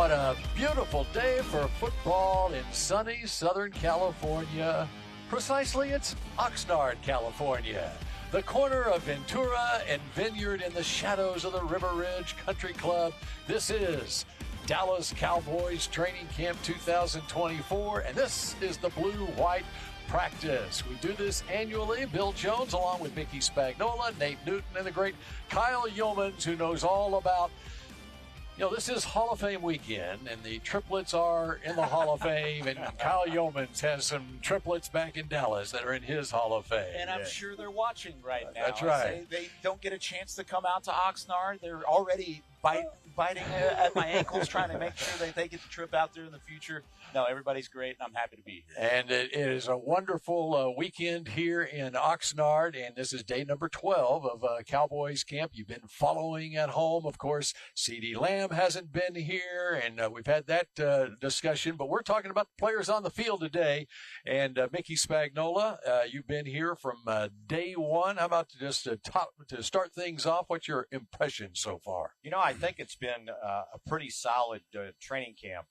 What a beautiful day for football in sunny Southern California. Precisely, it's Oxnard, California, the corner of Ventura and Vineyard in the shadows of the River Ridge Country Club. This is Dallas Cowboys Training Camp 2024, and this is the blue-white practice. We do this annually. Bill Jones, along with Mickey Spagnola, Nate Newton, and the great Kyle Yeomans, who knows all about, this is Hall of Fame weekend, and the triplets are in the Hall of Fame, and Kyle Yeomans has some triplets back in Dallas that are in his Hall of Fame. And I'm sure they're watching right now. That's right. They don't get a chance to come out to Oxnard. They're already biting at my ankles, trying to make sure that they get the trip out there in the future. No, everybody's great, and I'm happy to be here. And it is a wonderful weekend here in Oxnard, and this is day number 12 of Cowboys camp. You've been following at home. Of course, CeeDee Lamb hasn't been here, and we've had that discussion, but we're talking about the players on the field today. And Mickey Spagnola, you've been here from day one. How about to start things off? What's your impression so far? I think it's been a pretty solid training camp.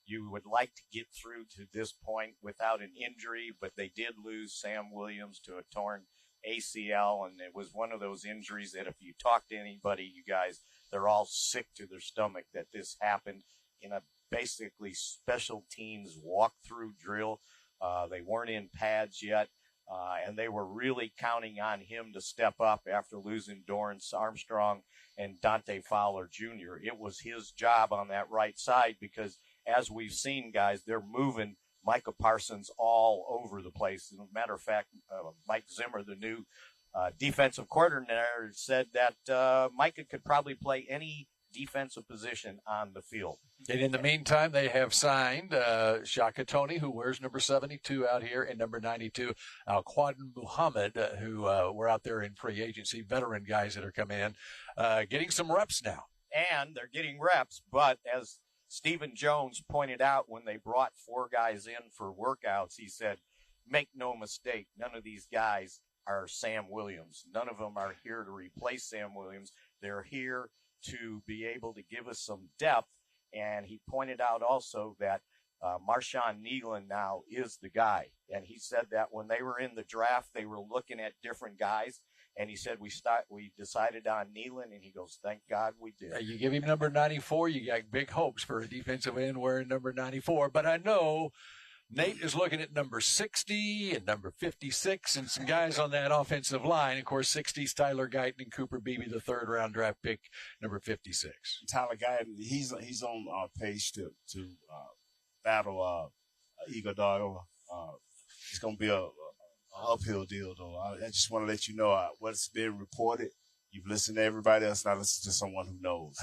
You would like to get through to this point without an injury, but they did lose Sam Williams to a torn ACL, and it was one of those injuries that if you talk to anybody, you guys, they're all sick to their stomach that this happened in a basically special teams walkthrough drill. They weren't in pads yet, and they were really counting on him to step up after losing Dorrance Armstrong and Dante Fowler Jr. It was his job on that right side because, as we've seen, guys, they're moving Micah Parsons all over the place. As a matter of fact, Mike Zimmer, the new defensive coordinator, said that Micah could probably play any defensive position on the field. And in the meantime, they have signed Shaka Toney, who wears number 72 out here, and number 92, Al-Quadin Muhammad, who were out there in free agency, veteran guys that are coming in, getting some reps now. And they're getting reps, but as Stephen Jones pointed out when they brought 4 guys in for workouts, he said, make no mistake, none of these guys are Sam Williams. None of them are here to replace Sam Williams. They're here to be able to give us some depth. And he pointed out also that Marshawn Nealon now is the guy. And he said that when they were in the draft, they were looking at different guys. And he said, we decided on Nealon, and he goes, thank God we did. You give him number 94, you got big hopes for a defensive end wearing number 94. But I know Nate is looking at number 60 and number 56 and some guys on that offensive line. Of course, 60's Tyler Guyton and Cooper Beebe, the third-round draft pick, number 56. Tyler Guyton, he's on pace to battle Iguodala. It's going to be a uphill deal, though. I just want to let you know what's been reported. You've listened to everybody else, not listen to someone who knows.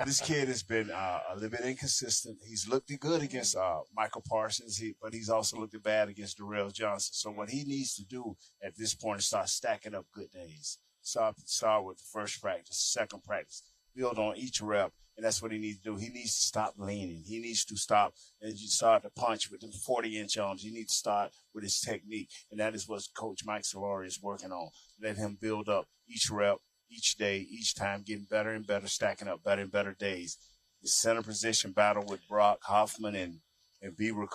This kid has been a little bit inconsistent. He's looked good against Michael Parsons, but he's also looked bad against Darrell Johnson. So what he needs to do at this point is start stacking up good days. Start with the first practice, second practice. Build on each rep, and that's what he needs to do. He needs to stop leaning. He needs to stop and you start to punch with the 40-inch arms. He needs to start with his technique, and that is what Coach Mike Solari is working on. Let him build up each rep, each day, each time, getting better and better, stacking up better and better days. The center position battle with Brock Hoffman and B.B.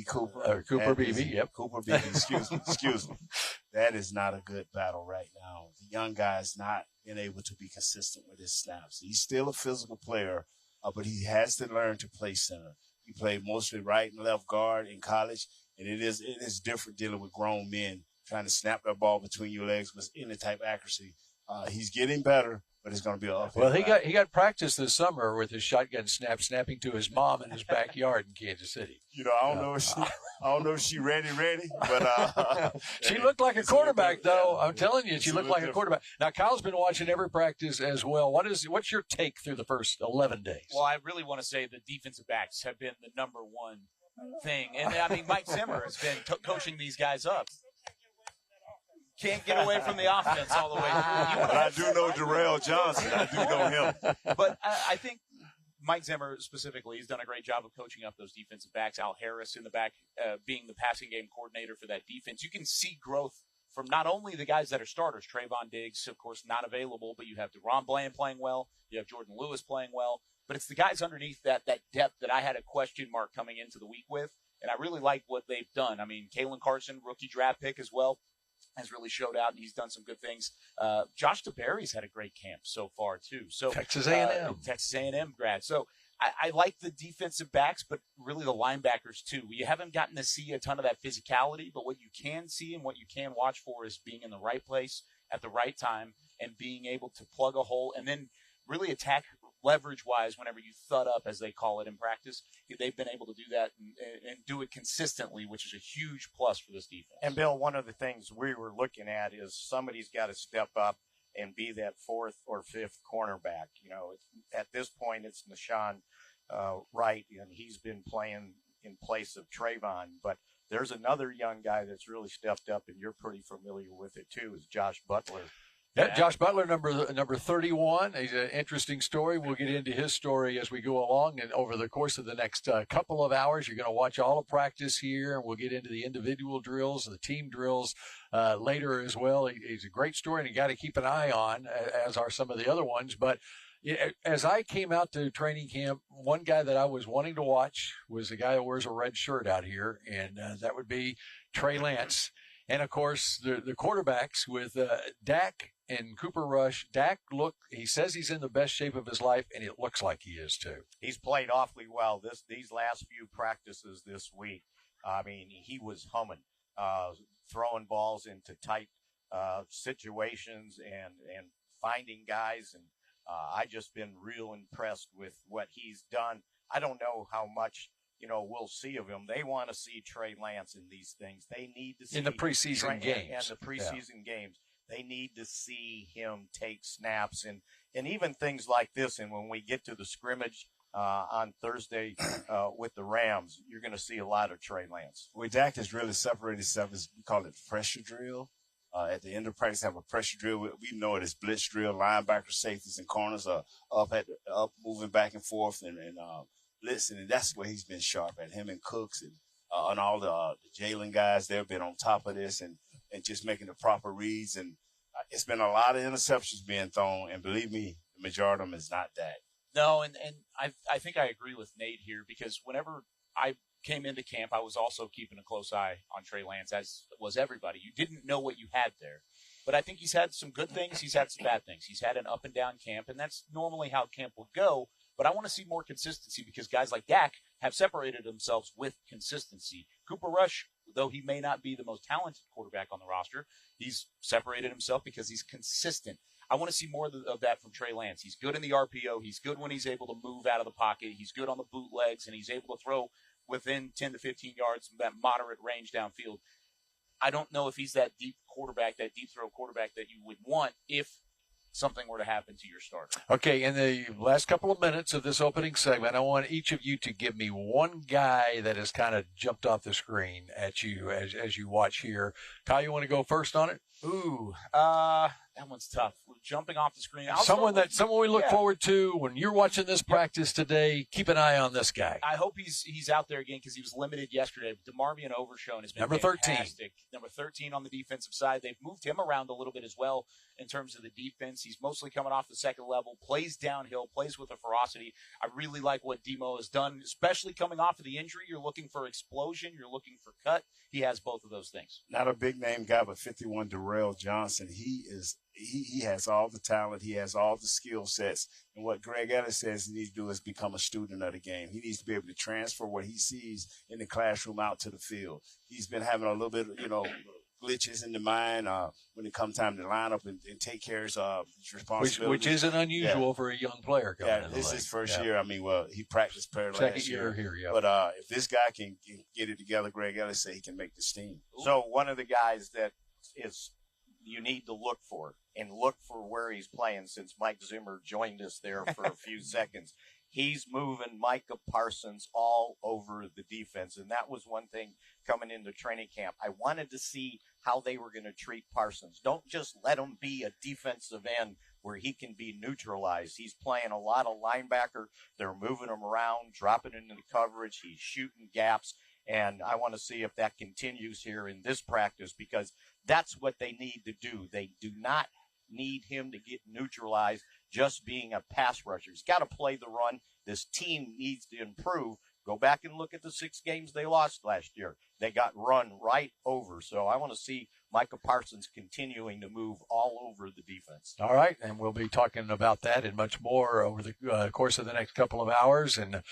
Cooper. Cooper Beebe, yep. Cooper Beebe, excuse me. That is not a good battle right now. The young guy is not being able to be consistent with his snaps. He's still a physical player, but he has to learn to play center. He played mostly right and left guard in college, and it is different dealing with grown men trying to snap that ball between your legs with any type of accuracy. He's getting better, but it's going to be an uphill. Well, he got practice this summer with his shotgun snapping to his mom in his backyard in Kansas City. I don't know if she ready, but she looked like a quarterback, though. I'm telling you, she looked like a quarterback. Now, Kyle's been watching every practice as well. What's your take through the first 11 days? Well, I really want to say the defensive backs have been the number one thing, and I mean Mike Zimmer has been coaching these guys up. Can't get away from the offense all the way through. But I do know Darrell Johnson. I do know him. But I think Mike Zimmer specifically has done a great job of coaching up those defensive backs. Al Harris in the back being the passing game coordinator for that defense. You can see growth from not only the guys that are starters, Trayvon Diggs, of course, not available, but you have DeRon Bland playing well, you have Jordan Lewis playing well, but it's the guys underneath that depth that I had a question mark coming into the week with, and I really like what they've done. I mean, Kalen Carson, rookie draft pick as well, has really showed out, and he's done some good things. Josh DeBerry's had a great camp so far, too. So Texas A&M. Texas A&M grad. So I like the defensive backs, but really the linebackers, too. You haven't gotten to see a ton of that physicality, but what you can see and what you can watch for is being in the right place at the right time and being able to plug a hole and then really attack leverage-wise whenever you thud up, as they call it in practice. They've been able to do that and do it consistently, which is a huge plus for this defense. And, Bill, one of the things we were looking at is somebody's got to step up and be that fourth or fifth cornerback. You know, at this point, it's Nashawn Wright, and he's been playing in place of Trayvon. But there's another young guy that's really stepped up, and you're pretty familiar with it, too, is Josh Butler. Yeah, Josh Butler, number 31. He's an interesting story. We'll get into his story as we go along, and over the course of the next couple of hours, you're going to watch all of practice here, and we'll get into the individual drills, the team drills later as well. He's a great story, and you got to keep an eye on, as are some of the other ones. But as I came out to training camp, one guy that I was wanting to watch was a guy who wears a red shirt out here, and that would be Trey Lance. And, of course, the quarterbacks with Dak and Cooper Rush. Dak, he says he's in the best shape of his life, and it looks like he is too. He's played awfully well these last few practices this week. I mean, he was humming, throwing balls into tight situations and finding guys. And I just been real impressed with what he's done. I don't know how much we'll see of him. They want to see Trey Lance in these things. They need to see in the preseason games. And the preseason games. They need to see him take snaps and even things like this. And when we get to the scrimmage on Thursday with the Rams, you're going to see a lot of Trey Lance. Well, Dak has really separated himself. We call it pressure drill. At the end of practice, have a pressure drill. We know it as blitz drill. Linebackers, safeties, and corners are up moving back and forth and blitzing, and that's where he's been sharp at. Him and Cooks and all the Jalen guys, they've been on top of this and just making the proper reads. And it's been a lot of interceptions being thrown, and believe me, the majority of them is not that. No, and I think I agree with Nate here, because whenever I came into camp, I was also keeping a close eye on Trey Lance, as was everybody. You didn't know what you had there. But I think he's had some good things. He's had some bad things. He's had an up and down camp, and that's normally how camp will go. But I want to see more consistency, because guys like Dak have separated themselves with consistency. Cooper Rush, though he may not be the most talented quarterback on the roster, he's separated himself because he's consistent. I want to see more of that from Trey Lance. He's good in the RPO. He's good when he's able to move out of the pocket. He's good on the bootlegs, and he's able to throw within 10 to 15 yards, that moderate range downfield. I don't know if he's that deep quarterback, that deep throw quarterback that you would want if something were to happen to your starter. Okay, in the last couple of minutes of this opening segment, I want each of you to give me one guy that has kind of jumped off the screen at you as you watch here. Kyle, you want to go first on it? Ooh, that one's tough. Jumping off the screen. Someone we look forward to when you're watching this practice today. Keep an eye on this guy. I hope he's out there again, because he was limited yesterday. DeMarvion Overshone has been number 13. Fantastic. Number 13 on the defensive side. They've moved him around a little bit as well in terms of the defense. He's mostly coming off the second level, plays downhill, plays with a ferocity. I really like what Demo has done, especially coming off of the injury. You're looking for explosion. You're looking for cut. He has both of those things. Not a big name guy, but 51 Darrell Johnson. He has all the talent. He has all the skill sets. And what Greg Ellis says he needs to do is become a student of the game. He needs to be able to transfer what he sees in the classroom out to the field. He's been having a little bit of, glitches in the mind when it comes time to line up and take care of his responsibilities. Which isn't unusual for a young player coming in. This is his first year. I mean, he practiced last second year here, yeah. But if this guy can get it together, Greg Ellis said he can make this team. So one of the guys that is you need to look for where he's playing, since Mike Zimmer joined us there for a few seconds. He's moving Micah Parsons all over the defense, and that was one thing coming into training camp. I wanted to see how they were going to treat Parsons. Don't just let him be a defensive end where he can be neutralized. He's playing a lot of linebacker. They're moving him around, dropping into the coverage. He's shooting gaps. And I want to see if that continues here in this practice, because that's what they need to do. They do not need him to get neutralized just being a pass rusher. He's got to play the run. This team needs to improve. Go back and look at the 6 games they lost last year. They got run right over. So I want to see Micah Parsons continuing to move all over the defense. All right, and we'll be talking about that and much more over the course of the next couple of hours. And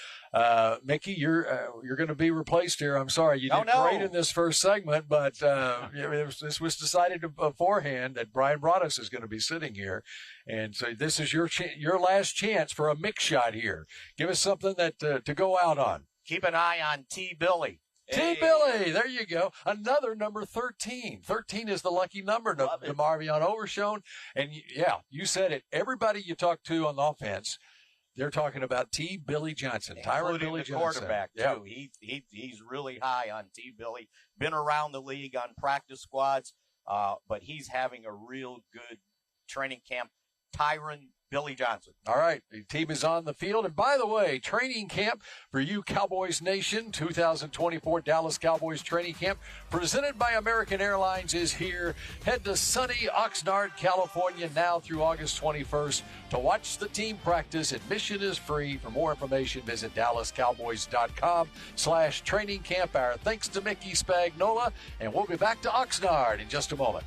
Mickey, you're going to be replaced here. I'm sorry, you did great in this first segment, but this was decided beforehand that Brian Broaddus is going to be sitting here, and so this is your last chance for a mix shot here. Give us something that to go out on. Keep an eye on T. Billy. T. Billy, there you go. Another number 13. 13 is the lucky number to Marvion Overshone. And, you said it. Everybody you talk to on the offense, they're talking about T. Billy Johnson. Tyron Billy the Johnson. Quarterback, too. He's really high on T. Billy. Been around the league on practice squads, but he's having a real good training camp. Tyron Billy Johnson. All right. The team is on the field. And by the way, training camp for you Cowboys Nation, 2024 Dallas Cowboys training camp presented by American Airlines is here. Head to sunny Oxnard, California now through August 21st to watch the team practice. Admission is free. For more information, visit DallasCowboys.com/training camp. Our thanks to Mickey Spagnola, and we'll be back to Oxnard in just a moment.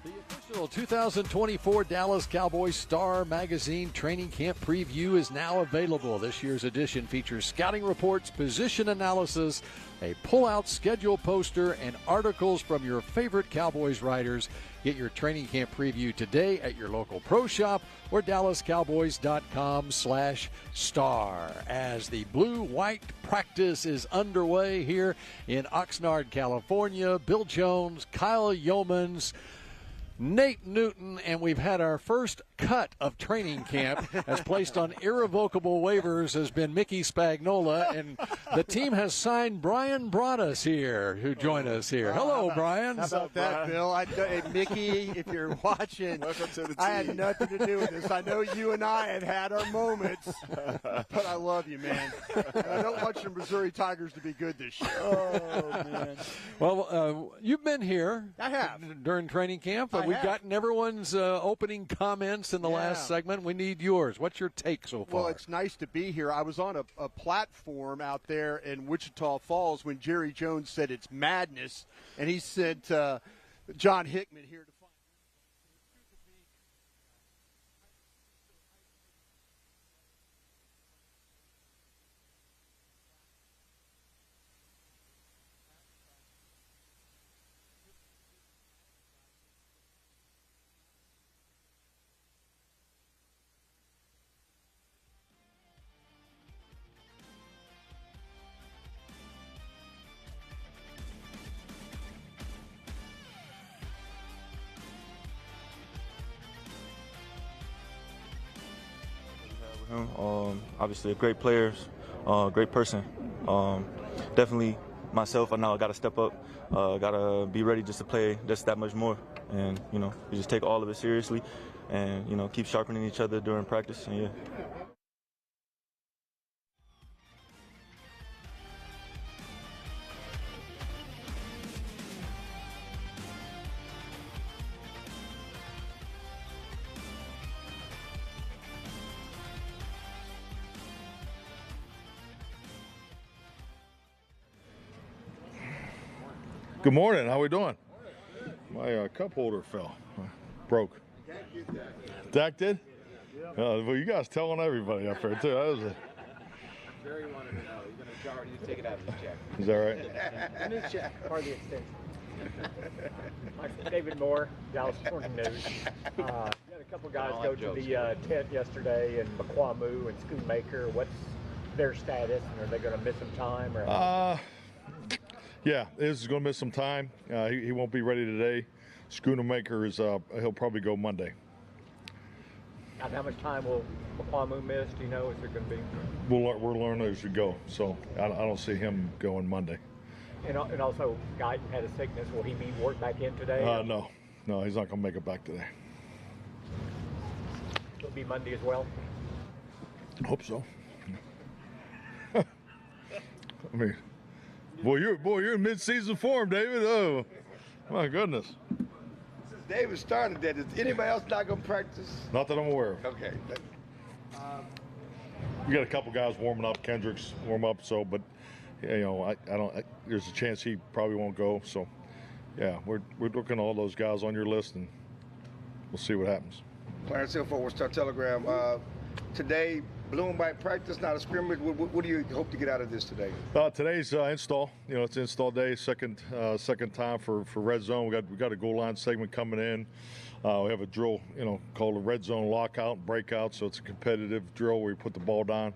The official 2024 Dallas Cowboys Star Magazine Training Camp Preview is now available. This year's edition features scouting reports, position analysis, a pull-out schedule poster, and articles from your favorite Cowboys writers. Get your training camp preview today at your local pro shop or DallasCowboys.com/star. As the blue-white practice is underway here in Oxnard, California, Bill Jones, Kyle Yeomans, Nate Newton, and we've had our first cut of training camp as placed on irrevocable waivers has been Mickey Spagnola, and the team has signed Brian Broaddus here, who joined us here. Hello, Brian. How about that, Bill? Hey, Mickey, if you're watching, Welcome to the team. I had nothing to do with this. I know you and I had our moments, but I love you, man. I don't want your Missouri Tigers to be good this year. Oh, man. Well, you've been here. I have. During training camp. We've have. gotten everyone's opening comments in the last segment. We need yours. What's your take so far? Well, it's nice to be here. I was on a platform out there in Wichita Falls when Jerry Jones said it's madness, and he sent John Hickman here to find over him. Obviously a great player, great person. Definitely myself, I know I got to step up, got to be ready just to play just that much more. And, you know, we just take all of it seriously and, you know, keep sharpening each other during practice. And, yeah. Good morning. How we doing? My cup holder fell, broke. Dak did? Well, you guys telling everybody up there too. That was a... Jerry wanted to know. You're going to charge you to take it out of his check. Is that right? New check, part of the extension. David Moore, Dallas Morning News. We had a couple guys go to the tent yesterday, and McCwamu and Schoonmaker. What's their status, and are they going to miss some time? Or yeah, this is going to miss some time. He won't be ready today. Schoonmaker is he'll probably go Monday. And how much time will McCwamu miss? Do you know? Is there going to be? We're learning as we go, so I don't see him going Monday. And also, Guyton had a sickness. Will he be worked back in today? No, he's not going to make it back today. It'll be Monday as well. Hope so. I mean, you're in mid-season form, David. Oh, my goodness. Since David started that, is anybody else not going to practice? Not that I'm aware of. Okay. We got a couple guys warming up. Kendricks warm up, so but you know, I don't. There's a chance he probably won't go. So, yeah, we're looking at all those guys on your list, and we'll see what happens. Clarence Hill, Fort Worth Star-Telegram. Today, balloon bite practice, not a scrimmage. What do you hope to get out of this today? Today's install. You know, it's install day. Second time for red zone. We got a goal line segment coming in. We have a drill, you know, called a red zone lockout and breakout. So it's a competitive drill where you put the ball down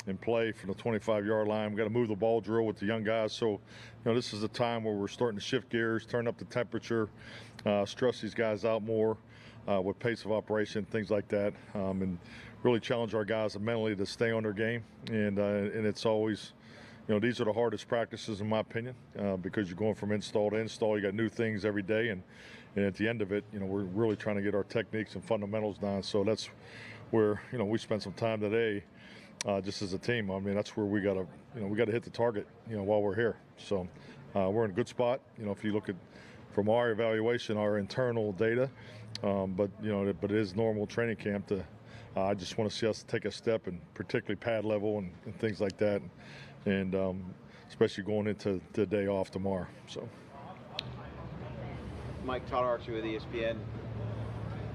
and play from the 25-yard line. We got to move the ball drill with the young guys. So, you know, this is the time where we're starting to shift gears, turn up the temperature, stress these guys out more with pace of operation, things like that, and really challenge our guys mentally to stay on their game. And it's always, you know, these are the hardest practices in my opinion because you're going from install to install. You got new things every day, and at the end of it, you know, we're really trying to get our techniques and fundamentals down. So that's where, you know, we spent some time today. Just as a team, I mean, that's where we gotta hit the target, you know, while we're here. So we're in a good spot. You know, if you look at from our evaluation, our internal data, but you know, but it is normal training camp. I just want to see us take a step, and particularly pad level and things like that, and especially going into the day off tomorrow. So, Mike, Todd Archer with ESPN.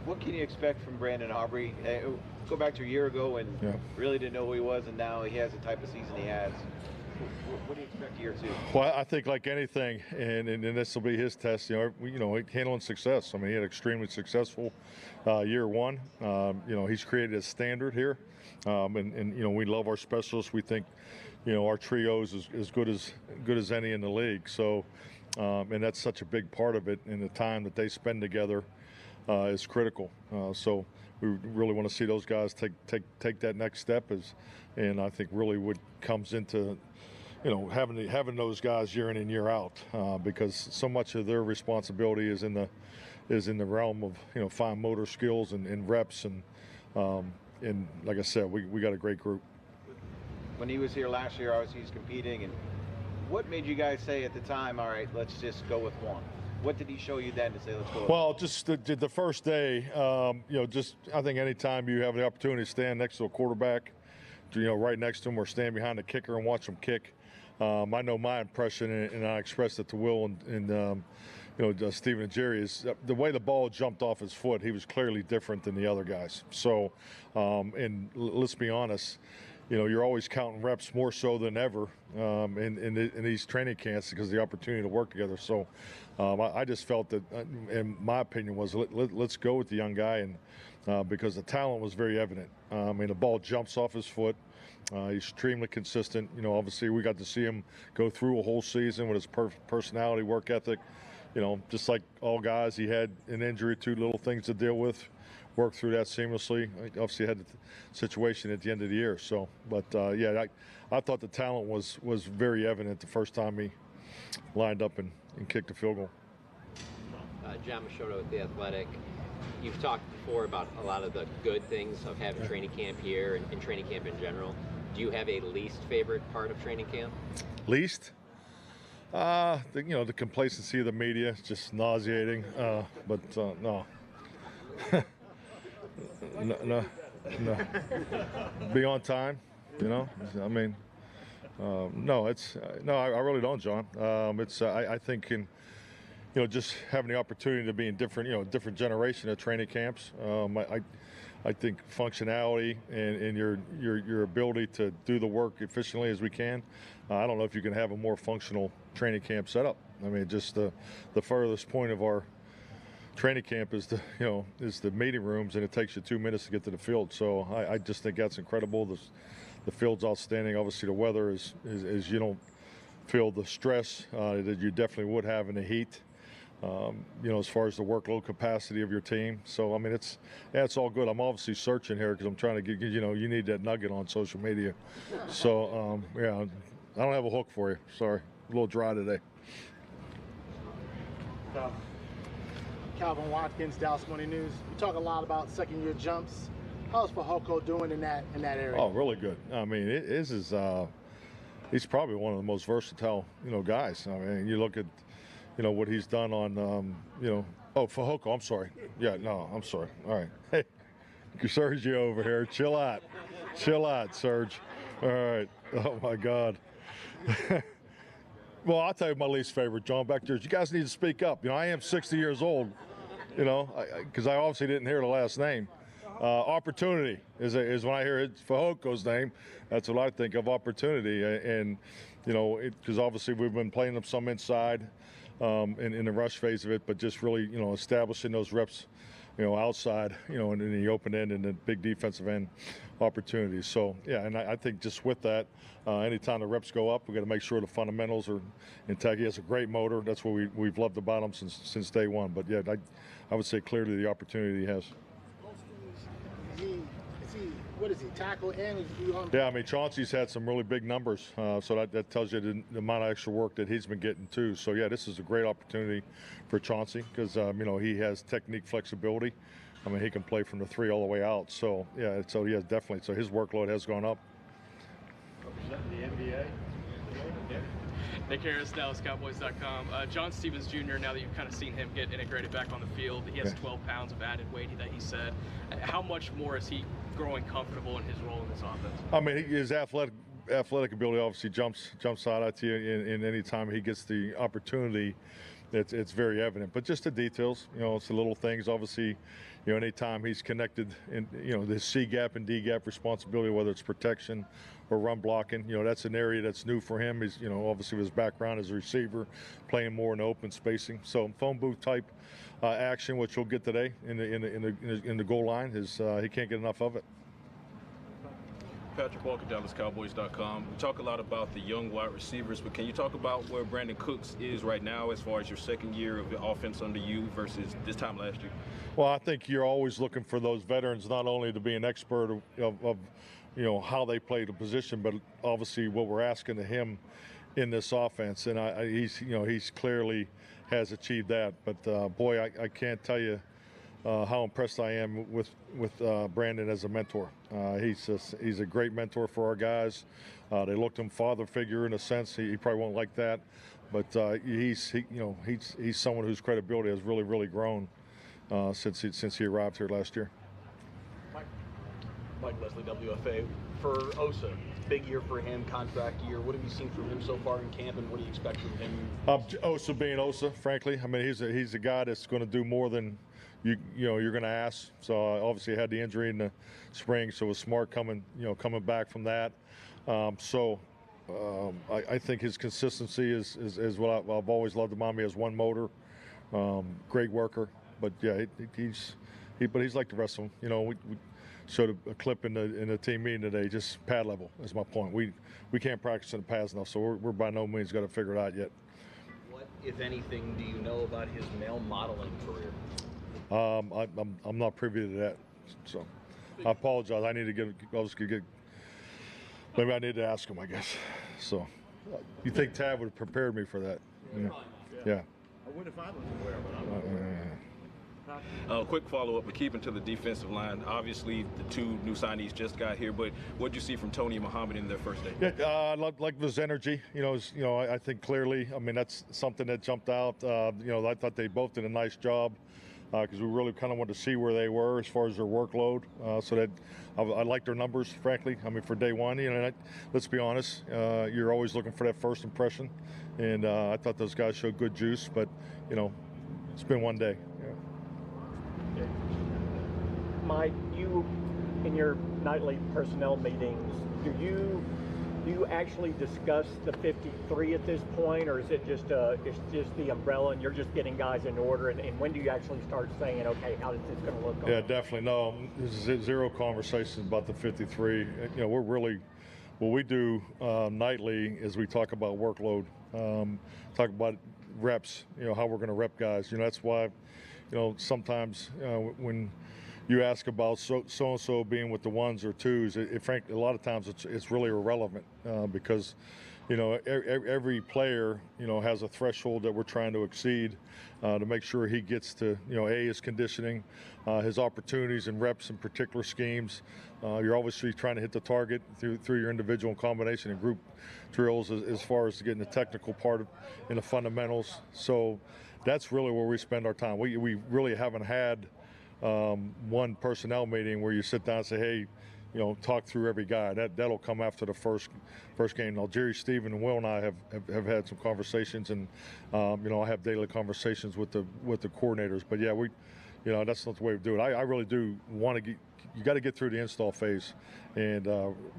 What can you expect from Brandon Aubrey? Go back to a year ago and really didn't know who he was, and now he has the type of season he has. What do you expect year two? Well, I think like anything, and this will be his test. You know, handling success. I mean, he had extremely successful year one. You know, he's created a standard here, and you know, we love our specialists. We think, you know, our trio is as good as any in the league. So, and that's such a big part of it. And the time that they spend together is critical. So we really want to see those guys take that next step. And I think really what comes into, you know, having those guys year in and year out, because so much of their responsibility is in the realm of, you know, fine motor skills and reps, and like I said, we got a great group. When he was here last year, obviously he's competing, and what made you guys say at the time, all right, let's just go with one? What did he show you then to say let's go? Well, just the first day, you know, just I think anytime you have the opportunity to stand next to a quarterback, you know, right next to him, or stand behind the kicker and watch him kick. I know my impression, and I expressed it to Will and you know, Stephen and Jerry, is the way the ball jumped off his foot. He was clearly different than the other guys. So, and let's be honest, you know, you're always counting reps more so than ever in these training camps because of the opportunity to work together. So I just felt that, and my opinion was, let's go with the young guy, and because the talent was very evident. I mean, the ball jumps off his foot. He's extremely consistent. You know, obviously we got to see him go through a whole season with his personality, work ethic. You know, just like all guys, he had an injury, two little things to deal with worked through that seamlessly. I obviously had the situation at the end of the year. So, but yeah, I thought the talent was very evident the first time he lined up and kicked the field goal. John Mojo with The Athletic. You've talked before about a lot of the good things of having training camp here and training camp in general. Do you have a least favorite part of training camp? Least? The complacency of the media is just nauseating. But no. no. Be on time, I mean, no, I really don't, John. I think just having the opportunity to be in different generation of training camps. I think functionality and your ability to do the work efficiently as we can. I don't know if you can have a more functional training camp setup. I mean, just the furthest point of our training camp is the meeting rooms, and it takes you 2 minutes to get to the field. So I just think that's incredible. The field's outstanding. Obviously, the weather is you don't feel the stress that you definitely would have in the heat. As far as the workload capacity of your team. So, I mean, it's all good. I'm obviously searching here because I'm trying to get, you need that nugget on social media. So, yeah, I don't have a hook for you. Sorry. A little dry today. Calvin Watkins, Dallas Morning News. You talk a lot about second-year jumps. How's Fehoko doing in that area? Oh, really good. I mean, he's probably one of the most versatile, guys. I mean, you look at, what he's done on, Fehoko, I'm sorry. Yeah, no, I'm sorry. All right. Hey, Sergio over here. Chill out. Chill out, Serge. All right. Oh, my God. Well, I'll tell you my least favorite, John, back there. You guys need to speak up. I am 60 years old, because I obviously didn't hear the last name. Opportunity is when I hear Fehoko's name, that's what I think of, opportunity. And, because obviously we've been playing them some inside in the rush phase of it, but just really, establishing those reps, outside, in the open end and the big defensive end opportunities. So, yeah, and I think just with that, anytime the reps go up, we got to make sure the fundamentals are intact. He has a great motor. That's what we've loved about him since day one. But, yeah, I would say clearly the opportunity he has. What is he, tackle and is he on? Yeah, I mean, Chauncey's had some really big numbers, so that tells you the amount of extra work that he's been getting too. So, yeah, this is a great opportunity for Chauncey because, he has technique flexibility. I mean, he can play from the 3 all the way out. So, yeah, so he has definitely. So his workload has gone up. Representing the NBA. Nick Harris, DallasCowboys.com. John Stevens Jr., now that you've kind of seen him get integrated back on the field, he has 12 pounds of added weight that he said. How much more is he growing comfortable in his role in this offense? I mean, his athletic ability obviously jumps out at you in any time he gets the opportunity. It's very evident. But just the details, it's the little things. Obviously, anytime he's connected in, the C gap and D gap responsibility, whether it's protection or run blocking, that's an area that's new for him. He's, obviously with his background as a receiver, playing more in the open spacing. So phone booth type action, which we'll get today in the goal line, he can't get enough of it. Patrick Walker, DallasCowboys.com. We talk a lot about the young wide receivers, but can you talk about where Brandon Cooks is right now as far as your second year of the offense under you versus this time last year? Well, I think you're always looking for those veterans not only to be an expert of how they play the position, but obviously what we're asking of him in this offense. And he's clearly has achieved that. But boy, I can't tell you how impressed I am with Brandon as a mentor. He's a great mentor for our guys. They looked him father figure in a sense. He probably won't like that, but he's someone whose credibility has really grown since he arrived here last year. Mike Leslie, WFA. For Osa, big year for him, contract year. What have you seen from him so far in camp, and what do you expect from him? Osa being Osa, frankly. I mean, he's a guy that's going to do more than you're going to ask. So obviously had the injury in the spring, so it was smart coming back from that. I think his consistency is what I've always loved about him. He has one motor, great worker, but yeah, he's like the rest of them. We showed a clip in the team meeting today, just pad level is my point. We can't practice in the pads enough, so we're by no means got to figure it out yet. What, if anything, do you know about his male modeling career? I'm not privy to that, so I apologize. I need to get. Maybe I need to ask him, I guess. So, you think Tad would have prepared me for that? Yeah. I would if I was aware, but quick follow-up, but keeping to the defensive line. Obviously, the two new signees just got here, but what did you see from Tony and Muhammad in their first day? Yeah, I like his energy. I think clearly. I mean, that's something that jumped out. I thought they both did a nice job because we really kind of wanted to see where they were as far as their workload. So that I like their numbers, frankly. I mean, for day one, let's be honest, you're always looking for that first impression, and I thought those guys showed good juice. But it's been one day. Mike, you, in your nightly personnel meetings, do you actually discuss the 53 at this point, or is it just it's just the umbrella and you're just getting guys in order? And when do you actually start saying, okay, how is this going to look? Yeah, definitely. No, there's zero conversations about the 53. We're really, what we do nightly is we talk about workload, talk about reps, how we're going to rep guys. That's why, sometimes when you ask about so-and-so being with the ones or twos, frankly, a lot of times it's really irrelevant because, every player, has a threshold that we're trying to exceed to make sure he gets to, his conditioning, his opportunities and reps in particular schemes. You're obviously trying to hit the target through your individual combination and group drills as far as getting the technical part in the fundamentals. So that's really where we spend our time. We really haven't had one personnel meeting where you sit down and say, hey, talk through every guy. That'll come after the first game. Now, Jerry, Steven, and Will and I have had some conversations, and I have daily conversations with the coordinators. But yeah, that's not the way we do it. I really do want to get. You got to get through the install phase, and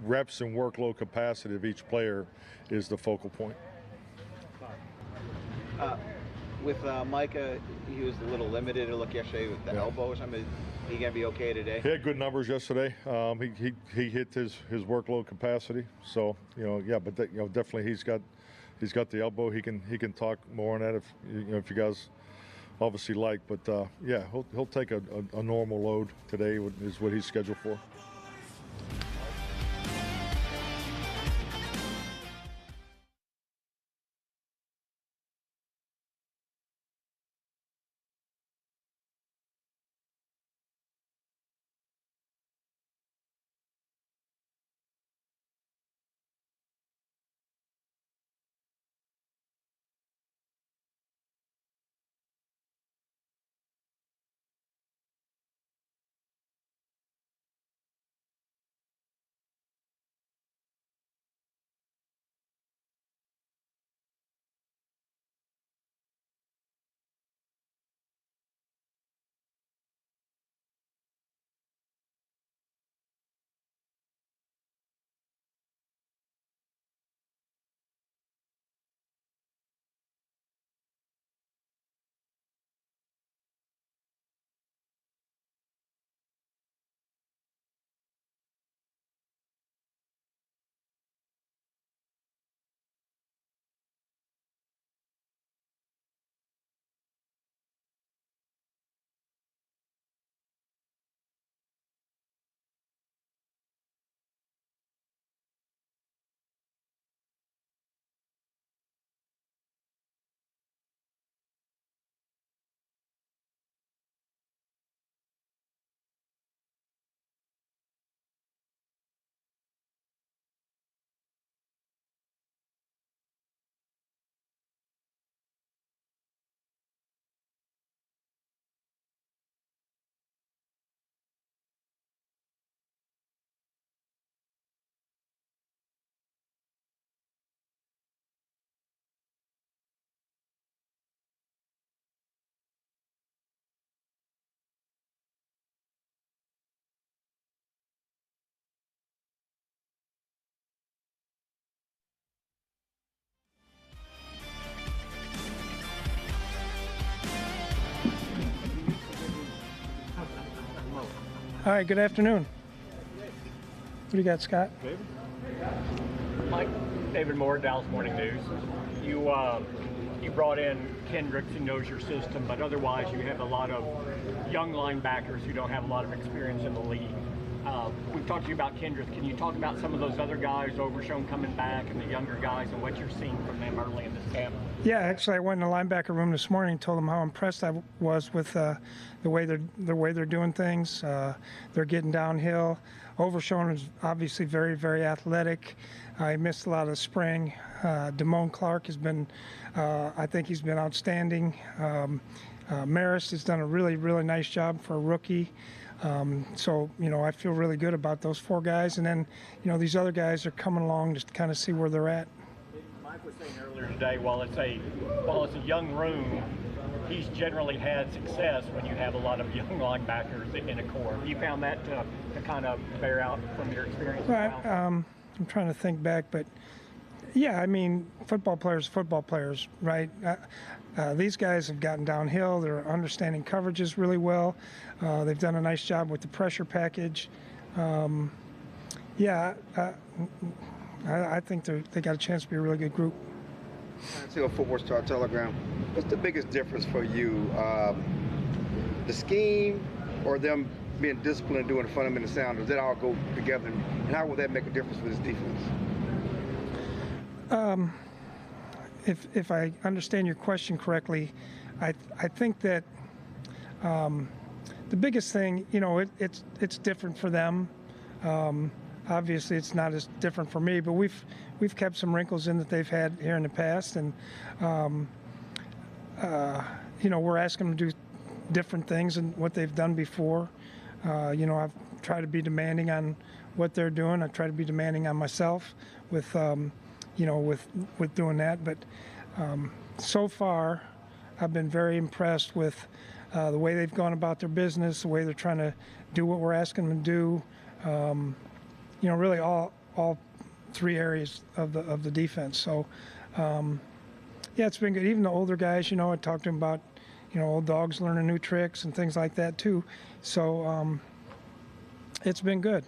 reps and workload capacity of each player is the focal point. With Micah, he was a little limited to look yesterday with the elbows. I mean, he gonna be okay today? He had good numbers yesterday. He hit his workload capacity. So but definitely he's got the elbow. He can talk more on that if you guys obviously like. But he'll take a normal load today is what he's scheduled for. All right, good afternoon. What do you got, Scott? Mike, David Moore, Dallas Morning News. You you brought in Kendricks, who knows your system, but otherwise you have a lot of young linebackers who don't have a lot of experience in the league. We've talked to you about Kendricks. Can you talk about some of those other guys, Overshown coming back, and the younger guys, and what you're seeing from them early in this camp? Yeah, actually, I went in the linebacker room this morning and told them how impressed I was with the way they're doing things. They're getting downhill. Overshown is obviously very, very athletic. He missed a lot of the spring. Damone Clark has been, I think he's been outstanding. Maris has done a really, really nice job for a rookie. So, I feel really good about those 4 guys. And then, these other guys are coming along to kind of see where they're at. Mike was saying earlier today, while it's a young room, he's generally had success when you have a lot of young linebackers in a core. Have you found that to kind of bear out from your experience? Right. I'm trying to think back, but yeah, I mean, football players, right? These guys have gotten downhill. They're understanding coverages really well. They've done a nice job with the pressure package. I think they got a chance to be a really good group. To a Football Star Telegram, what's the biggest difference for you? The scheme or them being disciplined and doing the fundamental sound? Does that all go together? And how will that make a difference for this defense? If I understand your question correctly, I think that the biggest thing, it's different for them. Obviously, it's not as different for me, but we've kept some wrinkles in that they've had here in the past, and we're asking them to do different things than what they've done before. I've tried to be demanding on what they're doing. I try to be demanding on myself with doing that. But so far, I've been very impressed with the way they've gone about their business, the way they're trying to do what we're asking them to do. Really all 3 areas of the defense. So, it's been good. Even the older guys, I talked to them about, old dogs learning new tricks and things like that too. So, it's been good.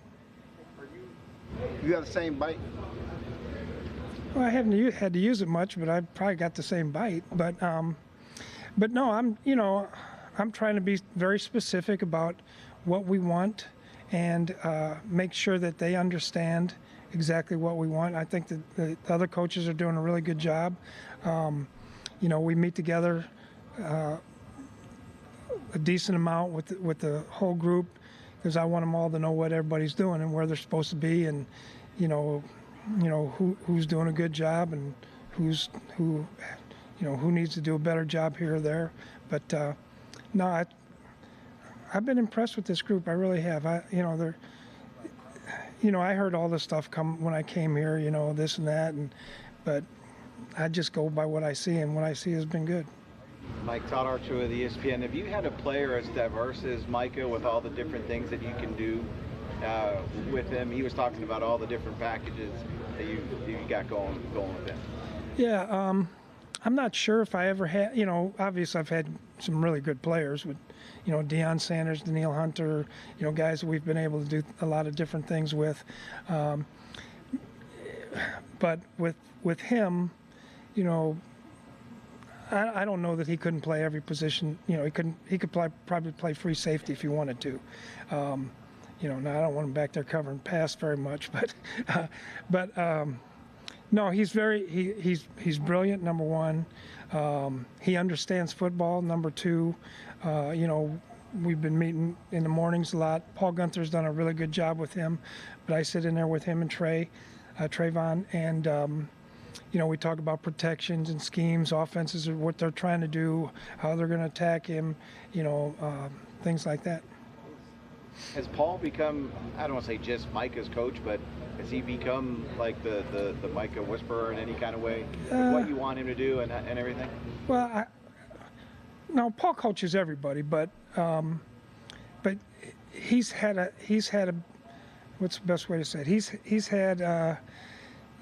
You have the same bite? Well, I haven't had to use it much, but I've probably got the same bite. But no, I'm trying to be very specific about what we want and make sure that they understand exactly what we want. I think that the other coaches are doing a really good job. We meet together a decent amount with the whole group because I want them all to know what everybody's doing and where they're supposed to be, and who's doing a good job and who needs to do a better job here or there. But no, I've been impressed with this group. I really have. I heard all this stuff come when I came here, this and that, but I just go by what I see, and what I see has been good. Mike, Todd Archer with ESPN. Have you had a player as diverse as Micah with all the different things that you can do with him? He was talking about all the different packages that you got going with him. Yeah, I'm not sure if I ever had, obviously I've had some really good players with, Deion Sanders, Daniil Hunter, guys that we've been able to do a lot of different things with. But with him, I don't know that he couldn't play every position. He could probably play free safety if he wanted to. Now I don't want him back there covering pass very much, but no, he's he's brilliant. Number one, he understands football. Number two, we've been meeting in the mornings a lot. Paul Gunther's done a really good job with him, but I sit in there with him and Trayvon, and we talk about protections and schemes, offenses, or what they're trying to do, how they're going to attack him, things like that. Has Paul become, I don't want to say just Micah's coach, but has he become like the Micah whisperer in any kind of way? What you want him to do and everything? Well, no, Paul coaches everybody, but he's had a what's the best way to say it? He's had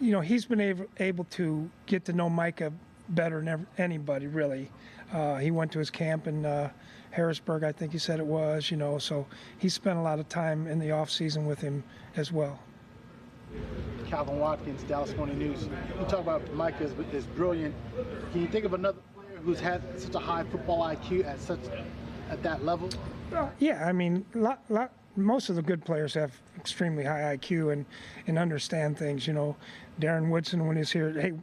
he's been able to get to know Micah better than anybody, really. He went to his camp in Harrisburg, I think he said it was, so he spent a lot of time in the off season with him as well. Calvin Watkins, Dallas Morning News. You talk about Mike as brilliant. Can you think of another player who's had such a high football IQ at that level? Yeah, I mean, most of the good players have extremely high IQ and understand things. You know, Darren Woodson, when he's here,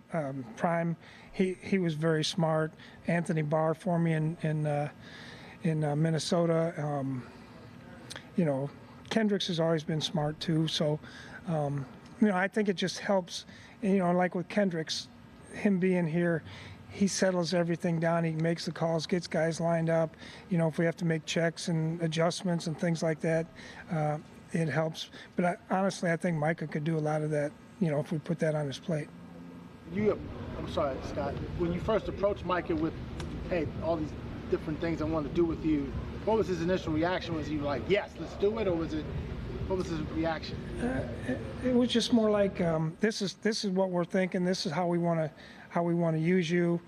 Prime, he was very smart. Anthony Barr for me in Minnesota. You know, Kendricks has always been smart too. So, you know, I think it just helps. And, you know, like with Kendricks, him being here, he settles everything down. He makes the calls, gets guys lined up. You know, if we have to make checks and adjustments and things like that, it helps. But honestly, I think Micah could do a lot of that, you know, if we put that on his plate. I'm sorry, Scott. When you first approached Micah with, hey, all these different things I want to do with you, what was his initial reaction? Was he like, yes, let's do it, or what was his reaction? It was just more like, this is what we're thinking. This is how we want to use you.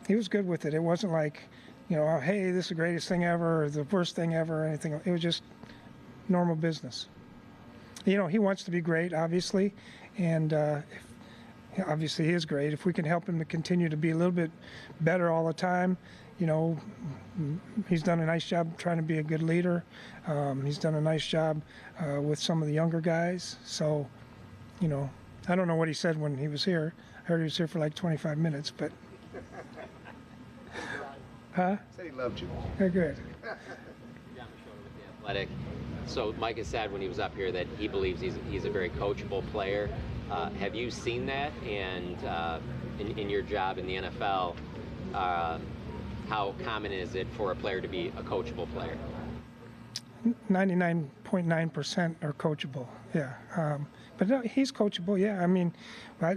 He was good with it. It wasn't like, you know, hey, this is the greatest thing ever, or the worst thing ever, or anything. It was just normal business. You know, he wants to be great, obviously, and obviously he is great. If we can help him to continue to be a little bit better all the time, you know, he's done a nice job trying to be a good leader. He's done a nice job with some of the younger guys. So, you know, I don't know what he said when he was here. I heard he was here for like 25 minutes, but. Huh? Said he loved you. Yeah, good. Athletic. So Mike has said when he was up here that he believes he's a very coachable player. Have you seen that? And in your job in the NFL, how common is it for a player to be a coachable player? 99.9% are coachable, yeah. But no, he's coachable, yeah. I mean, I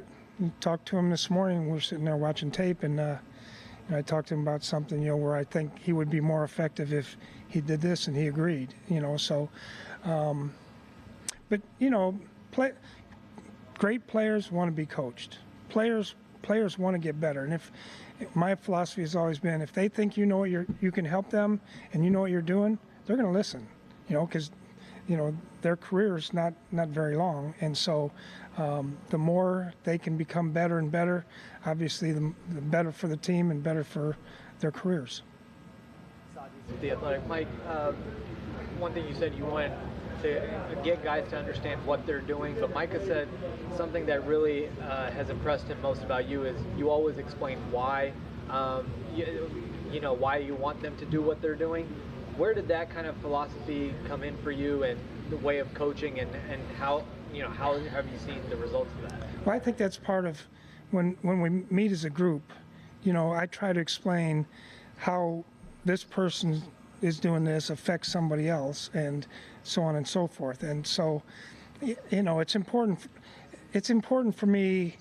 talked to him this morning. We were sitting there watching tape, and I talked to him about something, you know, where I think he would be more effective if he did this, and he agreed, you know. So, but, you know, great players want to be coached. Players want to get better, and if my philosophy has always been, if they think you know what you can help them and you know what you're doing, they're going to listen, you know, because, you know, their career's not very long, and so the more they can become better and better, obviously the better for the team and better for their careers. The Athletic. Mike, one thing you said you wanted to get guys to understand what they're doing, but Micah said something that really has impressed him most about you is you always explain why, you know, why you want them to do what they're doing. Where did that kind of philosophy come in for you, and the way of coaching, and how, you know, how have you seen the results of that? Well, I think that's part of when we meet as a group. You know, I try to explain how this person is doing this affects somebody else, and so on and so forth. And so, you know, it's important for me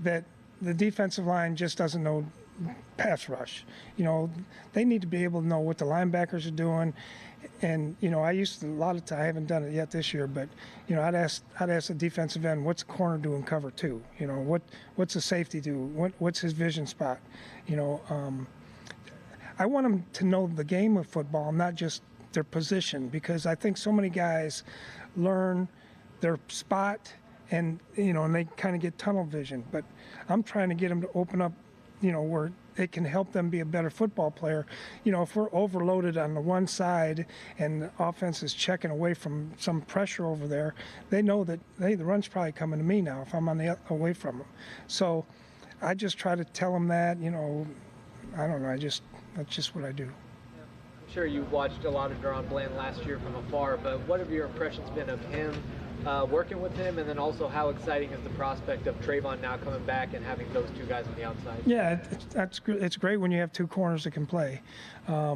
that the defensive line just doesn't know pass rush. You know, they need to be able to know what the linebackers are doing. And, you know, I used to, a lot of time, I haven't done it yet this year, but, you know, I'd ask the defensive end, what's the corner do in cover two? You know, what's the safety do? What's his vision spot? You know, I want them to know the game of football, not just their position, because I think so many guys learn their spot and, you know, and they kind of get tunnel vision. But I'm trying to get them to open up, you know, where it can help them be a better football player. You know, if we're overloaded on the one side and the offense is checking away from some pressure over there, they know that, hey, the run's probably coming to me now if I'm away from them. So I just try to tell them that, you know, I don't know, that's just what I do. I'm sure you watched a lot of Deron Bland last year from afar, but what have your impressions been of him, working with him, and then also how exciting is the prospect of Trayvon now coming back and having those two guys on the outside? Yeah, it's great when you have two corners that can play. I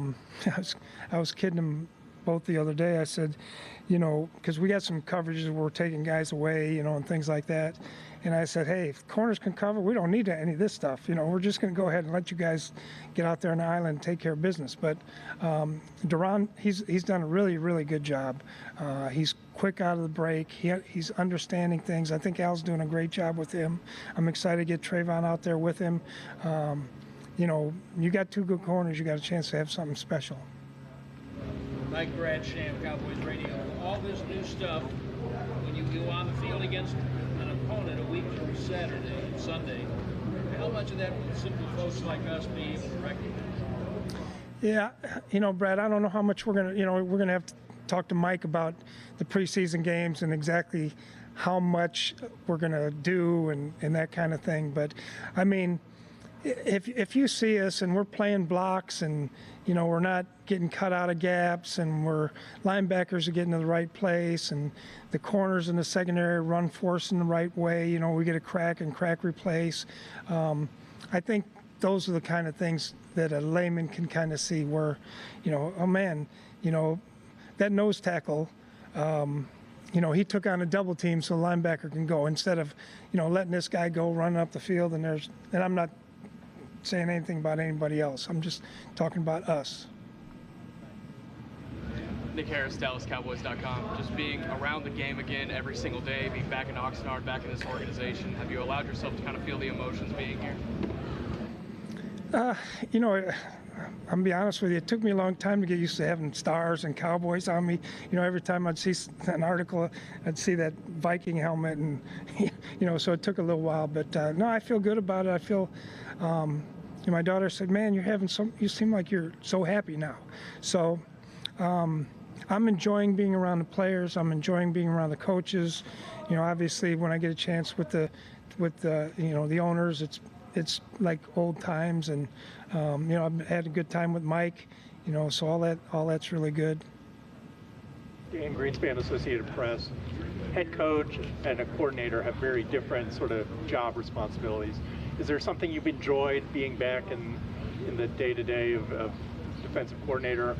was kidding him both the other day. I said, you know, because we got some coverages where we're taking guys away, you know, and things like that. And I said, hey, if corners can cover, we don't need any of this stuff. You know, we're just going to go ahead and let you guys get out there on the island and take care of business. But Deron, he's done a really, really good job. He's quick out of the break. He's understanding things. I think Al's doing a great job with him. I'm excited to get Trayvon out there with him. You know, you got two good corners, you got a chance to have something special. Like Brad Sham, Cowboys Radio, all this new stuff, when you go on the field against an opponent a week from Saturday and Sunday, how much of that would simple folks like us be able to recognize? Yeah, Brad, I don't know how much we're going to have to talk to Mike about the preseason games and exactly how much we're going to do and that kind of thing. But, I mean, if you see us and we're playing blocks and, we're not getting cut out of gaps and linebackers are getting to the right place and the corners in the secondary run force in the right way, we get a crack and crack replace. I think those are the kind of things that a layman can kind of see where, oh man, that nose tackle, he took on a double team so the linebacker can go instead of, letting this guy go run up the field and I'm not saying anything about anybody else. I'm just talking about us. Nick Harris, DallasCowboys.com. Just being around the game again every single day, being back in Oxnard, back in this organization, have you allowed yourself to kind of feel the emotions being here? I'm gonna be honest with you, it took me a long time to get used to having stars and Cowboys on me. Every time I'd see an article, I'd see that Viking helmet and, so it took a little while. But no, I feel good about it. I feel, my daughter said, man, you seem like you're so happy now. So I'm enjoying being around the players. I'm enjoying being around the coaches. Obviously when I get a chance with the owners, it's like old times, and I've had a good time with Mike, so all that's really good. Dan Greenspan, Associated Press. Head coach and a coordinator have very different sort of job responsibilities. Is there something you've enjoyed being back in the day-to-day of defensive coordinator?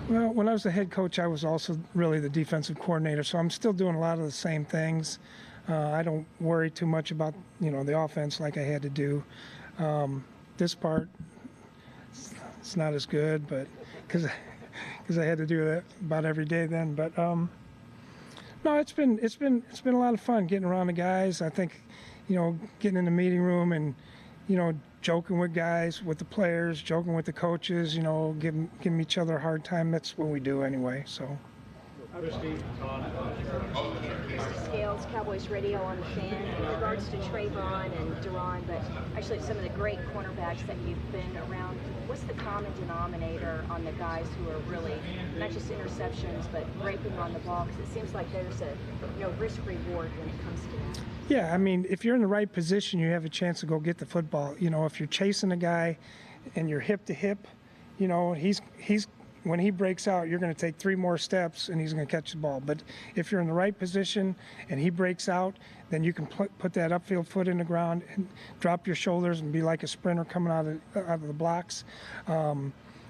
Well, when I was the head coach, I was also really the defensive coordinator, so I'm still doing a lot of the same things. I don't worry too much about, the offense like I had to do. This part, it's not as good, but because I had to do that about every day then. But no, it's been a lot of fun getting around the guys. I think, getting in the meeting room and, joking with guys, with the players, joking with the coaches, giving each other a hard time. That's what we do anyway. So. Scales, Cowboys Radio on the Fan, in regards to Trayvon and Duron, but actually some of the great cornerbacks that you've been around. What's the common denominator on the guys who are really not just interceptions, but breaking on the ball? Because it seems like there's a risk reward when it comes to that. Yeah, I mean, if you're in the right position, you have a chance to go get the football. If you're chasing a guy and you're hip to hip, he's when he breaks out, you're going to take 3 more steps and he's going to catch the ball. But if you're in the right position and he breaks out, then you can put that upfield foot in the ground and drop your shoulders and be like a sprinter coming out of the blocks.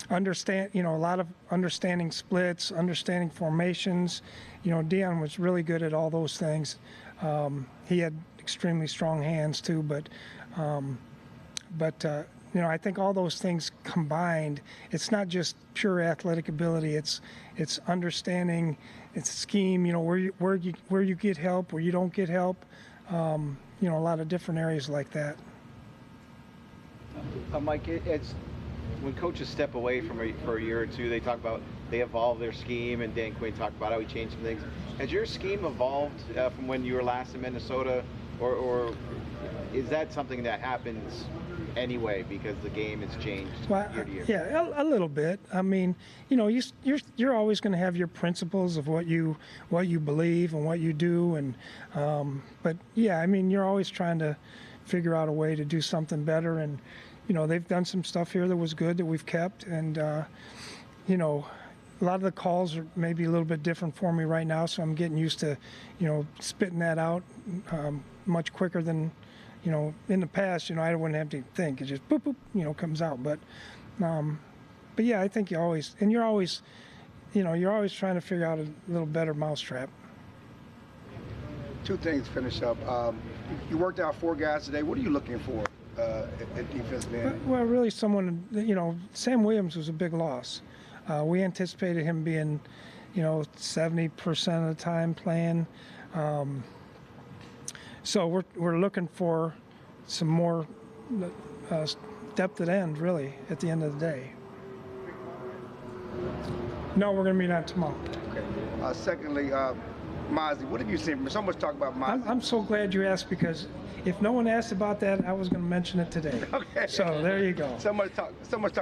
Understand, a lot of understanding splits, understanding formations. Deion was really good at all those things. He had extremely strong hands too, but I think all those things combined, it's not just pure athletic ability. It's understanding, it's scheme. Where you get help, where you don't get help. A lot of different areas like that. Mike, it's when coaches step away for a year or two, they talk about they evolve their scheme, and Dan Quinn talked about how he changed some things. Has your scheme evolved from when you were last in Minnesota, or is that something that happens anyway because the game has changed year to year? Yeah, a little bit. I mean, you're always going to have your principles of what you believe and what you do, and but yeah, I mean, you're always trying to figure out a way to do something better, and they've done some stuff here that was good that we've kept, and a lot of the calls are maybe a little bit different for me right now, so I'm getting used to spitting that out much quicker than in the past, I wouldn't have to think. It just boop, boop, comes out. But yeah, I think you're always trying to figure out a little better mousetrap. 2 things to finish up. You worked out 4 guys today. What are you looking for at defensive end? Well, really someone, Sam Williams was a big loss. We anticipated him being, 70% of the time playing. So we're looking for some more depth at end, really, at the end of the day. No, we're going to meet on tomorrow. Okay. Secondly, Mozzie? What have you seen? So much talk about Mozzie. I'm so glad you asked, because if no one asked about that, I was going to mention it today. Okay. So there you go. So much talk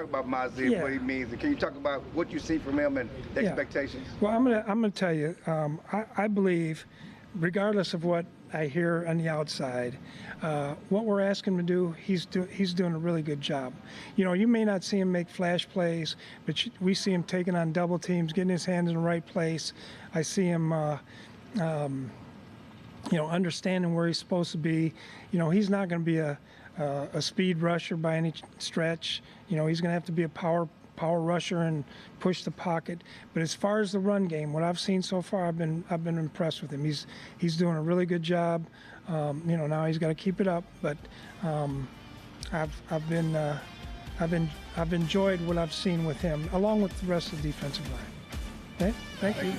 about Mozzie and what he means. And can you talk about what you see from him and the expectations? Well, I'm gonna tell you. I believe, regardless of what I hear on the outside, what we're asking him to do, he's doing a really good job. You know, you may not see him make flash plays, but we see him taking on double teams, getting his hands in the right place. I see him, understanding where he's supposed to be. You know, he's not going to be a speed rusher by any stretch. You know, he's going to have to be a power rusher and push the pocket. But as far as the run game, what I've seen so far, I've been impressed with him. He's doing a really good job. Now he's got to keep it up. But I've enjoyed what I've seen with him, along with the rest of the defensive line. Okay, thank you.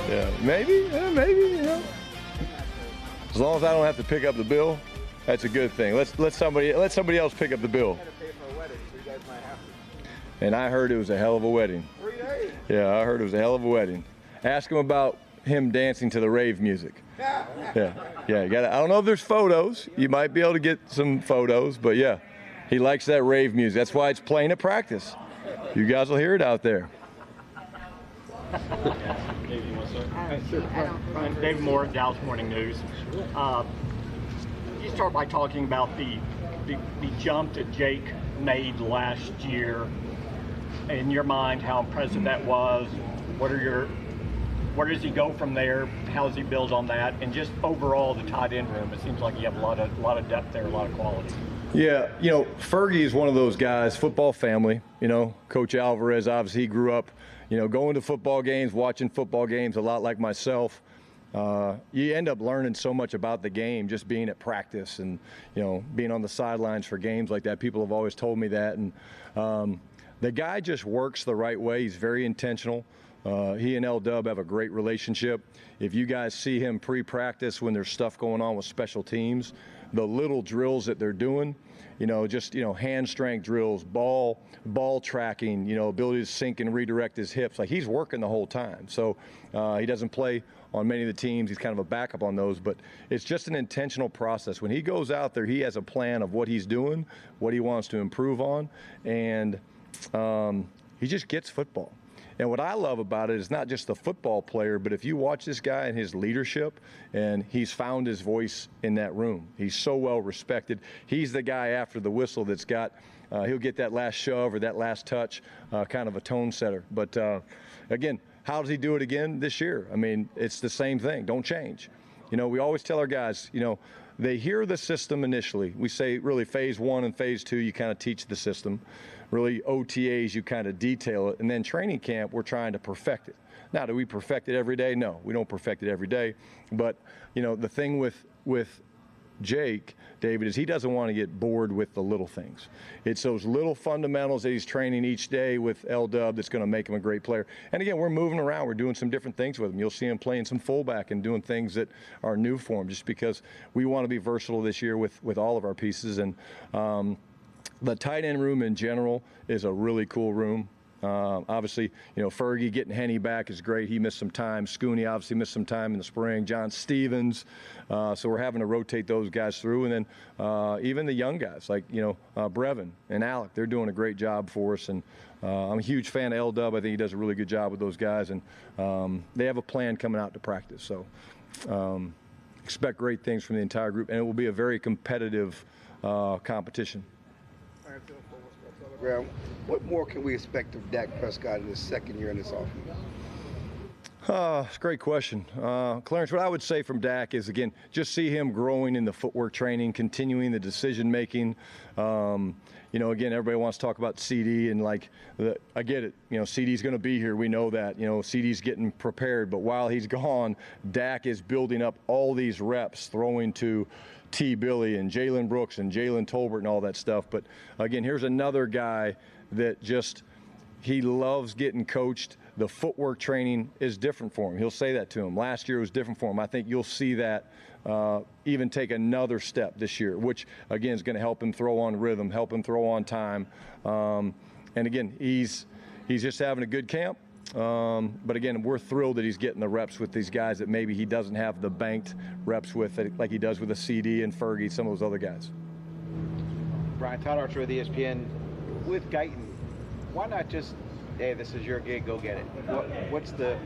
Yeah, maybe, you know. As long as I don't have to pick up the bill, that's a good thing. Let somebody else pick up the bill. And I heard it was a hell of a wedding. 3 days. Yeah, I heard it was a hell of a wedding. Ask him about him dancing to the rave music. Yeah. You got. I don't know if there's photos. You might be able to get some photos, but yeah, he likes that rave music. That's why it's playing at practice. You guys will hear it out there. David Moore, Dallas Morning News. You start by talking about the jump that Jake made last year. In your mind, how impressive that was. Where does he go from there? How does he build on that? And just overall, the tight end room. It seems like you have a lot of depth there, a lot of quality. Yeah, you know, Fergie is one of those guys, football family. You know, Coach Alvarez, obviously, he grew up, you know, going to football games, watching football games, a lot like myself. You end up learning so much about the game just being at practice and, you know, being on the sidelines for games like that. People have always told me that. And the guy just works the right way. He's very intentional. He and L-Dub have a great relationship. If you guys see him pre-practice when there's stuff going on with special teams, the little drills that they're doing, you know, just, you know, hand strength drills, ball tracking, you know, ability to sink and redirect his hips. Like, he's working the whole time. So he doesn't play on many of the teams. He's kind of a backup on those, but it's just an intentional process. When he goes out there, he has a plan of what he's doing, what he wants to improve on, and he just gets football. And what I love about it is not just the football player, but if you watch this guy and his leadership, and he's found his voice in that room. He's so well respected. He's the guy after the whistle that's got, he'll get that last shove or that last touch, kind of a tone setter. But again, how does he do it again this year? I mean, it's the same thing. Don't change. You know, we always tell our guys, you know, they hear the system initially. We say really phase 1 and phase 2, you kind of teach the system. Really OTAs, you kind of detail it. And then training camp, we're trying to perfect it. Now, do we perfect it every day? No, we don't perfect it every day. But, you know, the thing with Jake, David, is he doesn't want to get bored with the little things. It's those little fundamentals that he's training each day with L-Dub that's going to make him a great player. And again, we're moving around. We're doing some different things with him. You'll see him playing some fullback and doing things that are new for him, just because we want to be versatile this year with all of our pieces. And the tight end room in general is a really cool room. Obviously, you know, Fergie getting Henny back is great. He missed some time. Scooney obviously missed some time in the spring. John Stevens. So we're having to rotate those guys through. And then even the young guys like, you know, Brevin and Alec, they're doing a great job for us. And I'm a huge fan of L-Dub. I think he does a really good job with those guys. And they have a plan coming out to practice. So expect great things from the entire group. And it will be a very competitive competition. Graham, what more can we expect of Dak Prescott in his second year in this offense? It's a great question. Clarence, what I would say from Dak is, again, just see him growing in the footwork training, continuing the decision-making. You know, again, everybody wants to talk about CD, and, like, I get it. You know, CD's going to be here. We know that. You know, CD's getting prepared. But while he's gone, Dak is building up all these reps, throwing to T. Billy and Jalen Brooks and Jalen Tolbert and all that stuff. But, again, here's another guy that just he loves getting coached. The footwork training is different for him. He'll say that to him. Last year was different for him. I think you'll see that even take another step this year, which, again, is going to help him throw on rhythm, help him throw on time. And, again, he's just having a good camp. But, again, we're thrilled that he's getting the reps with these guys that maybe he doesn't have the banked reps with, like he does with a CD and Fergie, some of those other guys. Brian, Todd Archer with ESPN. With Guyton, why not just, hey, this is your gig, go get it? What's the,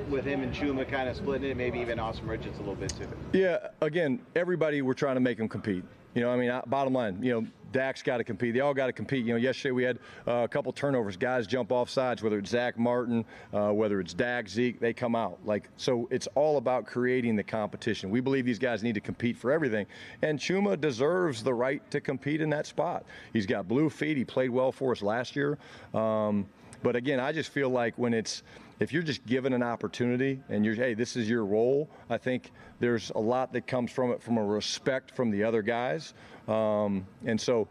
with him and Chuma kind of splitting it, maybe even Austin Richards a little bit too? Yeah, again, everybody, we're trying to make them compete. You know, I mean, bottom line, you know, Dak's got to compete. They all got to compete. You know, yesterday we had a couple turnovers. Guys jump off sides, whether it's Zach Martin, whether it's Dak, Zeke, they come out. Like, so it's all about creating the competition. We believe these guys need to compete for everything. And Chuma deserves the right to compete in that spot. He's got blue feet. He played well for us last year. But, again, I just feel like if you're just given an opportunity and hey, this is your role, I think there's a lot that comes from it, from a respect from the other guys. And so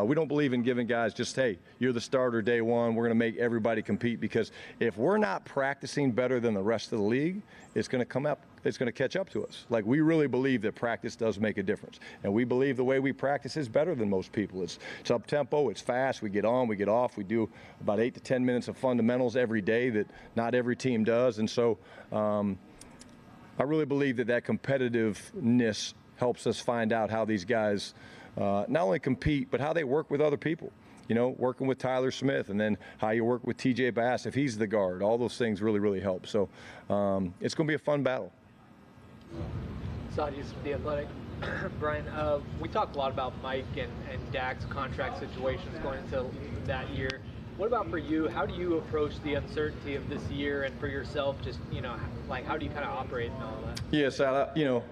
we don't believe in giving guys just, hey, you're the starter day one, we're going to make everybody compete, because if we're not practicing better than the rest of the league, it's going to catch up to us. Like, we really believe that practice does make a difference. And we believe the way we practice is better than most people. It's up-tempo, it's fast, we get on, we get off, we do about 8 to 10 minutes of fundamentals every day that not every team does. And so I really believe that competitiveness helps us find out how these guys not only compete, but how they work with other people. You know, working with Tyler Smith, and then how you work with TJ Bass if he's the guard. All those things really, really help. So it's going to be a fun battle. Sadius from The Athletic. Brian, we talked a lot about Mike and Dak's contract situations going into that year. What about for you? How do you approach the uncertainty of this year, and for yourself, just, you know, like, how do you kind of operate and all that? Yes, you know,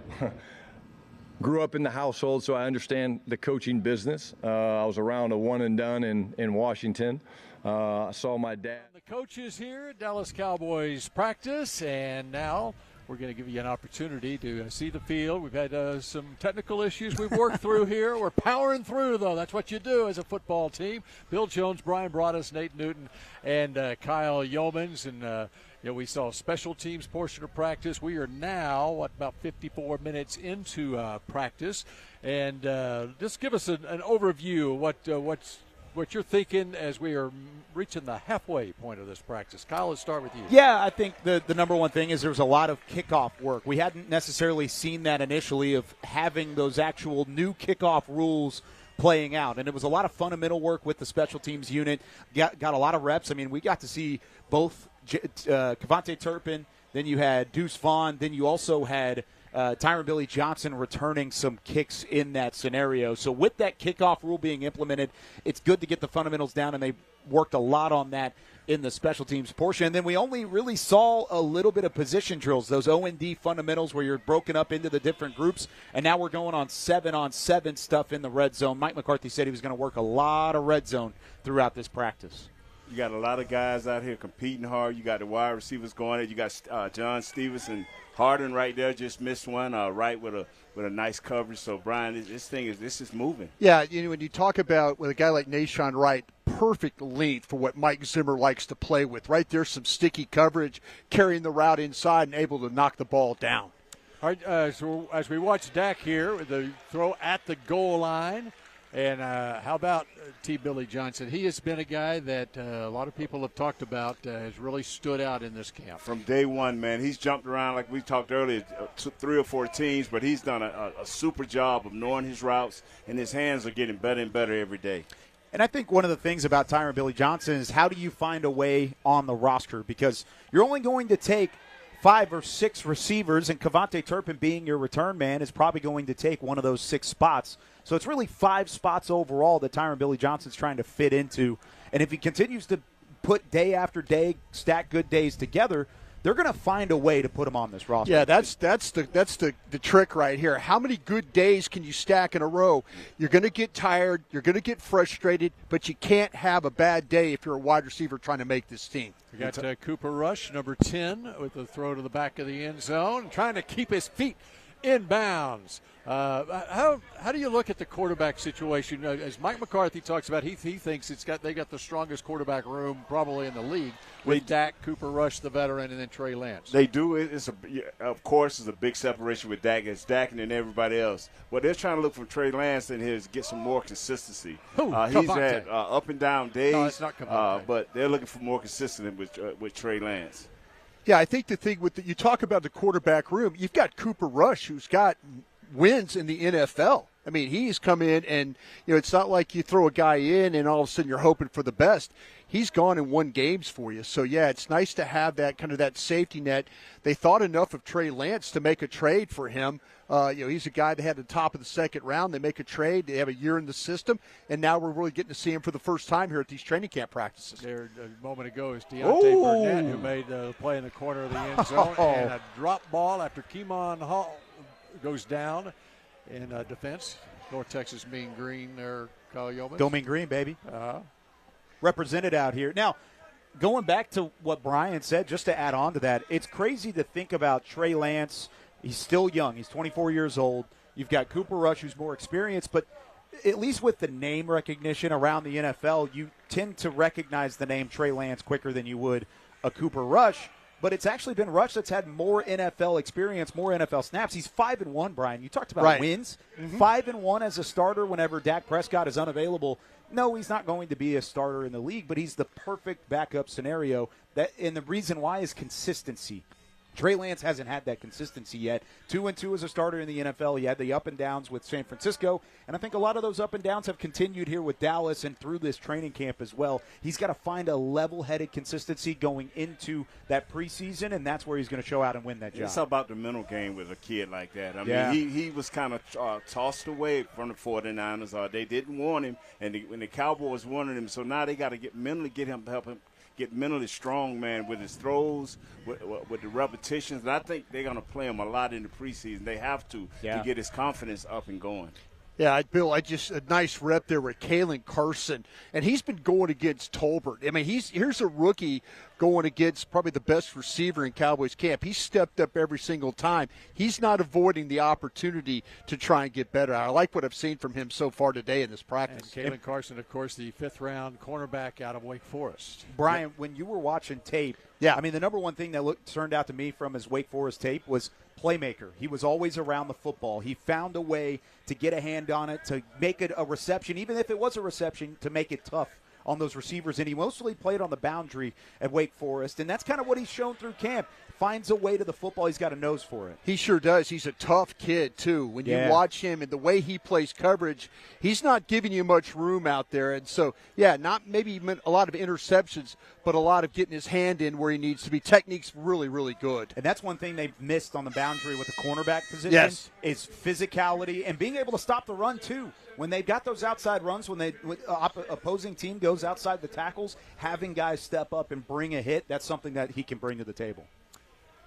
grew up in the household, so I understand the coaching business. I was around a one and done in Washington. I saw my dad. The coaches here at Dallas Cowboys practice, and now we're going to give you an opportunity to see the field. We've had some technical issues we've worked through here. We're powering through, though. That's what you do as a football team. Bill Jones, Brian Broaddus, Nate Newton, and Kyle Yeomans. And, you know, we saw special teams portion of practice. We are now, about 54 minutes into practice. And just give us an overview of what you're thinking as we are reaching the halfway point of this practice. Kyle, let's start with you. Yeah, I think the number one thing is there was a lot of kickoff work. We hadn't necessarily seen that initially, of having those actual new kickoff rules playing out. And it was a lot of fundamental work with the special teams unit. Got a lot of reps. I mean, we got to see both Kevontae Turpin, then you had Deuce Vaughn, then you also had Tyron Billy Johnson returning some kicks in that scenario. So with that kickoff rule being implemented, it's good to get the fundamentals down, and they worked a lot on that in the special teams portion. And then we only really saw a little bit of position drills, those O&D fundamentals where you're broken up into the different groups, and now we're going on 7-on-7 stuff in the red zone. Mike McCarthy said he was going to work a lot of red zone throughout this practice. You got a lot of guys out here competing hard. You got the wide receivers going there. You got John Stevenson, Harden right there, just missed one right with a nice coverage. So, Brian, this is moving. Yeah, when you talk about with a guy like Nashawn Wright, perfect length for what Mike Zimmer likes to play with. Right there, some sticky coverage, carrying the route inside and able to knock the ball down. All right, so as we watch Dak here, with the throw at the goal line. And how about T. Billy Johnson? He has been a guy that a lot of people have talked about, has really stood out in this camp. From day one, man, he's jumped around like we talked earlier, 3 or 4 teams, but he's done a super job of knowing his routes, and his hands are getting better and better every day. And I think one of the things about Tyron Billy Johnson is how do you find a way on the roster? Because you're only going to take 5 or 6 receivers, and Kevontae Turpin being your return man is probably going to take one of those 6 spots. So it's really 5 spots overall that Tyron Billy Johnson's trying to fit into. And if he continues to put day after day, stack good days together, they're going to find a way to put him on this roster. Yeah, that's the trick right here. How many good days can you stack in a row? You're going to get tired, you're going to get frustrated, but you can't have a bad day if you're a wide receiver trying to make this team. We got Cooper Rush, number 10, with the throw to the back of the end zone, trying to keep his feet in bounds. How do you look at the quarterback situation? As Mike McCarthy talks about, he thinks they got the strongest quarterback room probably in the league with Dak, Cooper Rush, the veteran, and then Trey Lance. They do. Of course, it's a big separation with Dak. It's Dak and then everybody else. What they're trying to look from Trey Lance in here is get some more consistency. He's had up and down days, no, it's not but they're looking for more consistency with Trey Lance. Yeah, I think the thing you talk about the quarterback room, you've got Cooper Rush, who's got wins in the NFL. I mean, he's come in and, it's not like you throw a guy in and all of a sudden you're hoping for the best. He's gone and won games for you. So, yeah, it's nice to have that kind of that safety net. They thought enough of Trey Lance to make a trade for him. He's a guy that had the top of the second round. They make a trade. They have a year in the system, and now we're really getting to see him for the first time here at these training camp practices. There a moment ago is Deontay Burnett, who made the play in the corner of the end zone, and a drop ball after Keemon Hall goes down in defense. North Texas Mean Green there, Kyle Yeoman. Go Mean Green, baby. Represented out here. Now, going back to what Brian said, just to add on to that, it's crazy to think about Trey Lance. He's still young. He's 24 years old. You've got Cooper Rush, who's more experienced, but at least with the name recognition around the NFL, you tend to recognize the name Trey Lance quicker than you would a Cooper Rush. But it's actually been Rush that's had more NFL experience, more NFL snaps. He's 5-1, Brian. You talked about wins. 5-1 as a starter whenever Dak Prescott is unavailable. No, he's not going to be a starter in the league, but he's the perfect backup scenario. And the reason why is consistency. Trey Lance hasn't had that consistency yet. 2-2 as a starter in the NFL. He had the up and downs with San Francisco, and I think a lot of those up and downs have continued here with Dallas and through this training camp as well. He's got to find a level-headed consistency going into that preseason, and that's where he's going to show out and win that job. It's about the mental game with a kid like that. I mean, he was kind of tossed away from the 49ers. They didn't want him, and when the Cowboys wanted him, so now they got to help him get mentally strong, man, with his throws, with the repetitions. And I think they're going to play him a lot in the preseason. They have to get his confidence up and going. Yeah, Bill, a nice rep there with Kalen Carson, and he's been going against Tolbert. I mean, here's a rookie going against probably the best receiver in Cowboys camp. He's stepped up every single time. He's not avoiding the opportunity to try and get better. I like what I've seen from him so far today in this practice. And Kalen Carson, of course, the 5th-round cornerback out of Wake Forest. Brian, when you were watching tape, I mean, the number one thing that turned out to me from his Wake Forest tape was playmaker. He was always around the football. He found a way to get a hand on it, to make it a reception, even if it was a reception, to make it tough on those receivers, and he mostly played on the boundary at Wake Forest, and that's kind of what he's shown through camp. Finds a way to the football. He's got a nose for it. He sure does. He's a tough kid, too. When you watch him and the way he plays coverage, he's not giving you much room out there. And so, not maybe a lot of interceptions, but a lot of getting his hand in where he needs to be. Technique's really, really good. And that's one thing they've missed on the boundary with the cornerback position is physicality and being able to stop the run, too. When they've got those outside runs, when opposing team goes outside the tackles, having guys step up and bring a hit, that's something that he can bring to the table.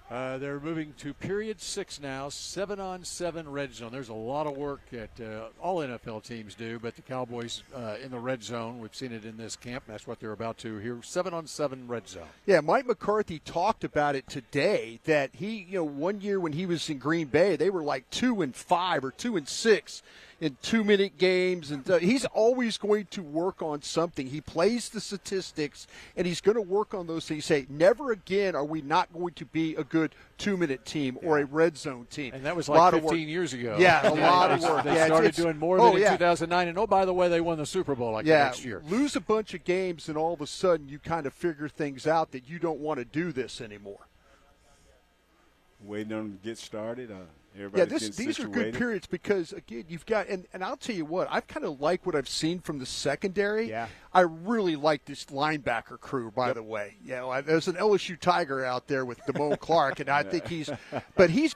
They're moving to period 6 now, 7-on-7 red zone. There's a lot of work that all NFL teams do, but the Cowboys in the red zone, we've seen it in this camp. That's what they're about to here, 7-on-7 red zone. Yeah, Mike McCarthy talked about it today that he, one year when he was in Green Bay, they were like 2-5 or 2-6 in 2-minute games, and he's always going to work on something. He plays the statistics, and he's going to work on those things. Say, never again are we not going to be a good 2-minute team or a red zone team. And that was like 15 years ago. Yeah, a lot of work. They started doing more than in 2009. And, by the way, they won the Super Bowl the next year. Lose a bunch of games, and all of a sudden you kind of figure things out that you don't want to do this anymore. Waiting on them to get started. These are good periods because, again, you've got – and I'll tell you what, I kind of like what I've seen from the secondary. Yeah. I really like this linebacker crew, by the way. There's an LSU Tiger out there with Damone Clark, and I think he's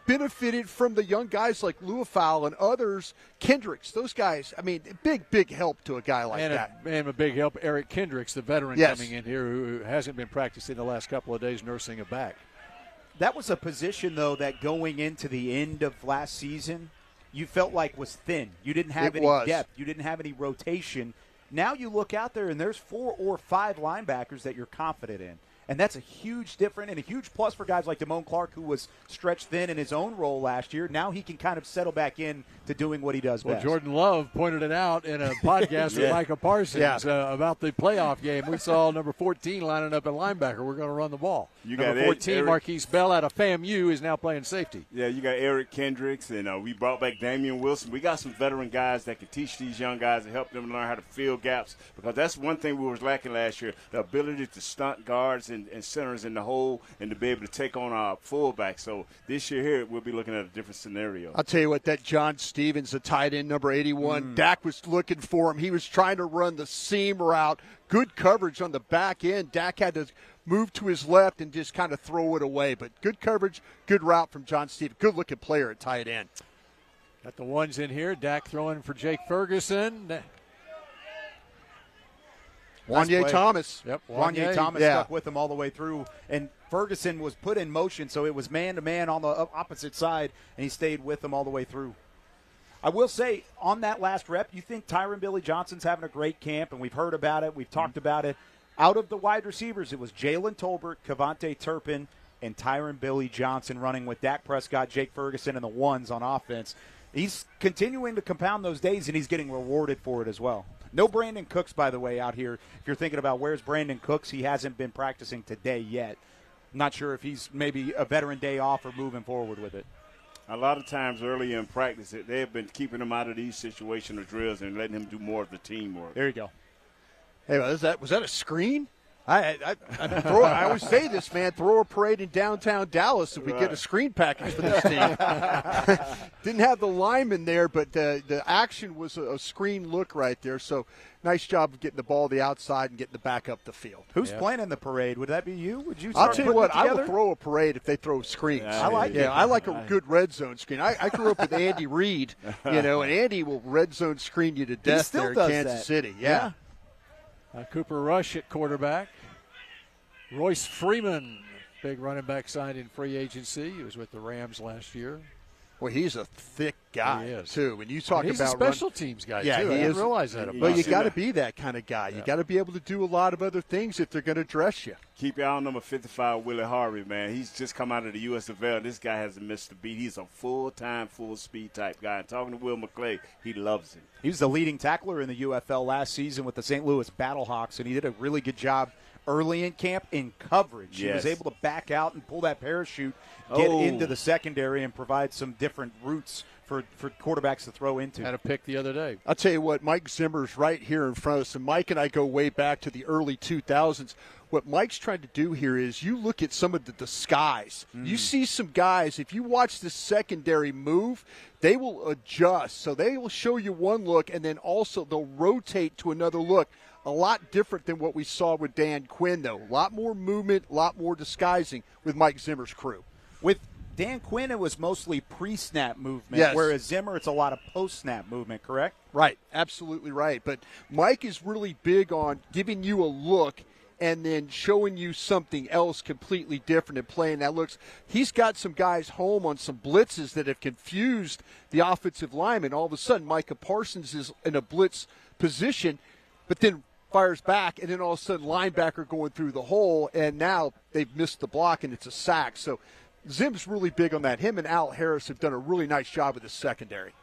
benefited from the young guys like Luafau and others, Kendricks, those guys. I mean, big help to a guy like that. And a big help, Eric Kendricks, the veteran coming in here who hasn't been practicing the last couple of days, nursing a back. That was a position, though, that going into the end of last season, you felt like was thin. You didn't have any depth. You didn't have any rotation. Now you look out there, and there's 4 or 5 linebackers that you're confident in. And that's a huge difference and a huge plus for guys like Damone Clark, who was stretched thin in his own role last year. Now he can kind of settle back in to doing what he does best. Jordan Love pointed it out in a podcast with Micah Parsons about the playoff game. We saw number 14 lining up at linebacker. We're going to run the ball. Number 14, Marquise Bell out of FAMU, is now playing safety. Yeah, you got Eric Kendricks, and we brought back Damian Wilson. We got some veteran guys that can teach these young guys and help them learn how to fill gaps, because that's one thing we were lacking last year, the ability to stunt guards and centers in the hole and to be able to take on our fullback. So this year here, we'll be looking at a different scenario. I'll tell you what, that John Stevens, the tight end, number 81, Dak was looking for him. He was trying to run the seam route. Good coverage on the back end. Dak had to move to his left and just kind of throw it away. But good coverage, good route from John Stevens. Good-looking player at tight end. Got the ones in here. Dak throwing for Jake Ferguson. Wanye Thomas. Yep, Wanye Thomas stuck with him all the way through. And Ferguson was put in motion, so it was man-to-man on the opposite side, and he stayed with him all the way through. I will say, on that last rep, you think Tyron Billy Johnson's having a great camp, and we've heard about it, we've talked about it. Out of the wide receivers, it was Jalen Tolbert, Kevontae Turpin, and Tyron Billy Johnson running with Dak Prescott, Jake Ferguson, and the ones on offense. He's continuing to compound those days, and he's getting rewarded for it as well. No Brandon Cooks, by the way, out here. If you're thinking about where's Brandon Cooks, he hasn't been practicing today yet. Not sure if he's maybe a veteran day off or moving forward with it. A lot of times early in practice, they have been keeping him out of these situational drills and letting him do more of the teamwork. There you go. Hey, was that a screen? I always say this, man. Throw a parade in downtown Dallas if we get a screen package for this team. Didn't have the lineman there, but the action was a screen look right there. So nice job of getting the ball to the outside and getting the back up the field. Who's playing in the parade? Would that be you? Would you? I'll tell you what. I will throw a parade if they throw screens. I like it. Yeah, I like a good red zone screen. I grew up with Andy Reid, and Andy will red zone screen you to death there in Kansas City. Yeah. Cooper Rush at quarterback. Royce Freeman, big running back, signed in free agency. He was with the Rams last year. Well, he's a thick guy, too. When you talk he's about a special teams guy, too. I didn't realize that about him. But you got to be that kind of guy. You got to be able to do a lot of other things if they're going to dress you. Keep your eye on number 55, Willie Harvey, man. He's just come out of the USFL. This guy hasn't missed a beat. He's a full-time, full-speed type guy. And talking to Will McClay, he loves him. He was the leading tackler in the UFL last season with the St. Louis Battlehawks, and he did a really good job early in camp in coverage. He was able to back out and pull that parachute, get into the secondary, and provide some different routes for quarterbacks to throw into. Had a pick the other day. I'll tell you what, Mike Zimmer's right here in front of us, and Mike and I go way back to the early 2000s. What Mike's trying to do here is you look at some of the disguise. You see some guys, if you watch the secondary move, they will adjust. So they will show you one look, and then also they'll rotate to another look. A lot different than what we saw with Dan Quinn, though. A lot more movement, a lot more disguising with Mike Zimmer's crew. With Dan Quinn, it was mostly pre-snap movement, whereas Zimmer, it's a lot of post-snap movement, correct? Right, absolutely right. But Mike is really big on giving you a look and then showing you something else completely different and playing that looks. He's got some guys home on some blitzes that have confused the offensive lineman. All of a sudden, Micah Parsons is in a blitz position, but then fires back, and then all of a sudden linebacker going through the hole, and now they've missed the block, and it's a sack. So Zim's really big on that. Him and Al Harris have done a really nice job with the secondary.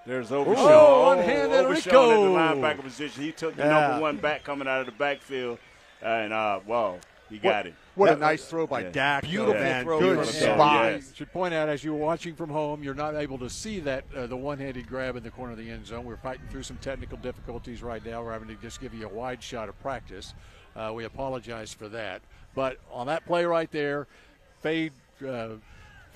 There's Overshawn. One-handed Overshawn Rico. at the linebacker position. He took the number one back coming out of the backfield, and, he got it. What a nice throw by Dak. Beautiful throw. Good spot. I should point out, as you're watching from home, you're not able to see that the one-handed grab in the corner of the end zone. We're fighting through some technical difficulties right now. We're having to just give you a wide shot of practice. We apologize for that. But on that play right there, fade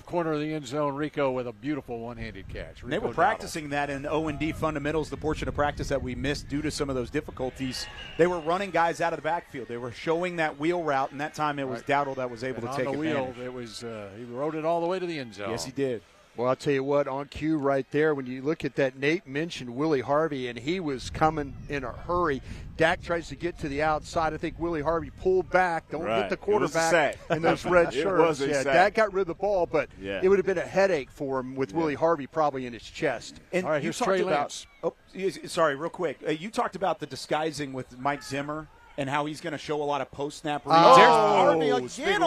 corner of the end zone, Rico with a beautiful one-handed catch. They were practicing that in O&D fundamentals, the portion of practice that we missed due to some of those difficulties. They were running guys out of the backfield. They were showing that wheel route, and that time it was Dowdle that was able to take advantage. On the wheel, it was he rode it all the way to the end zone. Yes, he did. Well, I'll tell you what, on cue right there, when you look at that, Nate mentioned Willie Harvey, and he was coming in a hurry. Dak tries to get to the outside. I think Willie Harvey pulled back. Don't hit the quarterback in those red shirts. Dak got rid of the ball, but it would have been a headache for him with Willie Harvey probably in his chest. And all right, you talked about sorry, real quick. You talked about the disguising with Mike Zimmer and how he's going to show a lot of post-snap reads. There's Harvey again,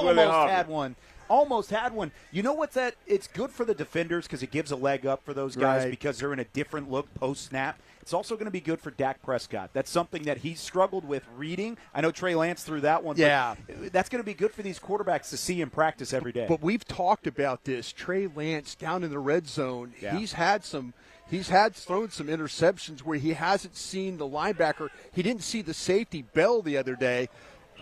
almost had one. You know what's that? It's good for the defenders because it gives a leg up for those guys because they're in a different look post-snap. It's also going to be good for Dak Prescott. That's something that he's struggled with reading. I know Trey Lance threw that one. Yeah. But that's going to be good for these quarterbacks to see in practice every day. But we've talked about this. Trey Lance down in the red zone, he's had thrown some interceptions where he hasn't seen the linebacker. He didn't see the safety Bell the other day.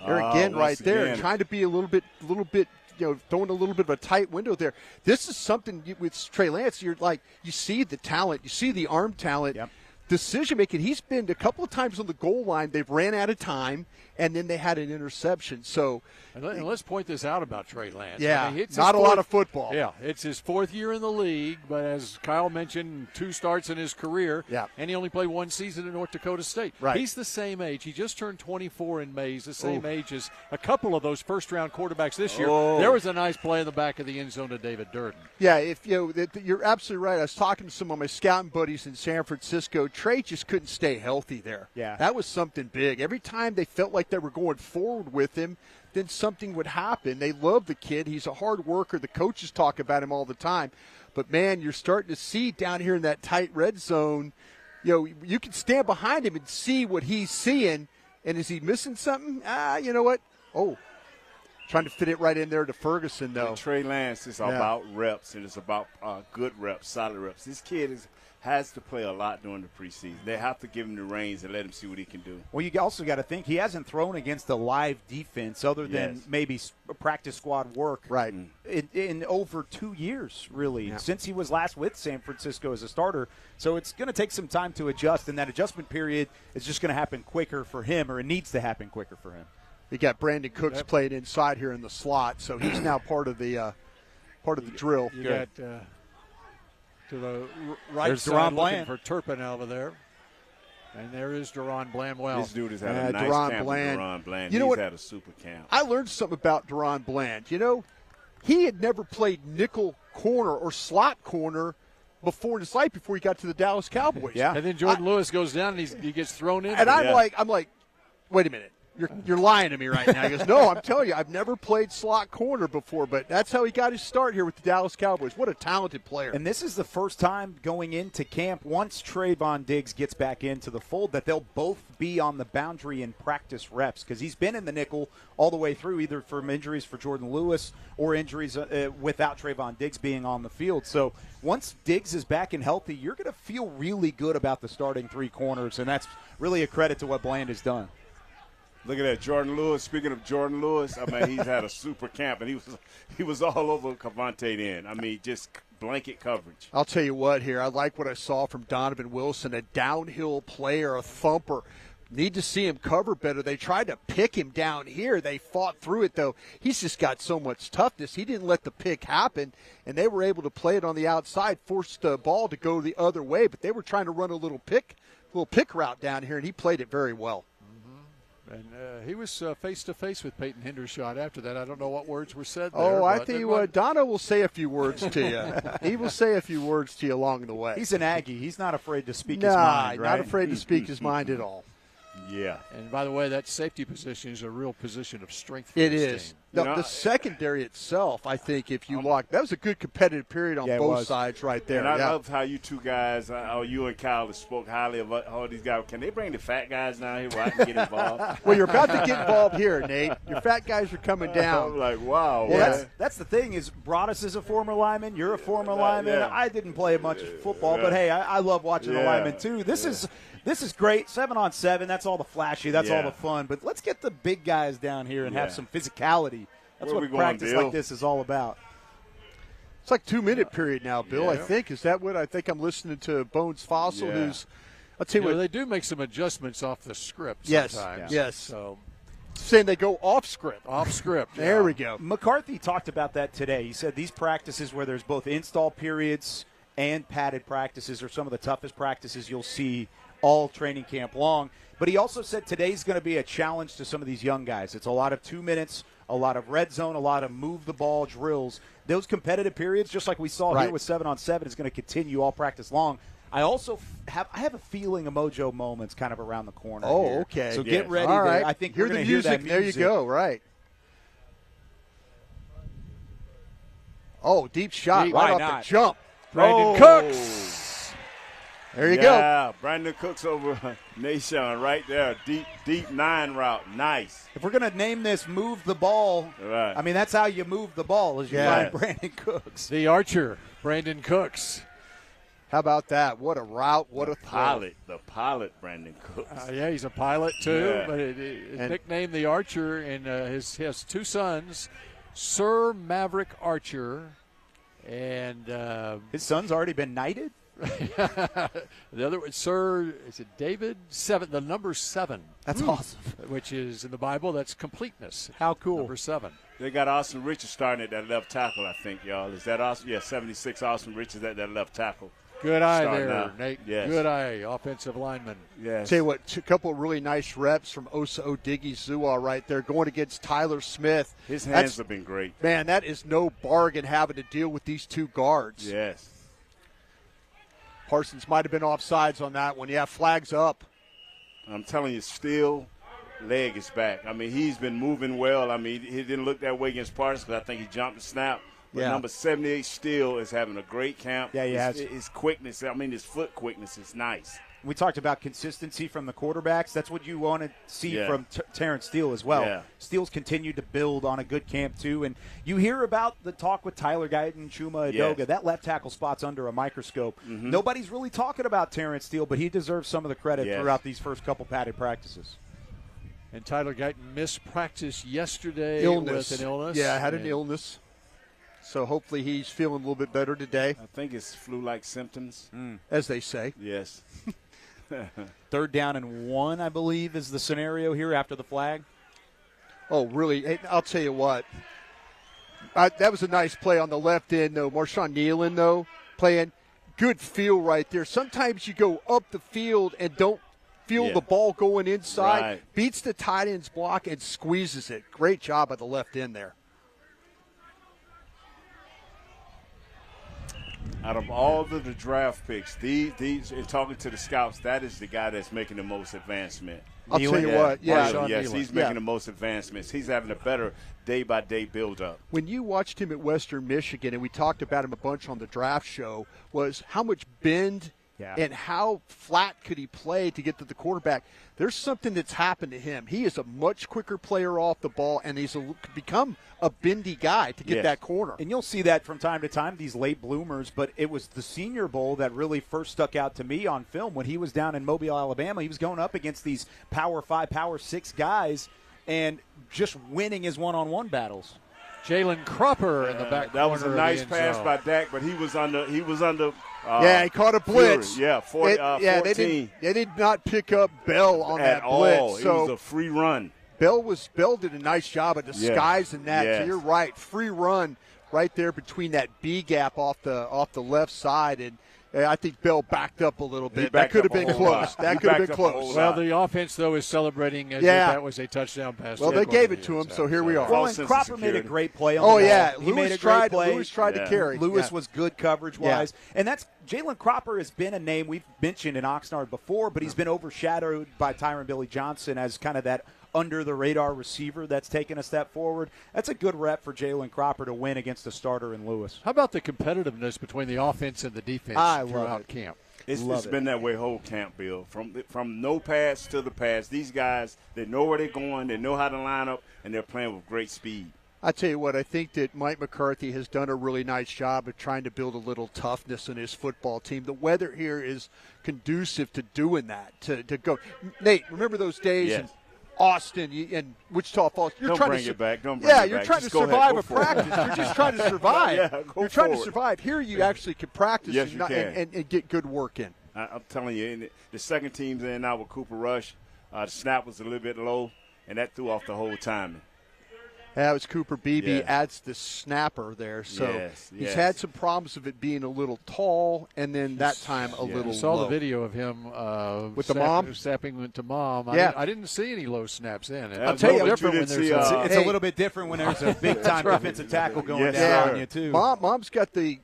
There again, right there, trying to be a little bit, throwing a little bit of a tight window there. This is something with Trey Lance. You're like, you see the talent, you see the arm talent. Yep. Decision making. He's been a couple of times on the goal line. They've ran out of time, and then they had an interception. So, and let's point this out about Trey Lance. Yeah, I mean, it's not a lot of football. Yeah, it's his fourth year in the league, but as Kyle mentioned, 2 starts in his career. Yeah, and he only played 1 season at North Dakota State. Right. He's the same age. He just turned 24 in May. He's the same age as a couple of those first-round quarterbacks this year. There was a nice play in the back of the end zone to David Durden. Yeah, you're absolutely right. I was talking to some of my scouting buddies in San Francisco. Trey just couldn't stay healthy there. Yeah. That was something big. Every time they felt like they were going forward with him, then something would happen. They love the kid. He's a hard worker. The coaches talk about him all the time. But, man, you're starting to see down here in that tight red zone, you can stand behind him and see what he's seeing. And is he missing something? You know what? Trying to fit it right in there to Ferguson, though. And Trey Lance is about reps, and it's about good reps, solid reps. This kid has to play a lot during the preseason. They have to give him the reins and let him see what he can do. Well, you also got to think he hasn't thrown against a live defense other than maybe practice squad work in over 2 years, really, since he was last with San Francisco as a starter. So it's going to take some time to adjust, and that adjustment period is just going to happen quicker for him, or it needs to happen quicker for him. You got Brandon Cooks playing inside here in the slot, so he's now part of the drill. You got to the right There's side Deron looking Bland for Turpin over there. And there is Deron Bland. Well, this dude has had a nice camp with Deron Bland. He's had a super camp. I learned something about Deron Bland. He had never played nickel corner or slot corner before in his life before he got to the Dallas Cowboys. And then Jordan Lewis goes down and he gets thrown in. And I'm like, wait a minute. You're lying to me right now. He goes, no, I'm telling you, I've never played slot corner before, but that's how he got his start here with the Dallas Cowboys. What a talented player. And this is the first time going into camp, once Trayvon Diggs gets back into the fold, that they'll both be on the boundary in practice reps, because he's been in the nickel all the way through, either from injuries for Jordan Lewis or injuries without Trayvon Diggs being on the field. So once Diggs is back and healthy, you're going to feel really good about the starting three corners, and that's really a credit to what Bland has done. Look at that, Jordan Lewis. Speaking of Jordan Lewis, I mean, he's had a super camp, and he was all over Cavante then. I mean, just blanket coverage. I'll tell you what here. I like what I saw from Donovan Wilson, a downhill player, a thumper. Need to see him cover better. They tried to pick him down here. They fought through it, though. He's just got so much toughness. He didn't let the pick happen, and they were able to play it on the outside, forced the ball to go the other way, but they were trying to run a little pick route down here, and he played it very well. And he was face-to-face with Peyton Hendershot after that. I don't know what words were said there. Oh, I tell you what, Dono will say a few words to you. He will say a few words to you along the way. He's an Aggie. He's not afraid to speak his mind, right? Not afraid to speak his mind at all. Yeah. And by the way, that safety position is a real position of strength for it this is. team. No, the secondary itself, I think, if you lock, that was a good competitive period on both sides right there. And I love how you two guys, you and Kyle, spoke highly of all these guys. Can they bring the fat guys down here where I can get involved? Well, you're about to get involved here, Nate. Your fat guys are coming down. I'm like, wow. Well, that's the thing is Broadus is a former lineman. You're a former lineman. Yeah. I didn't play much football, but, hey, I love watching the linemen, too. This is great. 7-on-7, that's all the flashy. That's all the fun. But let's get the big guys down here and have some physicality. That's what practice like this is all about. It's like 2-minute period now, Bill, I think. Is that what I think I'm listening to Bones Fossil, who's – I'll tell you what. They do make some adjustments off the script yes, sometimes. Yes. So saying they go off script. Off script. There we go. McCarthy talked about that today. He said these practices where there's both install periods and padded practices are some of the toughest practices you'll see all training camp long. But he also said today's going to be a challenge to some of these young guys. It's a lot of 2 minutes, a lot of red zone, a lot of move the ball drills. Those competitive periods, just like we saw here with 7-on-7, is going to continue all practice long. I also have a feeling of Mojo moments kind of around the corner. Oh, here. okay. So get ready. All right. I think hear we're the going to hear that music. There you go. Right. Oh, deep shot right off the jump. Brandon Cooks. There you go. Yeah, Brandon Cooks over Nation right there. Deep 9 route. Nice. If we're going to name this Move the Ball, right. I mean, that's how you move the ball is you find Brandon Cooks. The Archer, Brandon Cooks. How about that? What a route. What a pilot. The pilot, Brandon Cooks. Yeah, he's a pilot too, Yeah. but his nickname the Archer, and he has two sons, Sir Maverick Archer, and his son's already been knighted? The other one, Sir, is it David? The number 7. That's awesome. Which is in the Bible, that's completeness. How cool. Number 7. They got Austin Richards starting at that left tackle, I think, y'all. Is that Austin? Yeah, 76 Austin Richards at that left tackle. Good eye Starting there, now. Nate. Yes. Good eye, offensive lineman. Yes. Tell you what, a couple of really nice reps from Osa Odighizuwa right there going against Tyler Smith. His hands have been great. Man, that is no bargain having to deal with these two guards. Yes. Parsons might have been offsides on that one. Yeah, flags up. I'm telling you, Steele, leg is back. I mean, he's been moving well. I mean, he didn't look that way against Parsons because I think he jumped the snap. But number 78, Steele, is having a great camp. Yeah, he has. His quickness, I mean, his foot quickness is nice. We talked about consistency from the quarterbacks. That's what you want to see from Terrence Steele as well. Yeah. Steele's continued to build on a good camp, too. And you hear about the talk with Tyler Guyton, Chuma Edoga. Yes. That left tackle spot's under a microscope. Mm-hmm. Nobody's really talking about Terrence Steele, but he deserves some of the credit throughout these first couple padded practices. And Tyler Guyton missed practice yesterday Illness. with an illness. Yeah, had an illness. So hopefully he's feeling a little bit better today. I think it's flu-like symptoms. As they say. Yes. 3rd down and 1, I believe, is the scenario here after the flag. Oh, really? Hey, I'll tell you what. That was a nice play on the left end, though. Marshawn Nealon, though, playing good feel right there. Sometimes you go up the field and don't feel the ball going inside. Right. Beats the tight end's block and squeezes it. Great job at the left end there. Out of all of the draft picks, these in talking to the scouts, that is the guy that's making the most advancement. I'll tell you what, yes, he's making the most advancements. He's having a better day-by-day build-up. When you watched him at Western Michigan, and we talked about him a bunch on the draft show, was how much bend and how flat could he play to get to the quarterback. There's something that's happened to him. He is a much quicker player off the ball, and he's become a bendy guy to get that corner. And you'll see that from time to time, these late bloomers, but it was the Senior Bowl that really first stuck out to me on film. When he was down in Mobile, Alabama, he was going up against these Power 5, Power 6 guys and just winning his one-on-one battles. Jalen Cropper in the back that was a corner nice of the end pass zone. by Dak, but he was under he caught a blitz. Fury. Yeah, 14. They did not pick up Bell on at that blitz. all. So it was a free run. Bell did a nice job of disguising that. Yes. So you're right, free run right there between that B gap off the left side, and I think Bell backed up a little bit. That could have been close. That could have been close. Well, the offense, though, is celebrating as if that was a touchdown pass. Well, they gave it to him, so here we are. Well, and Cropper made a great play on the ball. He made a great play. Lewis tried to carry. Lewis was good coverage-wise. And that's Jalen Cropper has been a name we've mentioned in Oxnard before, but he's been overshadowed by Tyron Billy Johnson as kind of that under-the-radar receiver that's taken a step forward. That's a good rep for Jalen Cropper to win against a starter in Lewis. How about the competitiveness between the offense and the defense throughout camp? It's been that way whole camp, Bill. From no pass to the pass, these guys, they know where they're going, they know how to line up, and they're playing with great speed. I tell you what, I think that Mike McCarthy has done a really nice job of trying to build a little toughness in his football team. The weather here is conducive to doing that, to go. Nate, remember those days in Austin and Wichita Falls? Don't bring it back. You're trying to survive a practice. You're just trying to survive. You're trying to survive. Here you actually can practice and get good work in. I'm telling you, the second team's in now with Cooper Rush. The snap was a little bit low, and that threw off the whole timing. That was Cooper Beebe adds the snapper there. So he's had some problems of it being a little tall and then that time a little low. I saw the video of him with the mom? snapping to mom. I didn't see any low snaps in. I'll tell you, it's a little bit different when there's a big-time defensive tackle going down on you, too. Mom's got the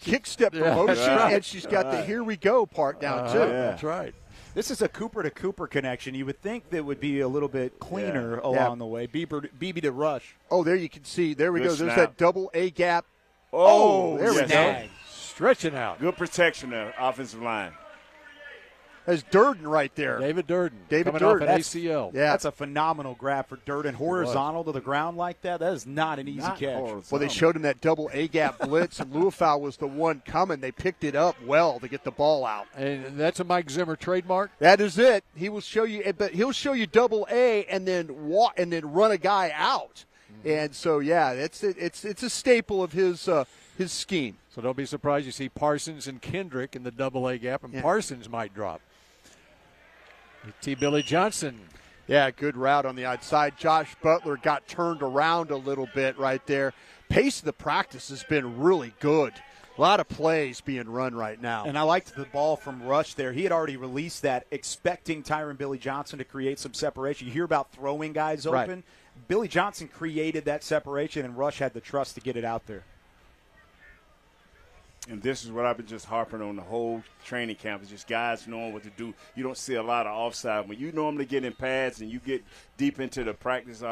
kick step promotion, and she's got the here we go part down, too. That's right. This is a Cooper-to-Cooper connection. You would think that would be a little bit cleaner along the way. Beebe to Rush. Oh, there you can see. There we go. There's that double A gap. Oh, there we go. Stretching out. Good protection there, offensive line. That's Durden right there. David Durden. Coming off an ACL. Yeah. That's a phenomenal grab for Durden. Horizontal to the ground like that. That is not an easy catch. Well, they showed him that double A-gap blitz, and Louisville was the one coming. They picked it up well to get the ball out. And that's a Mike Zimmer trademark? That is it. He will show you, but he'll show you double A and then run a guy out. And so, it's a staple of his scheme. So don't be surprised you see Parsons and Kendrick in the double A gap, and Parsons might drop. T. Billy Johnson. Yeah, good route on the outside. Josh Butler got turned around a little bit right there. Pace of the practice has been really good. A lot of plays being run right now. And I liked the ball from Rush there. He had already released that, expecting Tyron Billy Johnson to create some separation. You hear about throwing guys open. Right. Billy Johnson created that separation, and Rush had the trust to get it out there. And this is what I've been just harping on the whole training camp. It's just guys knowing what to do. You don't see a lot of offside. When you normally get in pads and you get deep into the practice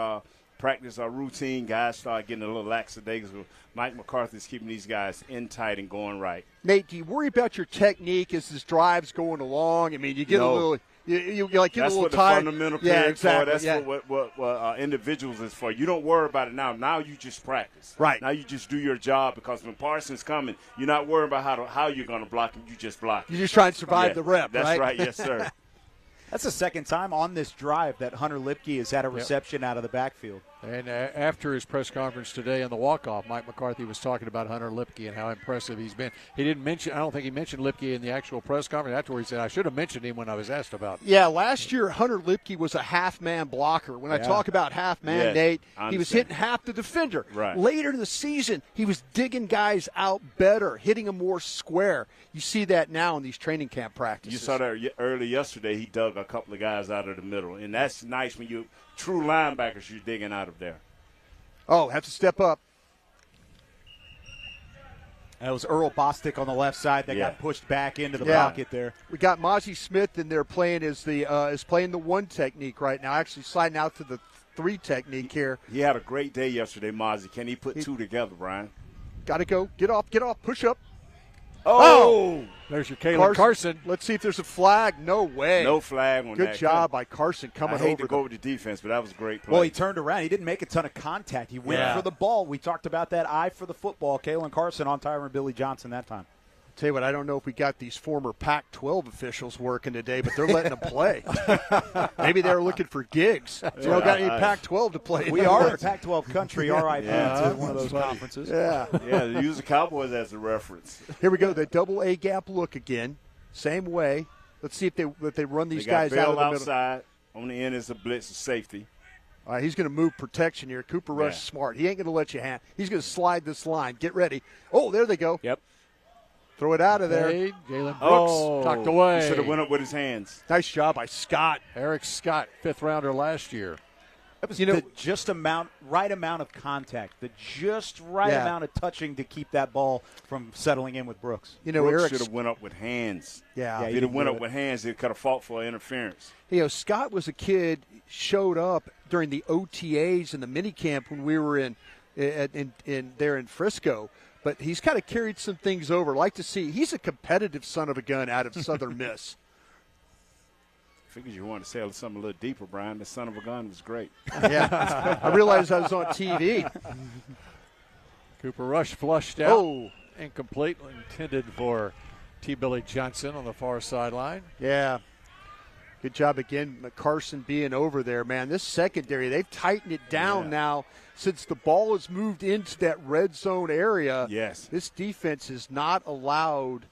routine, guys start getting a little lackadaisical. Mike McCarthy's keeping these guys in tight and going right. Nate, do you worry about your technique as this drive's going along? I mean, you get a little – you like get that's a little what tired. The fundamental period exactly. for. That's what individuals is for. You don't worry about it now. Now you just practice. Right. Now you just do your job, because when Parsons coming, you're not worried about how you're going to block him. You just block him. You just try and survive the rep, that's right? That's right. Yes, sir. That's the second time on this drive that Hunter Lipke has had a reception out of the backfield. And after his press conference today on the walk-off, Mike McCarthy was talking about Hunter Lipke and how impressive he's been. He didn't mention – I don't think he mentioned Lipke in the actual press conference. Afterwards, he said, I should have mentioned him when I was asked about it. Yeah, last year Hunter Lipke was a half-man blocker. When I talk about half-man, Nate, he was hitting half the defender. Right. Later in the season, he was digging guys out better, hitting them more square. You see that now in these training camp practices. You saw that early yesterday. He dug a couple of guys out of the middle, and that's nice when you true linebackers you're digging out of there. Oh, have to step up. That was Earl Bostic on the left side that got pushed back into the pocket there. We got Mozzie Smith in there playing playing the 1 technique right now, actually sliding out to the 3 technique here. He had a great day yesterday, Mozzie. Can he put 2 together, Brian? Got to go. Get off, push up. Oh! There's your Kalen Carson. Let's see if there's a flag. No way. No flag on that. Good job by Carson coming over. I hate to go with the defense, but that was a great play. Well, he turned around. He didn't make a ton of contact. He went for the ball. We talked about that eye for the football. Kalen Carson on Tyron Billy Johnson that time. Tell you what, I don't know if we got these former Pac-12 officials working today, but they're letting them play. Maybe they're looking for gigs. You don't got any Pac-12 to play. We are a Pac-12 country, RIP to one of those conferences. Yeah. Yeah, use the Cowboys as a reference. Here we go, the double A gap look again. Same way. Let's see if they run these guys out of the middle. Outside. On the end is a blitz of safety. All right, he's going to move protection here. Cooper Rush smart. He ain't going to let you hand. He's going to slide this line. Get ready. Oh, there they go. Yep. Throw it out of there. Jalen Brooks tucked away. He should have went up with his hands. Nice job by Scott. Eric Scott, 5th rounder last year. That was the right amount of contact, the just right amount of touching to keep that ball from settling in with Brooks. Brooks should have went up with hands. Yeah. If he'd have went up with hands, he could have fought for interference. Scott was a kid, showed up during the OTAs and the minicamp when we were in there in Frisco. But he's kind of carried some things over. Like to see. He's a competitive son of a gun out of Southern Miss. Figured you wanted to say something a little deeper, Brian. The son of a gun was great. Yeah, I realized I was on TV. Cooper Rush flushed out. Oh, incomplete. Intended for T. Billy Johnson on the far sideline. Yeah. Good job again, Carson being over there, man. This secondary, they've tightened it down now since the ball has moved into that red zone area. Yes. This defense has not allowed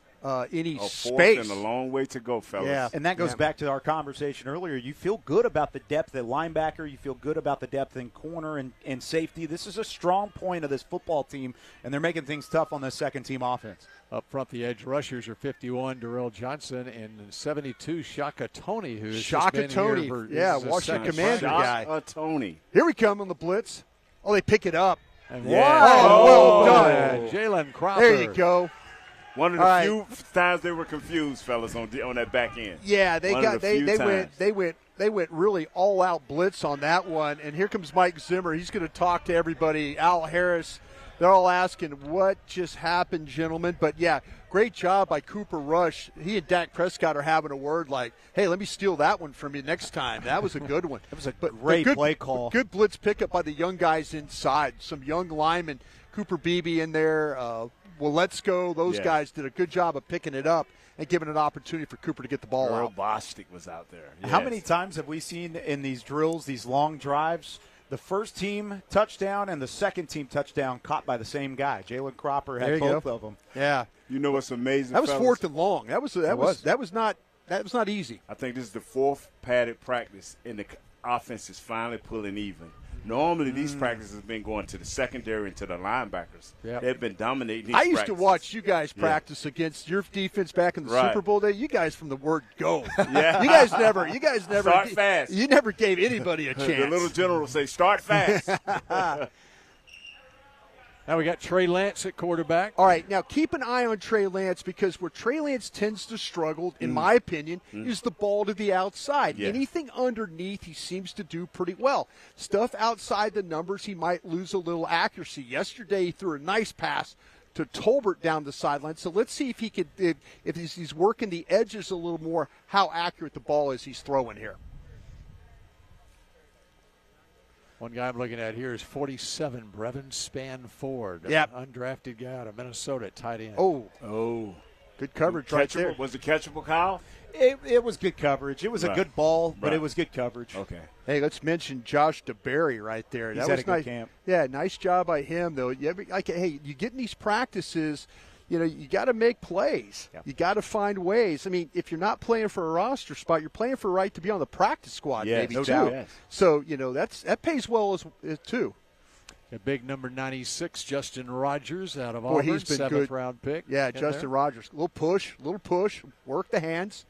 any space. And a long way to go, fellas. Yeah, and that goes back to our conversation earlier. You feel good about the depth at linebacker. You feel good about the depth in corner and safety. This is a strong point of this football team, and they're making things tough on the second-team offense. Up front, the edge rushers are 51, Darrell Johnson, and 72, Shaka Tony, who's Shaka Tony. Washington Commander guy. Shaka Tony. Here we come on the blitz. Oh, they pick it up. And well done. Jalen Cropper. There you go. One of the few times they were confused, fellas, on that back end. Yeah, they went really all out blitz on that one. And here comes Mike Zimmer. He's going to talk to everybody. Al Harris. They're all asking what just happened, gentlemen. But yeah, great job by Cooper Rush. He and Dak Prescott are having a word like, "Hey, let me steal that one from you next time." That was a good one. That was a great play call. Good blitz pickup by the young guys inside. Some young linemen. Cooper Beebe in there. Let's go. Those guys did a good job of picking it up and giving an opportunity for Cooper to get the ball Earl out. Bostic was out there. Yes. How many times have we seen in these drills, these long drives, the first team touchdown and the second team touchdown caught by the same guy? Jalen Cropper had both of them. Yeah. You know what's amazing? That was fellas? 4th and long. That was not easy. I think this is the 4th padded practice, and the offense is finally pulling even. Normally, these practices have been going to the secondary and to the linebackers. Yep. They've been dominating these I used practices. to watch you guys practice against your defense back in the Super Bowl day. You guys from the word go. Yeah. You guys never start fast. You never gave anybody a chance. The little general say, start fast. Now we got Trey Lance at quarterback. All right, now keep an eye on Trey Lance because where Trey Lance tends to struggle, in my opinion, is the ball to the outside. Yeah. Anything underneath, he seems to do pretty well. Stuff outside the numbers, he might lose a little accuracy. Yesterday, he threw a nice pass to Tolbert down the sideline. So let's see if he could, if he's working the edges a little more, how accurate the ball is he's throwing here. One guy I'm looking at here is 47, Brevin Spanford. Yep. Undrafted guy out of Minnesota at tight end. Oh. Good coverage right there. Was it catchable, Kyle? It was good coverage. It was a good ball, but it was good coverage. Okay. Hey, let's mention Josh DeBerry right there. He's that had was a good nice. camp. Yeah, nice job by him, though. Hey, you get in these practices, you got to make plays. Yep. You got to find ways. I mean, if you're not playing for a roster spot, you're playing for a right to be on the practice squad, maybe, no too. doubt. Yes. So, that pays well as too. A big number 96, Justin Rogers out of Boy, Auburn, he's been 7th good. round pick. Yeah, Justin Rogers. Little push, work the hands.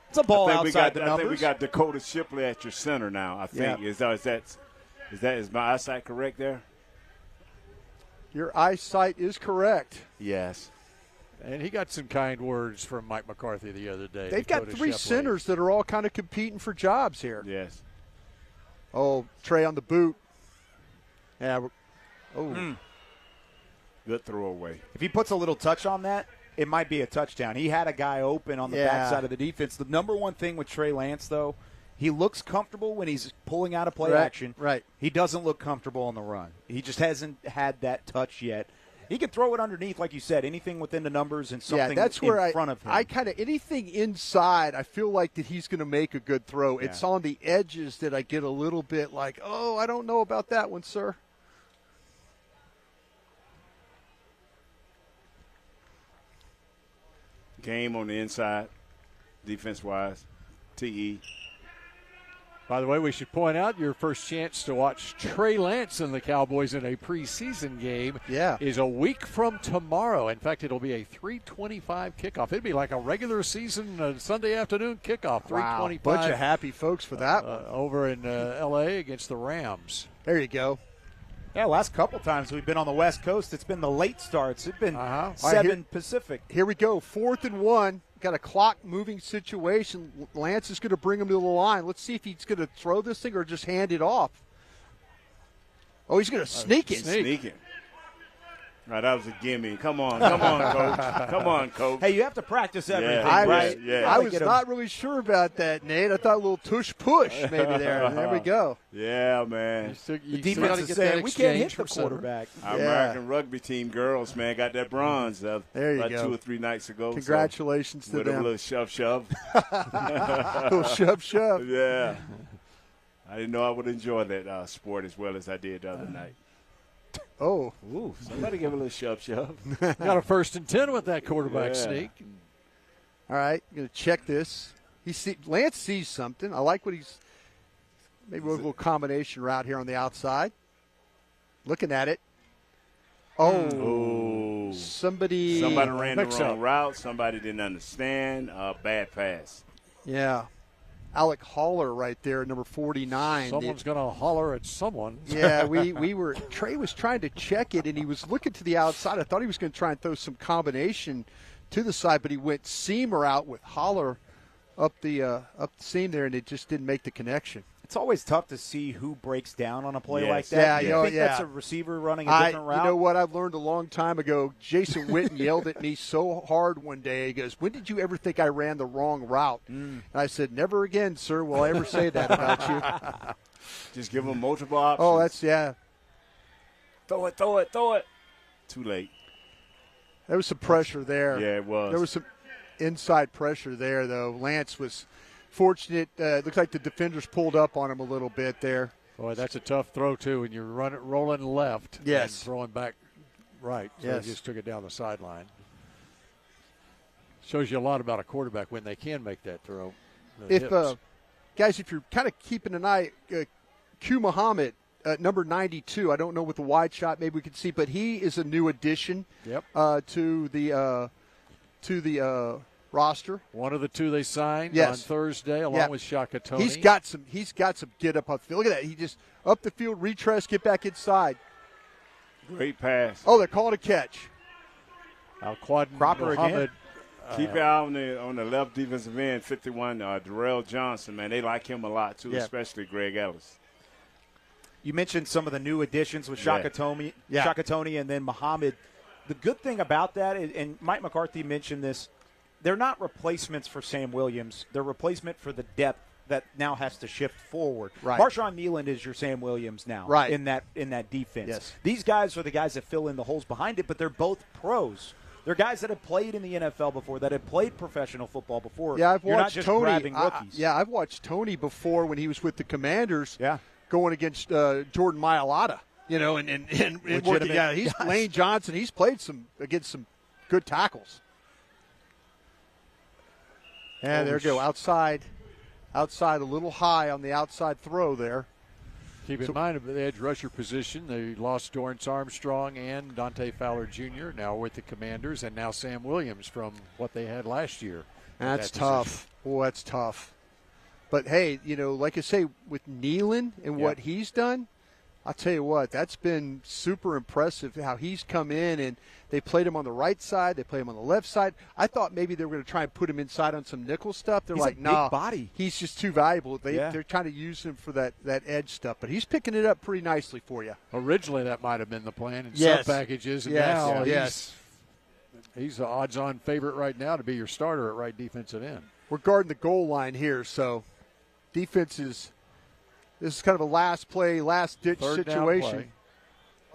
It's a ball outside the numbers. I think we got Dakota Shipley at your center now, I think. Yeah. Is my eyesight correct there? Your eyesight is correct. Yes. And he got some kind words from Mike McCarthy the other day. They've got three centers that are all kind of competing for jobs here. Yes. Oh, Trey on the boot. Yeah. Good throwaway. If he puts a little touch on that, it might be a touchdown. He had a guy open on the backside of the defense. The number one thing with Trey Lance, though, he looks comfortable when he's pulling out of play action. Right. He doesn't look comfortable on the run. He just hasn't had that touch yet. He can throw it underneath, like you said, anything within the numbers and something that's where in front of him. I kind of anything inside, I feel like that he's going to make a good throw. Yeah. It's on the edges that I get a little bit like, oh, I don't know about that one, sir. Game on the inside, defense-wise, TE. By the way, we should point out your first chance to watch Trey Lance and the Cowboys in a preseason game is a week from tomorrow. In fact, it'll be a 3:25 kickoff. It'd be like a regular season Sunday afternoon kickoff, 3:25. Bunch of happy folks for that one. Over in L.A. against the Rams. There you go. Yeah, last couple times we've been on the West Coast, it's been the late starts. It's been 7 Pacific. Here we go, 4th and 1. Got a clock-moving situation. Lance is going to bring him to the line. Let's see if he's going to throw this thing or just hand it off. Oh, he's going to sneak it. Sneak it. Right, that was a gimme. Come on, Coach. Come on, Coach. Hey, you have to practice everything, I right? was not really sure about that, Nate. I thought a little tush-push maybe there. There we go. Yeah, man. The defense is saying, we can't hit the quarterback. Our American rugby team girls, man, got that bronze there you about go. 2 or 3 nights ago. Congratulations to with them. a little shove. Little shove. Yeah. I didn't know I would enjoy that sport as well as I did the other night. Oh. Ooh, somebody give a little shove. Got a 1st and 10 with that quarterback sneak. All right, I'm going to check this. Lance sees something. I like what he's – maybe a little combination route here on the outside. Looking at it. Oh. Somebody ran the wrong route. Somebody didn't understand. Bad pass. Yeah. Alec Haller right there, number 49. Someone's going to holler at someone. Yeah, Trey was trying to check it, and he was looking to the outside. I thought he was going to try and throw some combination to the side, but he went seamer out with Haller up the seam there, and it just didn't make the connection. It's always tough to see who breaks down on a play like that. Yeah, you think that's a receiver running a different route? You know what I've learned a long time ago? Jason Witten yelled at me so hard one day. He goes, when did you ever think I ran the wrong route? And I said, never again, sir, will I ever say that about you. Just give them multiple options. Oh, that's, yeah. Throw it. Too late. There was some pressure there. Yeah, it was. There was some inside pressure there, though. Lance was fortunate. Looks like the defenders pulled up on him a little bit there. Boy, that's a tough throw, too, when you're rolling left and throwing back right. So he just took it down the sideline. Shows you a lot about a quarterback when they can make that throw. Guys, if you're kind of keeping an eye, Q Muhammad, number 92, I don't know with the wide shot, maybe we can see, but he is a new addition to the roster. One of the two they signed on Thursday, along with Shaka Toney. He's got some get up field. Look at that. He just up the field, retread, get back inside. Great pass. Oh, they're calling a catch. Al-Quad Cropper Muhammad. Keep your eye on the left defensive end, 51, Darrell Johnson, man. They like him a lot, too, especially Greg Ellis. You mentioned some of the new additions with Shaka Toney and then Muhammad. The good thing about that, and Mike McCarthy mentioned this, they're not replacements for Sam Williams. They're replacement for the depth that now has to shift forward. Right. Marshawn Neeland is your Sam Williams now in that defense. Yes. These guys are the guys that fill in the holes behind it, but they're both pros. They're guys that have played in the NFL before, that have played professional football before. Yeah, I've You're watched not just Toney. grabbing rookies. I've watched Toney before when he was with the Commanders. Yeah. Going against Jordan Mailata. You know, and working, he's guys. Lane Johnson. He's played against some good tackles. And there you go, outside a little high on the outside throw there. Keep in mind, the edge rusher position, they lost Dorrance Armstrong and Dante Fowler Jr. now with the Commanders, and now Sam Williams from what they had last year. That's tough. Oh, that's tough. But, hey, like I say, with Neeland and what he's done, I'll tell you what, that's been super impressive how he's come in and they played him on the right side, they played him on the left side. I thought maybe they were going to try and put him inside on some nickel stuff. They're He's like, a nah, big body. He's just too valuable. They're trying to use him for that edge stuff, but he's picking it up pretty nicely for you. Originally, that might have been the plan in Yes. some packages, and Yes. now he's the odds-on favorite right now to be your starter at right defensive end. We're guarding the goal line here, so defense is – this is kind of a last play, last-ditch situation.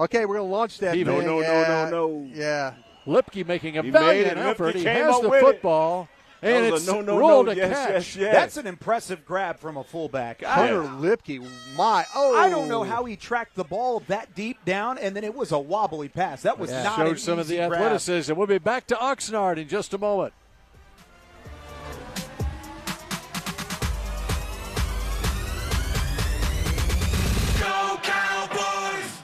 Okay, we're going to launch that. No. Yeah. Lipke making a valiant effort. He has the football, and it's rolled a catch. Yes. That's an impressive grab from a fullback. Hunter Lipke, I don't know how he tracked the ball that deep down, and then it was a wobbly pass. That was not an Showed some easy of the grab. athleticism. We'll be back to Oxnard in just a moment. Go Cowboys!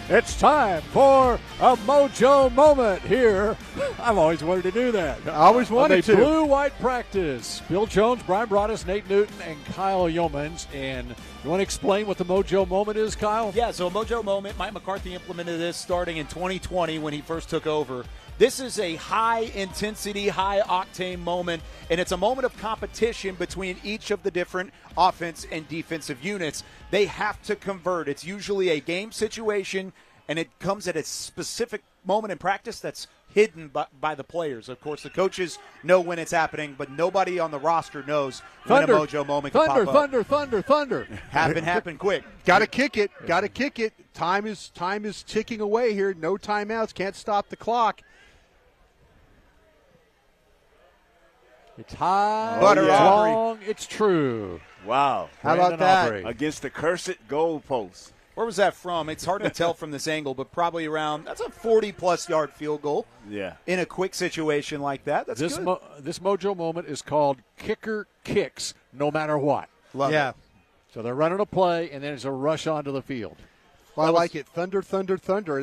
It's time for a Mojo moment here. I've always wanted to do that. I always wanted to. Blue-white practice. Bill Jones, Brian Broaddus, Nate Newton, and Kyle Yeomans. And you want to explain what the Mojo moment is, Kyle? Yeah, so a Mojo moment, Mike McCarthy implemented this starting in 2020 when he first took over. This is a high-intensity, high-octane moment, and it's a moment of competition between each of the different offense and defensive units. They have to convert. It's usually a game situation, and it comes at a specific moment in practice that's hidden by the players. Of course, the coaches know when it's happening, but nobody on the roster knows when a Mojo moment can pop up. Thunder. Happen quick. Got to kick it. Time is ticking away here. No timeouts. Can't stop the clock. It's high, Butter it's Aubrey. long, it's true. Wow. How about that? Aubrey. Against the cursed goalpost. Where was that from? It's hard to tell from this angle, but probably around, that's a 40-plus yard field goal. Yeah. In a quick situation like that. That's This good. this Mojo moment is called kicker kicks no matter what. Love it. So they're running a play, and then it's a rush onto the field. Well, I like it. Thunder.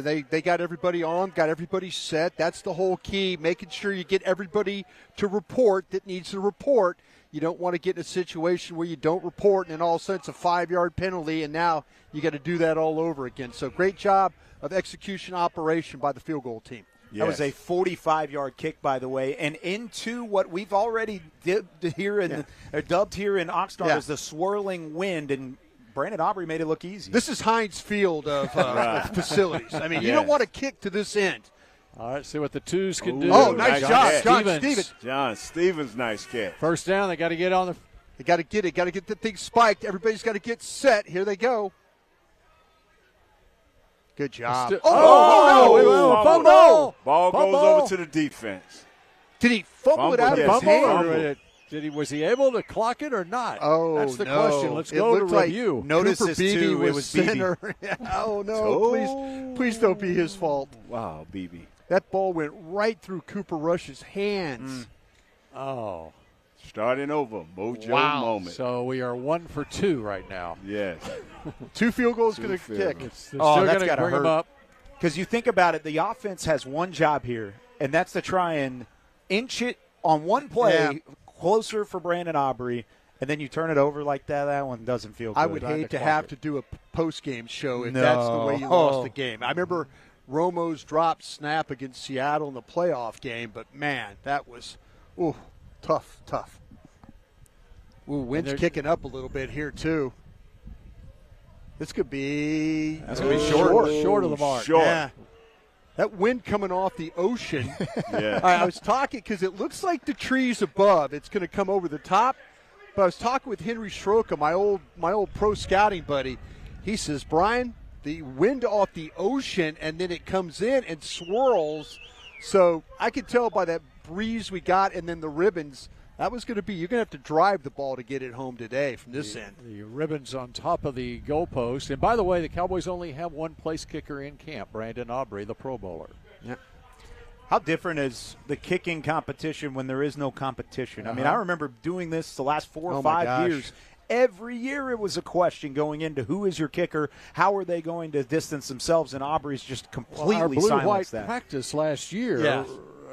They got everybody on, got everybody set. That's the whole key, making sure you get everybody to report that needs to report. You don't want to get in a situation where you don't report, and then all of a sudden it's a 5-yard penalty, and now you got to do that all over again. So great job of execution operation by the field goal team. That was a 45-yard kick, by the way, and into what we've already dubbed here in Oxnard as the swirling wind, and Brandon Aubrey made it look easy. This is Heinz Field of facilities. I mean, you don't want to kick to this end. All right, see what the twos can do. Oh, nice job, John Stevens. John Stevens, nice catch. First down, they got to get on the They got to get it. Got to get the thing spiked. Everybody's got to get set. Here they go. Good job. Fumble. Ball goes over to the defense. Did he fumble it out of his hand? Was he able to clock it or not? Oh, that's the no. question. Let's go to review. Like Notice Cooper this, Beebe too. It was center. Oh, no. Please don't be his fault. Wow, Beebe. That ball went right through Cooper Rush's hands. Oh. Starting over. Mojo moment. So we are 1 for 2 right now. Yes. 2 field goals going to kick. That's got to hurt. Up. Because you think about it, the offense has one job here, and that's to try and inch it on one play closer for Brandon Aubrey, and then you turn it over like that. That one doesn't feel good. I would hate to have to do a post-game show if that's the way you lost the game. I remember Romo's dropped snap against Seattle in the playoff game, but, man, that was tough. Ooh, wind's kicking up a little bit here, too. This could be short of the mark. Short. Yeah. That wind coming off the ocean. Yeah. I was talking because it looks like the trees above. It's going to come over the top. But I was talking with Henry Stroka, my old pro scouting buddy. He says, Brian, the wind off the ocean, and then it comes in and swirls. So I could tell by that breeze we got and then the ribbons, that was going to be, you're going to have to drive the ball to get it home today from this end. The ribbons on top of the goalpost. And by the way, the Cowboys only have one place kicker in camp, Brandon Aubrey, the Pro Bowler. Yeah. How different is the kicking competition when there is no competition? I mean, I remember doing this the last 4 or 5 years. Every year it was a question going into who is your kicker, how are they going to distance themselves, and Aubrey's just completely silenced our blue-white that. Practice last year,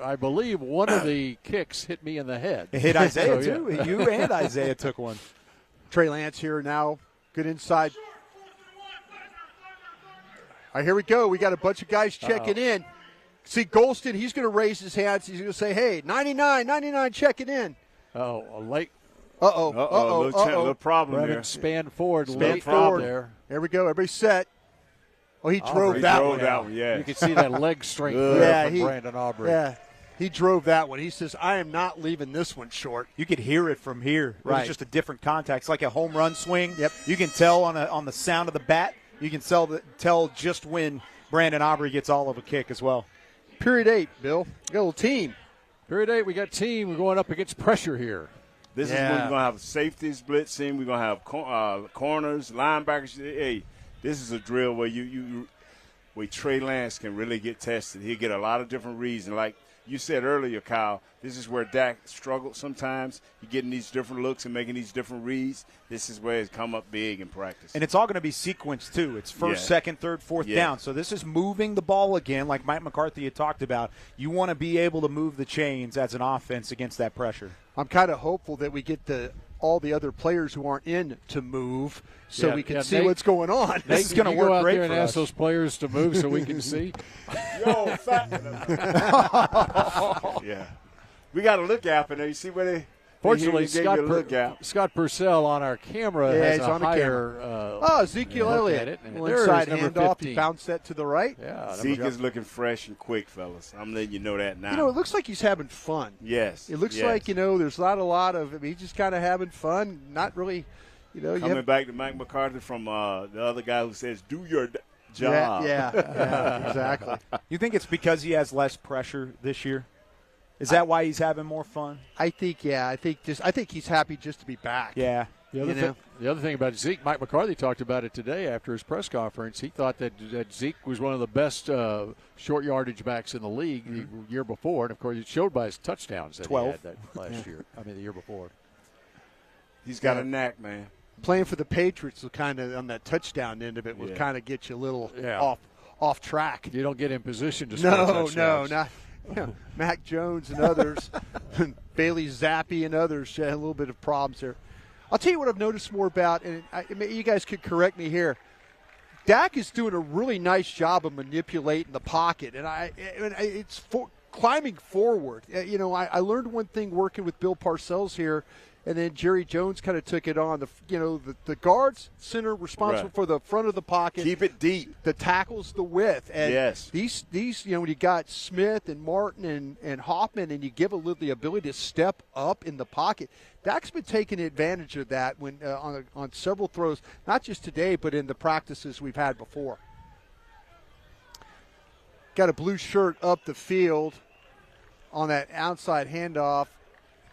I believe one of the kicks hit me in the head. It hit Isaiah, too. You and Isaiah took one. Trey Lance here now. Good inside. All right, here we go. We got a bunch of guys checking in. See, Golston, he's going to raise his hands. He's going to say, hey, 99, checking in. Oh, a late. Little problem Brevin there. Span forward. Span forward. There we go. Everybody set. Oh, he drove that one. You can see that leg strength there from Brandon Aubrey. Yeah, he drove that one. He says, I am not leaving this one short. You could hear it from here. Right. It was just a different contact. It's like a home run swing. Yep. You can tell on the sound of the bat. You can tell just when Brandon Aubrey gets all of a kick as well. Period 8, Bill. We got a little team. Period 8, we got team. We're going up against pressure here. This is when we're going to have safeties blitzing. We're going to have corners, linebackers. Hey, this is a drill where where Trey Lance can really get tested. He'll get a lot of different reads. And like you said earlier, Kyle, this is where Dak struggled sometimes. He getting these different looks and making these different reads. This is where it's come up big in practice. And it's all going to be sequenced, too. It's first, second, third, fourth down. So this is moving the ball again, like Mike McCarthy had talked about. You want to be able to move the chains as an offense against that pressure. I'm kind of hopeful that we get all the other players who aren't in to move so we can see what's going on. This is going to work great for us. And ask those players to move so we can see. Yo, fat. Yeah. We got a look out in there. You see where they Fortunately, Scott Purcell on our camera has a higher Ezekiel Elliott. Inside handoff. He bounced that to the right. Yeah, Zeke is looking fresh and quick, fellas. I'm letting you know that now. You know, it looks like he's having fun. Yes. It looks like, there's not a lot of – he's just kind of having fun, not really – Coming back to Mike McCarthy from the other guy who says, do your job. Yeah, exactly. You think it's because he has less pressure this year? Is that why he's having more fun? I think he's happy just to be back. Yeah. The other thing about Zeke, Mike McCarthy talked about it today after his press conference. He thought that Zeke was one of the best short yardage backs in the league the year before, and of course it showed by his touchdowns that 12. he had that last year. I mean, the year before. He's got a knack, man. Playing for the Patriots will kind of on that touchdown end of it will kind of get you a little off track. You don't get in position to score touchdowns. No, not. Mac Jones and others, Bailey Zappi and others had a little bit of problems there. I'll tell you what I've noticed more about, and you guys could correct me here. Dak is doing a really nice job of manipulating the pocket, and it's climbing forward. I learned one thing working with Bill Parcells here and then Jerry Jones kind of took it on. The guards, center responsible for the front of the pocket. Keep it deep. The tackles, the width. And yes. These when you got Smith and Martin and Hoffman, and you give a little the ability to step up in the pocket. Dak's been taking advantage of that when on several throws, not just today, but in the practices we've had before. Got a blue shirt up the field on that outside handoff.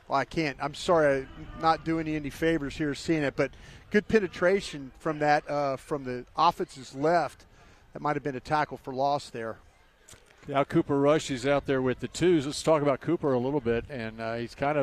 Well, I can't. I'm sorry, I'm not doing you any favors here seeing it, but good penetration from that from the offense's left. That might have been a tackle for loss there. Now Cooper Rush is out there with the twos. Let's talk about Cooper a little bit. And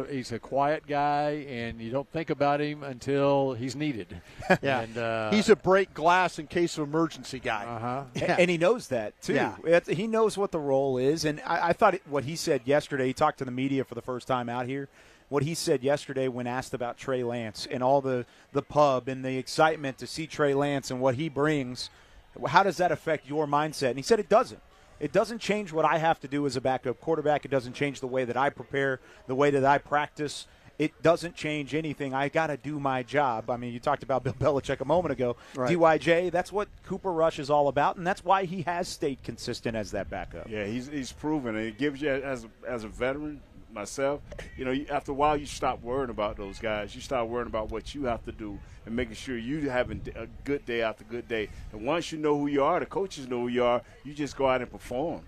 he's a quiet guy, and you don't think about him until he's needed. Yeah, and, he's a break glass in case of emergency guy. Uh-huh. Yeah. And he knows that, too. Yeah. He knows what the role is. And I thought what he said yesterday, he talked to the media for the first time out here. What he said yesterday when asked about Trey Lance and all the pub and the excitement to see Trey Lance and what he brings, how does that affect your mindset? And he said it doesn't. It doesn't change what I have to do as a backup quarterback. It doesn't change the way that I prepare, the way that I practice. It doesn't change anything. I got to do my job. I mean, you talked about Bill Belichick a moment ago. Right. DYJ, that's what Cooper Rush is all about, and that's why he has stayed consistent as that backup. Yeah, he's proven it. It gives you, as a veteran, myself, after a while you stop worrying about those guys. You start worrying about what you have to do and making sure you're having a good day after good day. And once you know who you are, the coaches know who you are, you just go out and perform.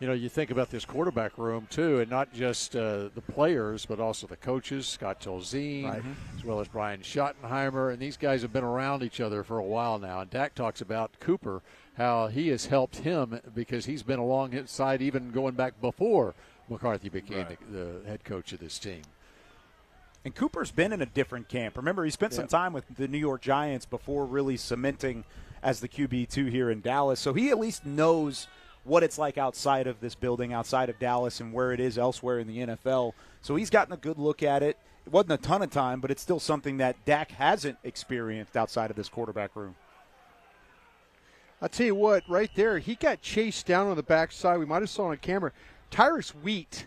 You think about this quarterback room, too, and not just the players, but also the coaches, Scott Tolzien, as well as Brian Schottenheimer. And these guys have been around each other for a while now. And Dak talks about Cooper, how he has helped him because he's been along his side even going back before McCarthy became the head coach of this team. And Cooper's been in a different camp. Remember, he spent some time with the New York Giants before really cementing as the QB2 here in Dallas. So he at least knows what it's like outside of this building, outside of Dallas, and where it is elsewhere in the NFL. So he's gotten a good look at it. It wasn't a ton of time, but it's still something that Dak hasn't experienced outside of this quarterback room. I'll tell you what, right there, he got chased down on the backside. We might have saw on camera. Tyrus Wheat.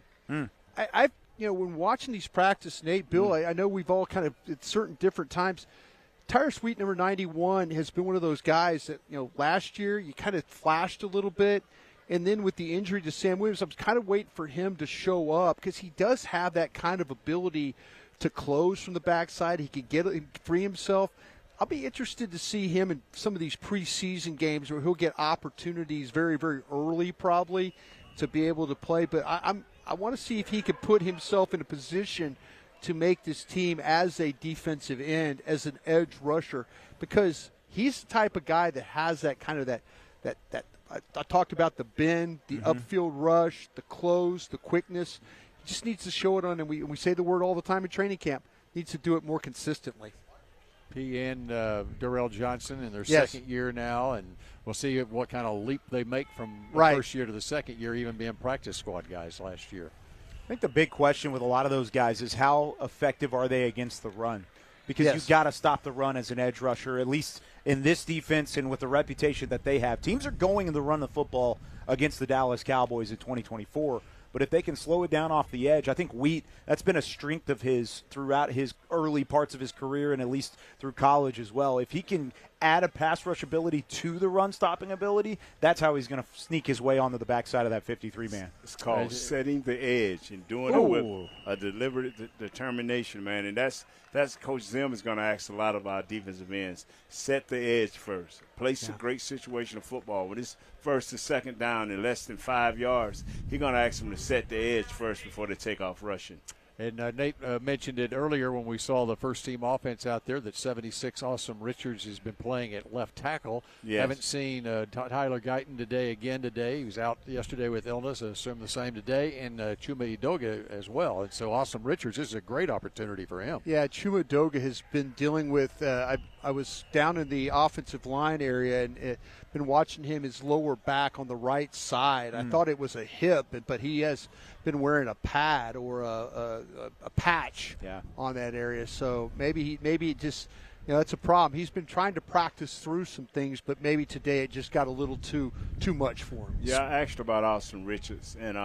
I've when watching these practice, Nate, Bill, I know we've all kind of at certain different times. Tyrus Wheat, number 91, has been one of those guys that, last year you kind of flashed a little bit. And then with the injury to Sam Williams, I was kind of waiting for him to show up because he does have that kind of ability to close from the backside. He could free himself. I'll be interested to see him in some of these preseason games where he'll get opportunities very, very early probably to be able to play. But I want to see if he could put himself in a position to make this team as a defensive end, as an edge rusher, because he's the type of guy that has that kind of that I talked about the bend, the upfield rush, the close, the quickness. He just needs to show it on, and we say the word all the time in training camp, needs to do it more consistently. He and Darrell Johnson in their second year now, and we'll see what kind of leap they make from the first year to the second year, even being practice squad guys last year. I think the big question with a lot of those guys is how effective are they against the run? Because you've got to stop the run as an edge rusher, at least in this defense and with the reputation that they have. Teams are going to run the football against the Dallas Cowboys in 2024. But if they can slow it down off the edge, I think Wheat, that's been a strength of his throughout his early parts of his career and at least through college as well. If he can add a pass rush ability to the run-stopping ability, that's how he's going to sneak his way onto the backside of that 53-man. It's called setting the edge and doing it with a deliberate determination, man. And that's Coach Zimmer is going to ask a lot of our defensive ends. Set the edge first. Place a great situation of football. When it's first to second down in less than 5 yards, he's going to ask them to set the edge first before they take off rushing. And Nate mentioned it earlier when we saw the first-team offense out there that 76 Awesome Richards has been playing at left tackle. Yes. Haven't seen Tyler Guyton today. He was out yesterday with illness. I assume the same today. And Chuma Edoga as well. And so Awesome Richards, this is a great opportunity for him. Yeah, Chuma Edoga has been dealing with I was down in the offensive line area and been watching him, his lower back on the right side. I thought it was a hip, but he has been wearing a pad or a patch on that area. So maybe it just You know, that's a problem. He's been trying to practice through some things, but maybe today it just got a little too much for him. Yeah, I asked about Austin Richards and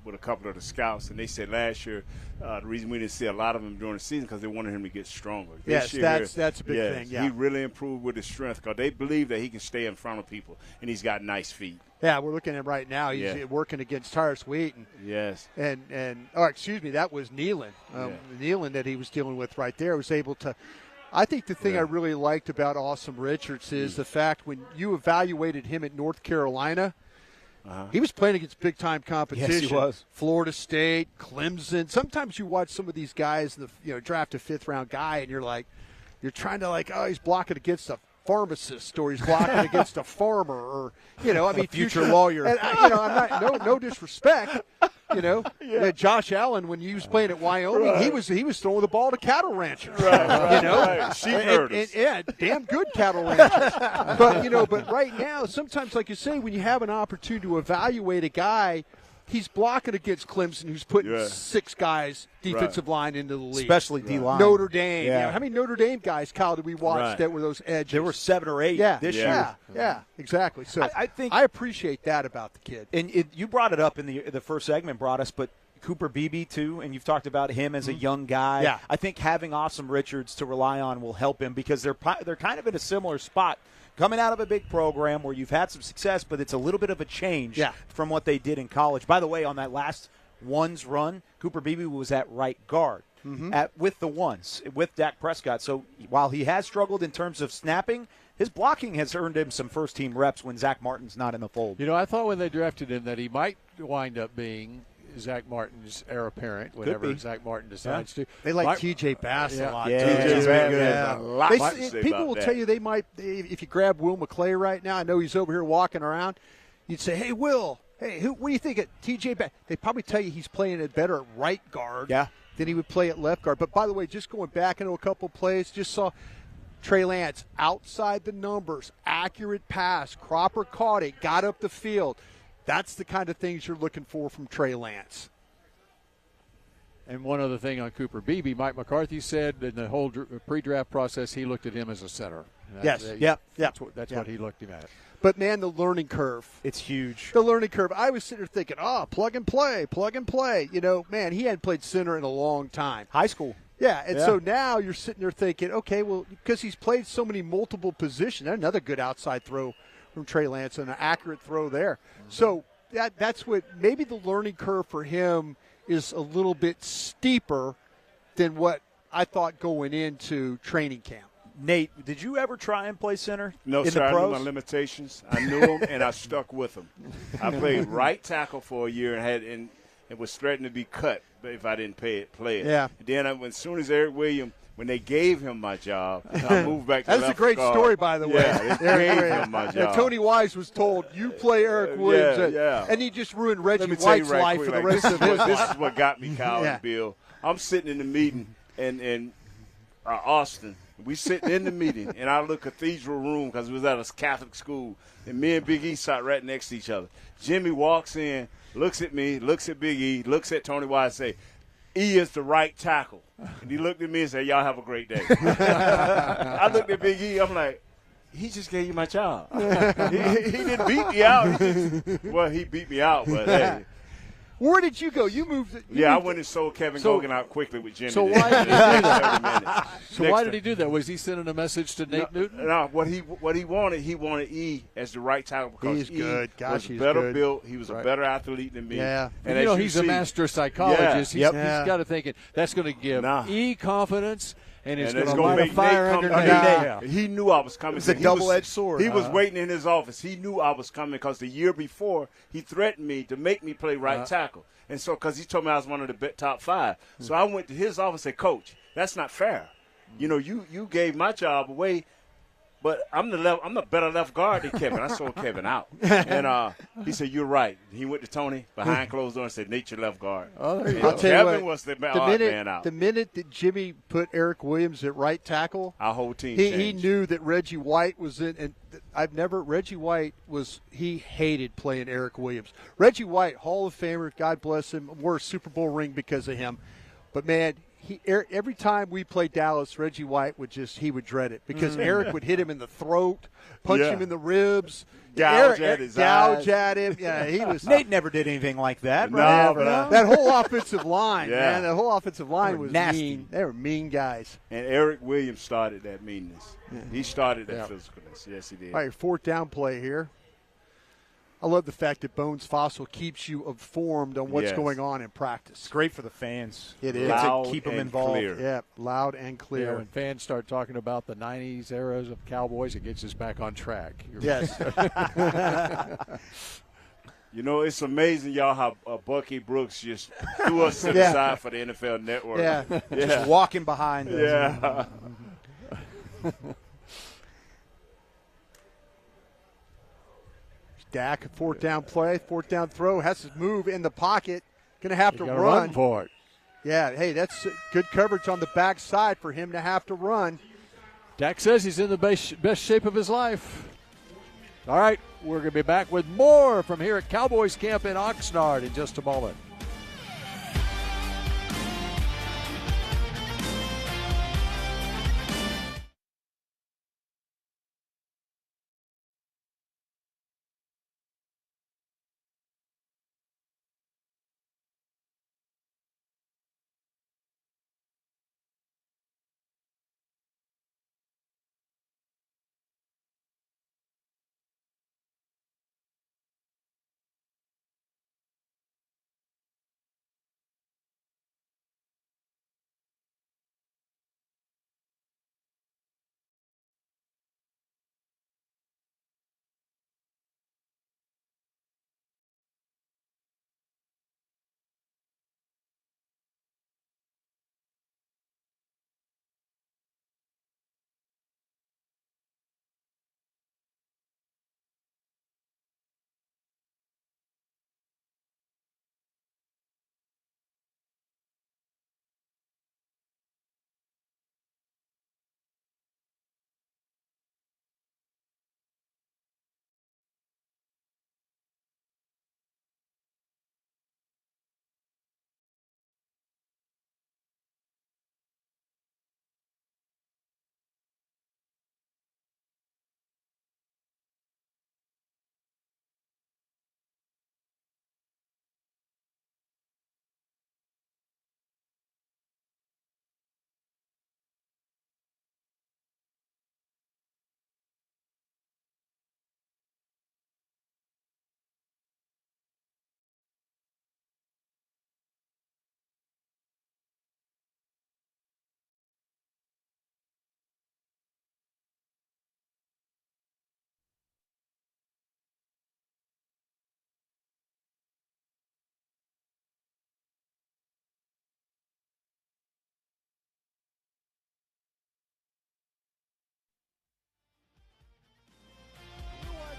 with a couple of the scouts, and they said last year the reason we didn't see a lot of him during the season because they wanted him to get stronger. Yes, that's a big thing. Yeah, he really improved with his strength because they believe that he can stay in front of people, and he's got nice feet. Yeah, we're looking at him right now. He's working against Tyrus Wheaton. Yes. And excuse me, that was Nealon. Nealon that he was dealing with right there was able to. I think the thing I really liked about Awesome Richards is the fact when you evaluated him at North Carolina, he was playing against big-time competition. Yes, he was. Florida State, Clemson. Sometimes you watch some of these guys, draft a fifth-round guy, and you're trying to he's blocking against a pharmacist or he's blocking against a farmer or, future lawyer. And, I'm not, no disrespect. Josh Allen, when he was playing at Wyoming, he was throwing the ball to cattle ranchers. Right. Sheep herders. Damn good cattle ranchers. But right now, sometimes, like you say, when you have an opportunity to evaluate a guy, he's blocking against Clemson, who's putting 6 guys defensive line into the league. Especially D-line. Notre Dame. Yeah. How many Notre Dame guys, Kyle, did we watch that were those edges? There were 7 or 8 this year. Yeah, exactly. So I think I appreciate that about the kid. And you brought it up in the first segment, but Cooper Beebe, too, and you've talked about him as a young guy. Yeah. I think having Awesome Richards to rely on will help him because they're kind of in a similar spot. Coming out of a big program where you've had some success, but it's a little bit of a change from what they did in college. By the way, on that last ones run, Cooper Beebe was at right guard with the ones, with Dak Prescott. So while he has struggled in terms of snapping, his blocking has earned him some first-team reps when Zach Martin's not in the fold. I thought when they drafted him that he might wind up being Zach Martin's heir apparent whenever Zach Martin decides to. They like TJ Bass a lot. TJ Bass. People will tell you they might, if you grab Will McClay right now, I know he's over here walking around, you'd say, hey, Will, what do you think of TJ Bass? They'd probably tell you he's playing it better at right guard than he would play at left guard. But by the way, just going back into a couple plays, just saw Trey Lance outside the numbers, accurate pass, Cropper caught it, got up the field. That's the kind of things you're looking for from Trey Lance. And one other thing on Cooper Beebe, Mike McCarthy said in the whole pre-draft process he looked at him as a center. That's what he looked him at. But, man, the learning curve. It's huge. The learning curve. I was sitting there thinking, plug and play. Man, he hadn't played center in a long time. High school. Yeah, and so now you're sitting there thinking, okay, well, because he's played so many multiple positions, another good outside throw from Trey Lance and an accurate throw there. So that's what maybe the learning curve for him is a little bit steeper than what I thought going into training camp. Nate, did you ever try and play center? No, sir. I knew my limitations. I knew them, and I stuck with them. I played right tackle for a year and was threatened to be cut if I didn't play it. Yeah. And then as soon as Eric Williams, when they gave him my job, I moved back to That's left a great guard. story, by the way. Yeah, they gave him my job. Tony Wise was told, you play Eric Williams. And he just ruined Reggie White's life for the rest of his life. This is what got me, Kyle and Bill. I'm sitting in the meeting in Austin. We sitting in the meeting, and our little cathedral room, because it was at a Catholic school, and me and Big E sat right next to each other. Jimmy walks in, looks at me, looks at Big E, looks at Tony Wise, and say, E is the right tackle. And he looked at me and said, y'all have a great day. I looked at Big E, I'm like, he just gave you my job. he didn't beat me out. He beat me out, but hey. Where did you go? You moved. I went and sold Kevin Gogan out quickly with Jimmy. So why did he do that? Why did he do that? Was he sending a message to Nate Newton? No, what he wanted E as the right tackle because he's good. Gosh, was better built. He was a better athlete than me. Yeah, and he's a master psychologist. He's got to think that's going to give E confidence. And it's going to light a fire underneath. He knew I was coming. It's a double-edged sword. He was waiting in his office. He knew I was coming because the year before he threatened me to make me play right tackle. And so because he told me I was one of the top 5. So I went to his office and said, Coach, that's not fair. You gave my job away. But I'm the better left guard than Kevin. I sold Kevin out. And he said, you're right. He went to Tony behind closed doors and said, Nate, your left guard. I'll tell you Kevin was the odd man out. The minute that Jimmy put Eric Williams at right tackle, our whole team he knew that Reggie White was in. And he hated playing Eric Williams. Reggie White, Hall of Famer, God bless him, wore a Super Bowl ring because of him. But, man, every time we played Dallas, Reggie White would dread it because Eric would hit him in the throat, punch him in the ribs. Gouge at his eyes. At him. Yeah, he was. Nate never did anything like that. No, right? but that whole offensive line, Yeah. man. That whole offensive line was nasty. mean. They were mean guys. And Eric Williams started that meanness. He started that physicalness. Yes, he did. All right, fourth down play here. I love the fact that Bones Fossil keeps you informed on what's going on in practice. It's great for the fans. It is. Loud to keep them and involved. clear. Yeah, loud and clear. Yeah, when fans start talking about the 90s eras of Cowboys, it gets us back on track. Yes. You know, it's amazing, y'all, how Bucky Brooks just threw us to the side for the NFL Network. Yeah. Just walking behind us. Yeah. Dak, fourth down play, fourth down throw, has to move in the pocket. Going to have to run for it. Yeah, hey, that's good coverage on the backside for him to have to run. Dak says he's in the best shape of his life. All right, we're going to be back with more from here at Cowboys Camp in Oxnard in just a moment.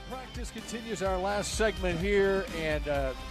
Practice continues, our last segment here, and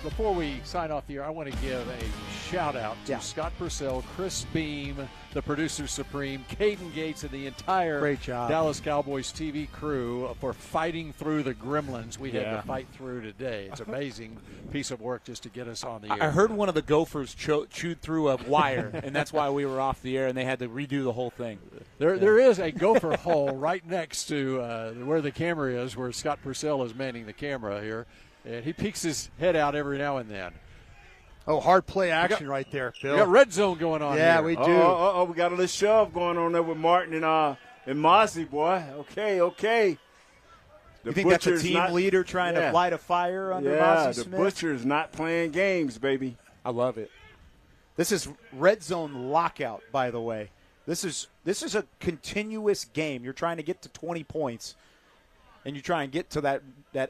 before we sign off the air, I want to give a shout-out to Scott Purcell, Chris Beam, the producer supreme, Caden Gates, and the entire Great job. Dallas Cowboys TV crew for fighting through the gremlins we had to fight through today. It's an amazing piece of work just to get us on the air. I heard one of the Gophers chewed through a wire, and that's why we were off the air, and they had to redo the whole thing. There is a gopher hole right next to where the camera is, where Scott Purcell is manning the camera here, and he peeks his head out every now and then. Oh, hard play action right there, Phil. We got red zone going on here. Yeah, we do. We got a little shove going on there with Martin and Mozzie, boy. Okay. You think that's a team leader trying to light a fire under Mozzie Smith? The Butcher's not playing games, baby. I love it. This is red zone lockout, by the way. This is a continuous game. You're trying to get to 20 points, and you try and get to that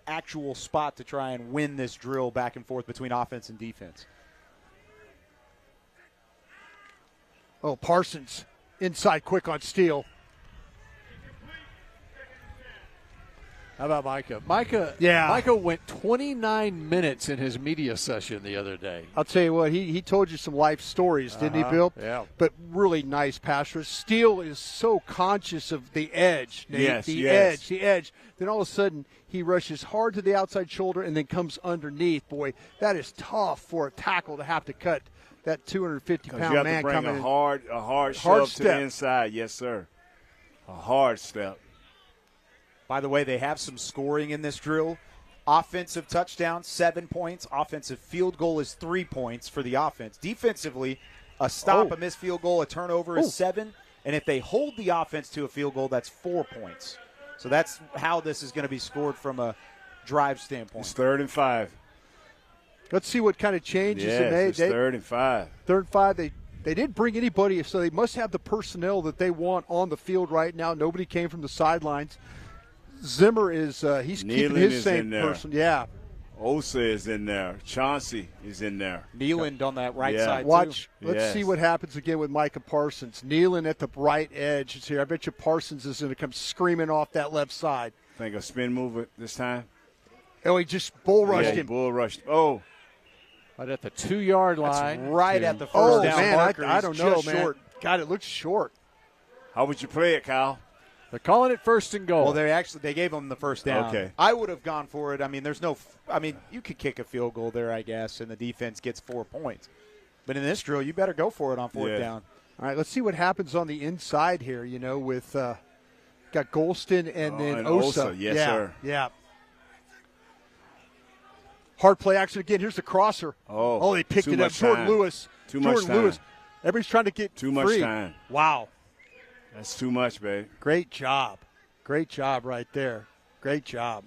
actual spot to try and win this drill back and forth between offense and defense. Oh, Parsons inside quick on steal. How about Micah? Micah went 29 minutes in his media session the other day. I'll tell you what, he told you some life stories, didn't he, Bill? Yeah. But really nice passer. Steele is so conscious of the edge, Nate. Yes, the yes. edge. Then all of a sudden he rushes hard to the outside shoulder and then comes underneath. Boy, that is tough for a tackle to have to cut that 250-pound you have man to bring coming a in. hard shove to step. the inside. Yes, sir. A hard step. By the way, they have some scoring in this drill. Offensive touchdown, 7 points. Offensive field goal is 3 points for the offense. Defensively, a stop, a missed field goal, a turnover is 7. And if they hold the offense to a field goal, that's 4 points. So that's how this is going to be scored from a drive standpoint. It's 3rd and 5. Let's see what kind of changes Yes, they made. it's 3rd and 5. 3rd and 5. They didn't bring anybody, so they must have the personnel that they want on the field right now. Nobody came from the sidelines. Zimmer is he's keeping his same person. Yeah. Osa is in there. Chauncey is in there. Nealand on that right side, Watch. too. Let's see what happens again with Micah Parsons. Nealand at the right edge is here. I bet you Parsons is going to come screaming off that left side. Think a spin move this time? Oh, he just bull rushed him. Bull rushed. Oh. Right at the 2-yard line. That's right at the first down man, marker. I don't know, man. Short. God, it looks short. How would you play it, Kyle? They're calling it 1st and goal. Well, they gave him the first down. Okay. I would have gone for it. I mean, you could kick a field goal there, I guess, and the defense gets 4 points. But in this drill, you better go for it on 4th down. All right, let's see what happens on the inside here, with got Golston and then Osa. Yes, sir. Yeah. Hard play action again. Here's the crosser. Oh, they picked too it up. much Jordan time. Lewis. Too much time. Lewis. Everybody's trying to get Too much free. time. Wow. That's too much, babe. Great job. Great job right there. Great job.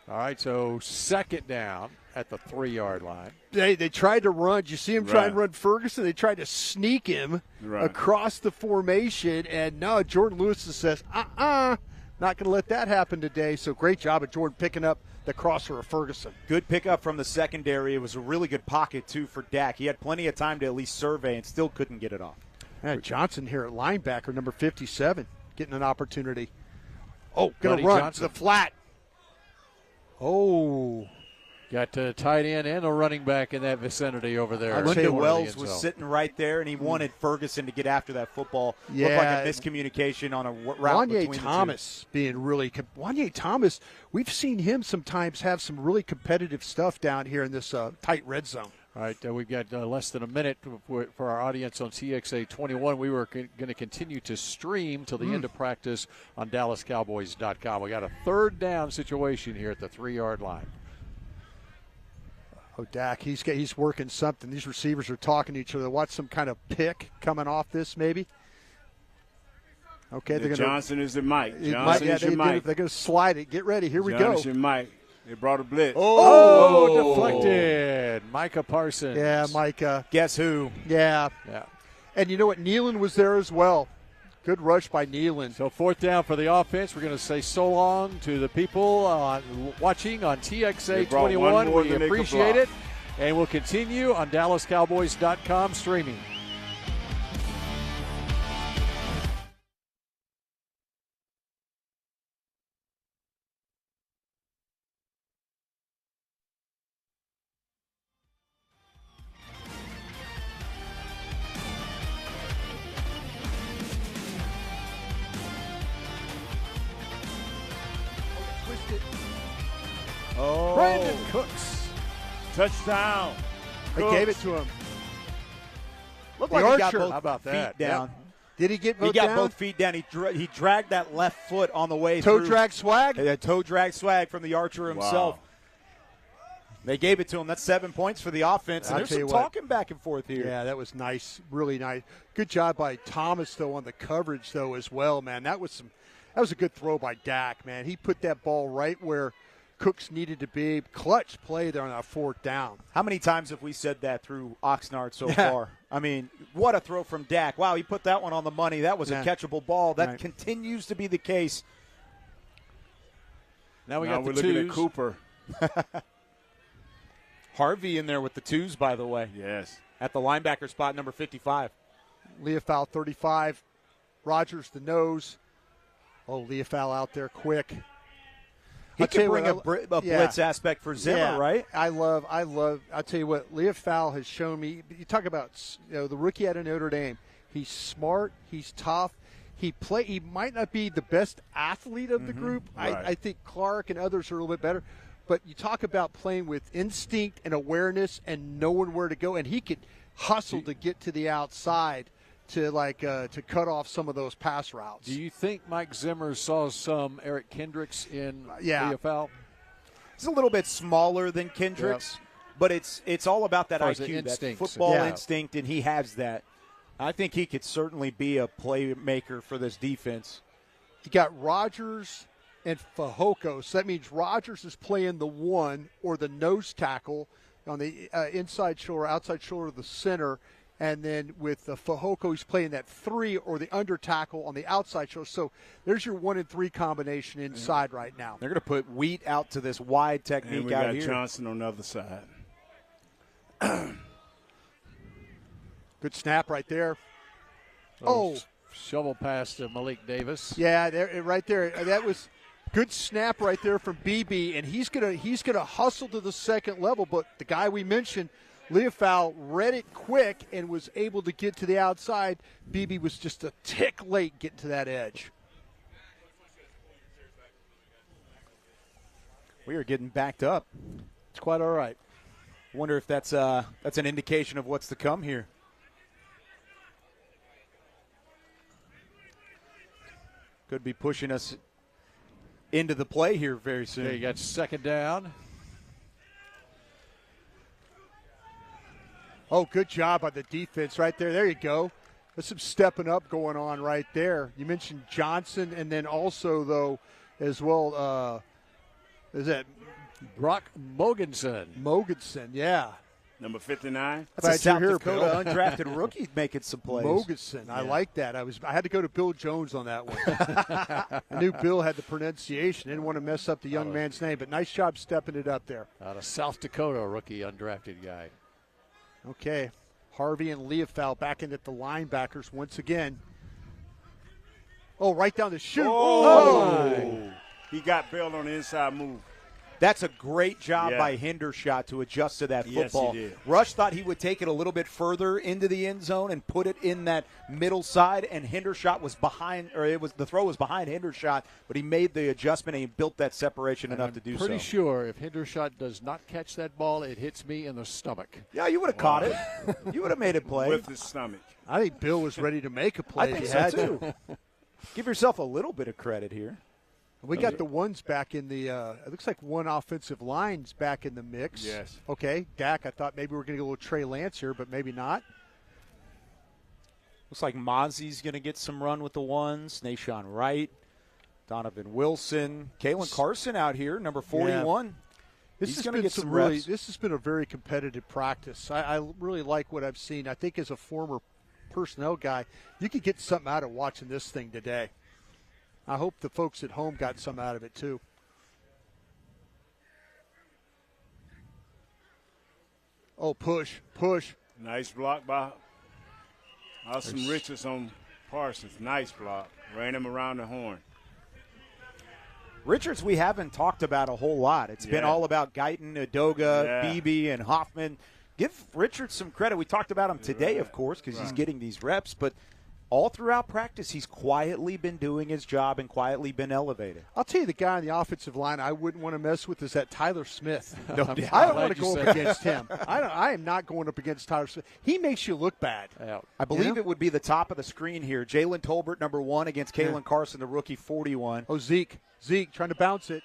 All right, so 2nd down at the 3-yard line. They tried to run. Did you see him try and run Ferguson? They tried to sneak him across the formation, and no, Jordan Lewis says, not going to let that happen today. So great job of Jordan picking up the crosser of Ferguson. Good pickup from the secondary. It was a really good pocket, too, for Dak. He had plenty of time to at least survey and still couldn't get it off. Johnson here at linebacker, number 57, getting an opportunity. Oh, going to run to the flat. Oh. Got a tight end and a running back in that vicinity over there. Linda Wells was sitting right there, and he wanted Ferguson to get after that football. Yeah. Looked like a miscommunication on a route between Wanye Thomas being really – Wanye Thomas, we've seen him sometimes have some really competitive stuff down here in this tight red zone. All right, we've got less than a minute for our audience on TXA 21. We were going to continue to stream till the end of practice on DallasCowboys.com. We got a 3rd down situation here at the 3-yard line. Oh, Dak, he's working something. These receivers are talking to each other. Watch some kind of pick coming off this maybe. Okay, they're going to – Johnson is the Mike. Johnson is your Mike. They're going to slide it. Get ready. Here we go. Johnson, Mike. They brought a blitz. Oh, deflected. Micah Parsons. Yeah, Micah. Guess who? Yeah. And you know what? Nealand was there as well. Good rush by Nealand. So 4th down for the offense. We're going to say so long to the people watching on TXA 21. We appreciate it. And we'll continue on DallasCowboys.com streaming. Oh. Brandon Cooks. Touchdown. They gave it to him. Looked The like he got Archer. both How about that? feet down. Did he get both He got down? both feet down. He dragged that left foot on the way Toe through. drag swag? Yeah, toe drag swag from the Archer himself. Wow. They gave it to him. That's 7 points for the offense. And I'll there's tell some you what. talking back and forth here. Yeah, that was nice. Really nice. Good job by Thomas, though, on the coverage, though, as well, man. That was a good throw by Dak, man. He put that ball right where Cooks needed to be. Clutch play there on that 4th down. How many times have we said that through Oxnard so far? I mean, what a throw from Dak. Wow, he put that one on the money. That was a catchable ball. That continues to be the case. Now we're looking at Cooper. Harvey in there with the 2s, by the way. Yes. At the linebacker spot, number 55. Leofow 35. Rogers the nose. Oh, Leofau out there quick. He can bring a blitz aspect for Zimmer, right? I'll tell you what, Leofau has shown me. You talk about the rookie out of Notre Dame. He's smart. He's tough. He might not be the best athlete of the group. Right. I think Clark and others are a little bit better. But you talk about playing with instinct and awareness and knowing where to go, and he could hustle to get to the outside to cut off some of those pass routes. Do you think Mike Zimmer saw some Eric Kendricks in Leofau? He's a little bit smaller than Kendricks, but it's all about that IQ, that football instinct, and he has that. I think he could certainly be a playmaker for this defense. You got Rogers and Fehoko, so that means Rogers is playing the 1 or the nose tackle on the inside shoulder, outside shoulder of the center. And then with Fehoko, he's playing that 3 or the under tackle on the outside shoulder. So there's your 1 and 3 combination inside right now. They're going to put Wheat out to this wide technique and we out got here. Johnson on the other side. Good snap right there. Shovel pass to Malik Davis. Yeah, right there. That was good snap right there from BB, and he's gonna hustle to the second level. But the guy we mentioned, Leofau, read it quick and was able to get to the outside. BB was just a tick late getting to that edge. We are getting backed up. It's quite all right. Wonder if that's an indication of what's to come here. Could be pushing us into the play here very soon. Yeah, you got second down. Oh, good job by the defense right there. There you go. There's some stepping up going on right there. You mentioned Johnson, and then also, though, as well, is that Brock Mogensen? Mogensen, yeah. Number 59. That's a South Dakota Bill. undrafted rookie making some plays. Mogensen, yeah. I like that. I had to go to Bill Jones on that one. I knew Bill had the pronunciation. Didn't want to mess up the young man's name, but nice job stepping it up there. Out of South Dakota, rookie undrafted guy. Okay, Harvey and Leofau back in at the linebackers once again. Oh, right down the chute. Oh! He got Bill on the inside move. That's a great job by Hendershot to adjust to that football. Yes, he did. Rush thought he would take it a little bit further into the end zone and put it in that middle side, and Hendershot was behind, or the throw was behind Hendershot, but he made the adjustment and he built that separation enough to do so. Pretty sure if Hendershot does not catch that ball, it hits me in the stomach. Yeah, you would have caught it. You would have made it play. With his stomach. I think Bill was ready to make a play. I think so, too. Give yourself a little bit of credit here. We got the ones back in the it looks like one offensive line's back in the mix. Yes. Okay, Dak, I thought maybe we're going to get a little Trey Lance here, but maybe not. Looks like Mozzie's going to get some run with the ones. Nashawn Wright, Donovan Wilson, Kalen Carson out here, number 41. Yeah. This He's has going to been get some reps. This has been a very competitive practice. I really like what I've seen. I think as a former personnel guy, you could get something out of watching this thing today. I hope the folks at home got some out of it, too. Oh, push. Nice block by Austin Richards on Parsons. Nice block. Ran him around the horn. Richards we haven't talked about a whole lot. It's been all about Guyton, Udoga, Beebe, and Hoffman. Give Richards some credit. We talked about him today, of course, because he's getting these reps, but all throughout practice, he's quietly been doing his job and quietly been elevated. I'll tell you, the guy on the offensive line I wouldn't want to mess with is that Tyler Smith. No doubt. I don't want to go up against him. I am not going up against Tyler Smith. He makes you look bad. I believe it would be the top of the screen here. Jalen Tolbert, number 1, against Kalen Carson, the rookie, 41. Oh, Zeke trying to bounce it.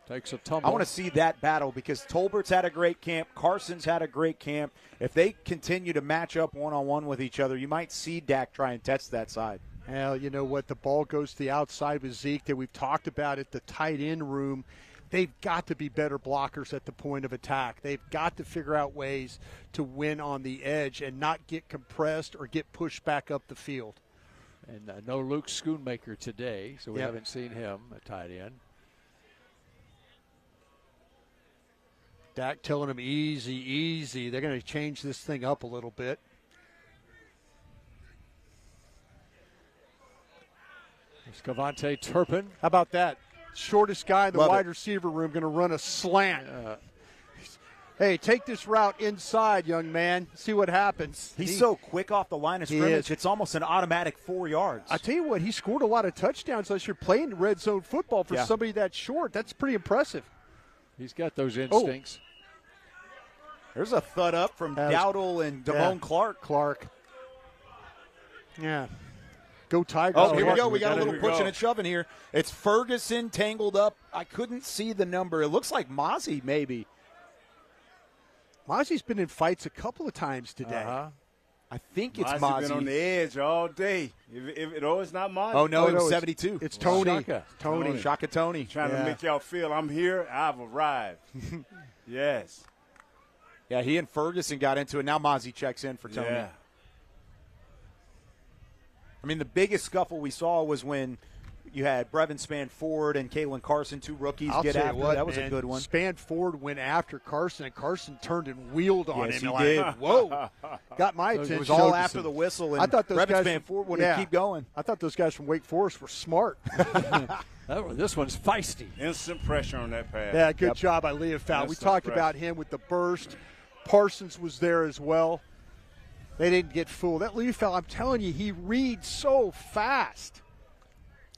Takes a tumble. I want to see that battle because Tolbert's had a great camp. Carson's had a great camp. If they continue to match up one-on-one with each other, you might see Dak try and test that side. Well, you know what? The ball goes to the outside with Zeke that we've talked about at the tight end room. They've got to be better blockers at the point of attack. They've got to figure out ways to win on the edge and not get compressed or get pushed back up the field. And no Luke Schoonmaker today, so we haven't seen him at tight end. Dak telling him easy. They're going to change this thing up a little bit. Scavante Turpin. How about that? Shortest guy in the Love wide it. receiver room going to run a slant. Hey, take this route inside, young man. See what happens. He's so quick off the line of He scrimmage. is. It's almost an automatic 4 yards. I tell you what, he scored a lot of touchdowns unless you're playing red zone football for Yeah. somebody that short. That's pretty impressive. He's got those instincts. There's a thud up from Dowdle and Damone Clark. Yeah. Go Tigers. Oh, here we go. We got a little pushing and shoving here. It's Ferguson tangled up. I couldn't see the number. It looks like Mozzie maybe. Mozzie's been in fights a couple of times today. I think it's Mozzie's Mozzie. been on the edge all day. If it's not Mozzie. Oh, no, it was it's 72. It's Tony. Shaka. Tony. Shaka Tony. Trying to make y'all feel I'm here. I've arrived. Yes. Yeah, he and Ferguson got into it. Now Mozzie checks in for Tony. Yeah. I mean, the biggest scuffle we saw was when you had Brevin Spann-Ford and Kalen Carson, two rookies, I'll get tell you after. what, That was man, a good one. Spann-Ford went after Carson, and Carson turned and wheeled on Yes, him. he Like, did. whoa. Got my attention. It was all after the whistle, and I thought those Brevin guys Spann-Ford wanted to keep going. I thought those guys from Wake Forest were smart. This one's feisty. Instant pressure on that pass. Yeah, good job by Leah Fowl. We Instant talked pressure. about him with the burst. Parsons was there as well. They didn't get fooled. That Leah Fowl, I'm telling you, he reads so fast.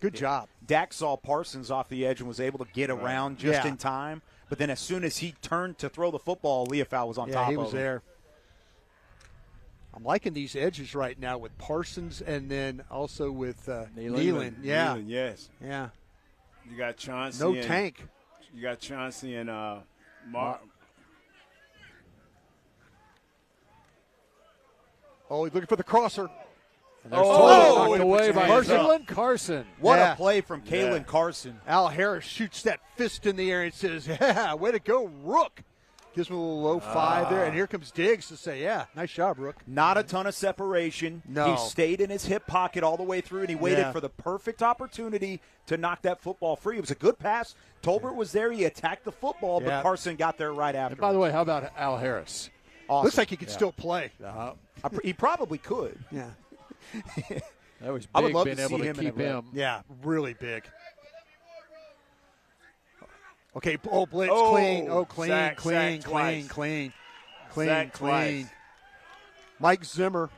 Good job. Dak saw Parsons off the edge and was able to get around just Yeah. in time. But then as soon as he turned to throw the football, Leofau was on top of him. he was there. I'm liking these edges right now with Parsons and then also with Nealon. Yeah. Nealon, yes. Yeah. You got Chauncey. No and, tank. You got Chauncey and Mark. Oh, he's looking for the crosser. And there's knocked away by Carson. Kalen Carson. What a play from Kalen Carson. Al Harris shoots that fist in the air and says, yeah, way to go, Rook. Gives him a little low five there, and here comes Diggs to say, yeah, nice job, Rook. Not a ton of separation. No. He stayed in his hip pocket all the way through, and he waited for the perfect opportunity to knock that football free. It was a good pass. Tolbert was there. He attacked the football, but Carson got there right after. And by the way, how about Al Harris? Awesome. Looks like he could still play. He probably could. Yeah. That was big, I would love being to able see to him in keep a red. him. Yeah, really big. Okay, blitz, Oh, clean. Oh, clean, sack, clean, sack clean, twice. clean. Sack twice. Mike Zimmer.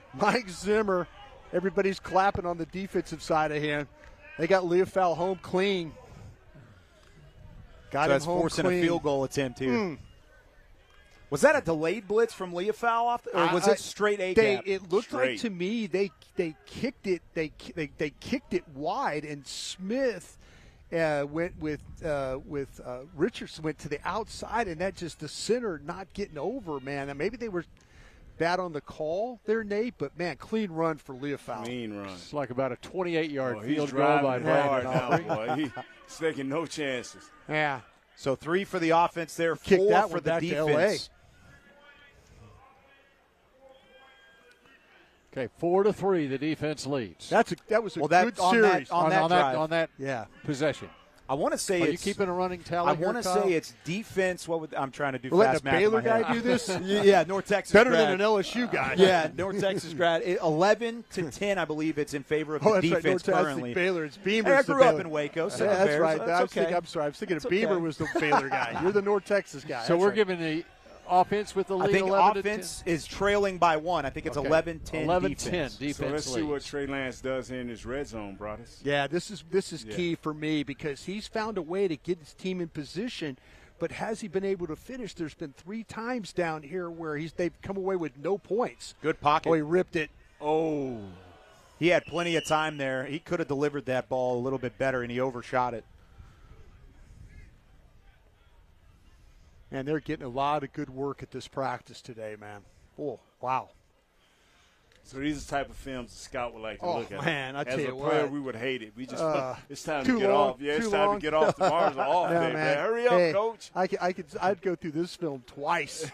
Everybody's clapping on the defensive side of him. They got Leofau home clean. Got So him that's home forcing clean. a field goal attempt here. Was that a delayed blitz from Leofau off, or was it straight A gap? It looked like Straight. to me they kicked it. They kicked it wide, and Smith went with Richardson went to the outside, and that just the center not getting over. Man, and maybe they were bad on the call there, Nate, but man, clean run for Leofau. Clean run. It's like about a 28-yard He's field goal by driving hard Brandon now, Aubrey. boy. He's taking no chances. Yeah, So 3 for the offense there, Kick 4 that for one the back to defense. Okay, 4-3, the defense leads. that was a Well, that- good on series. that- on that drive. on that Yeah. possession. I want to say Are you it's keeping a running tally I here, want to Kyle? say it's defense. I'm trying to do We're letting fast a math in Baylor my head. guy do this? Yeah, North Texas. Better grad. than an LSU guy. Yeah, North Texas grad. 11-10, I believe it's in favor of the Oh, that's right. defense North Texas currently. Baylor. It's Beamer. Hey, I grew up in Waco. So Yeah, that's Bears. right. That's okay. I'm sorry. I was thinking That's of Beamer okay. was the Baylor guy. You're the North Texas guy. So That's we're right. giving the offense with the lead. I think 11 offense is trailing by 1. I think it's Okay. 11-10 11-10 defense. defense So let's see leads. what Trey Lance does here in this red zone, brothers. Yeah, this is key for me because he's found a way to get his team in position, but has he been able to finish? There's been 3 times down here where they've come away with no points. Good pocket. Oh, he ripped it. Oh. He had plenty of time there. He could have delivered that ball a little bit better, and he overshot it. And they're getting a lot of good work at this practice today, man. Oh, wow. So these are the type of films the scout would like to Oh, look at. man, I As tell a you player, what. we would hate it. We just it's time too to get long, off. Yeah, it's too time long. to get off. Tomorrow's an off No, day, man. Hurry up, Hey, coach. I'd go through this film twice.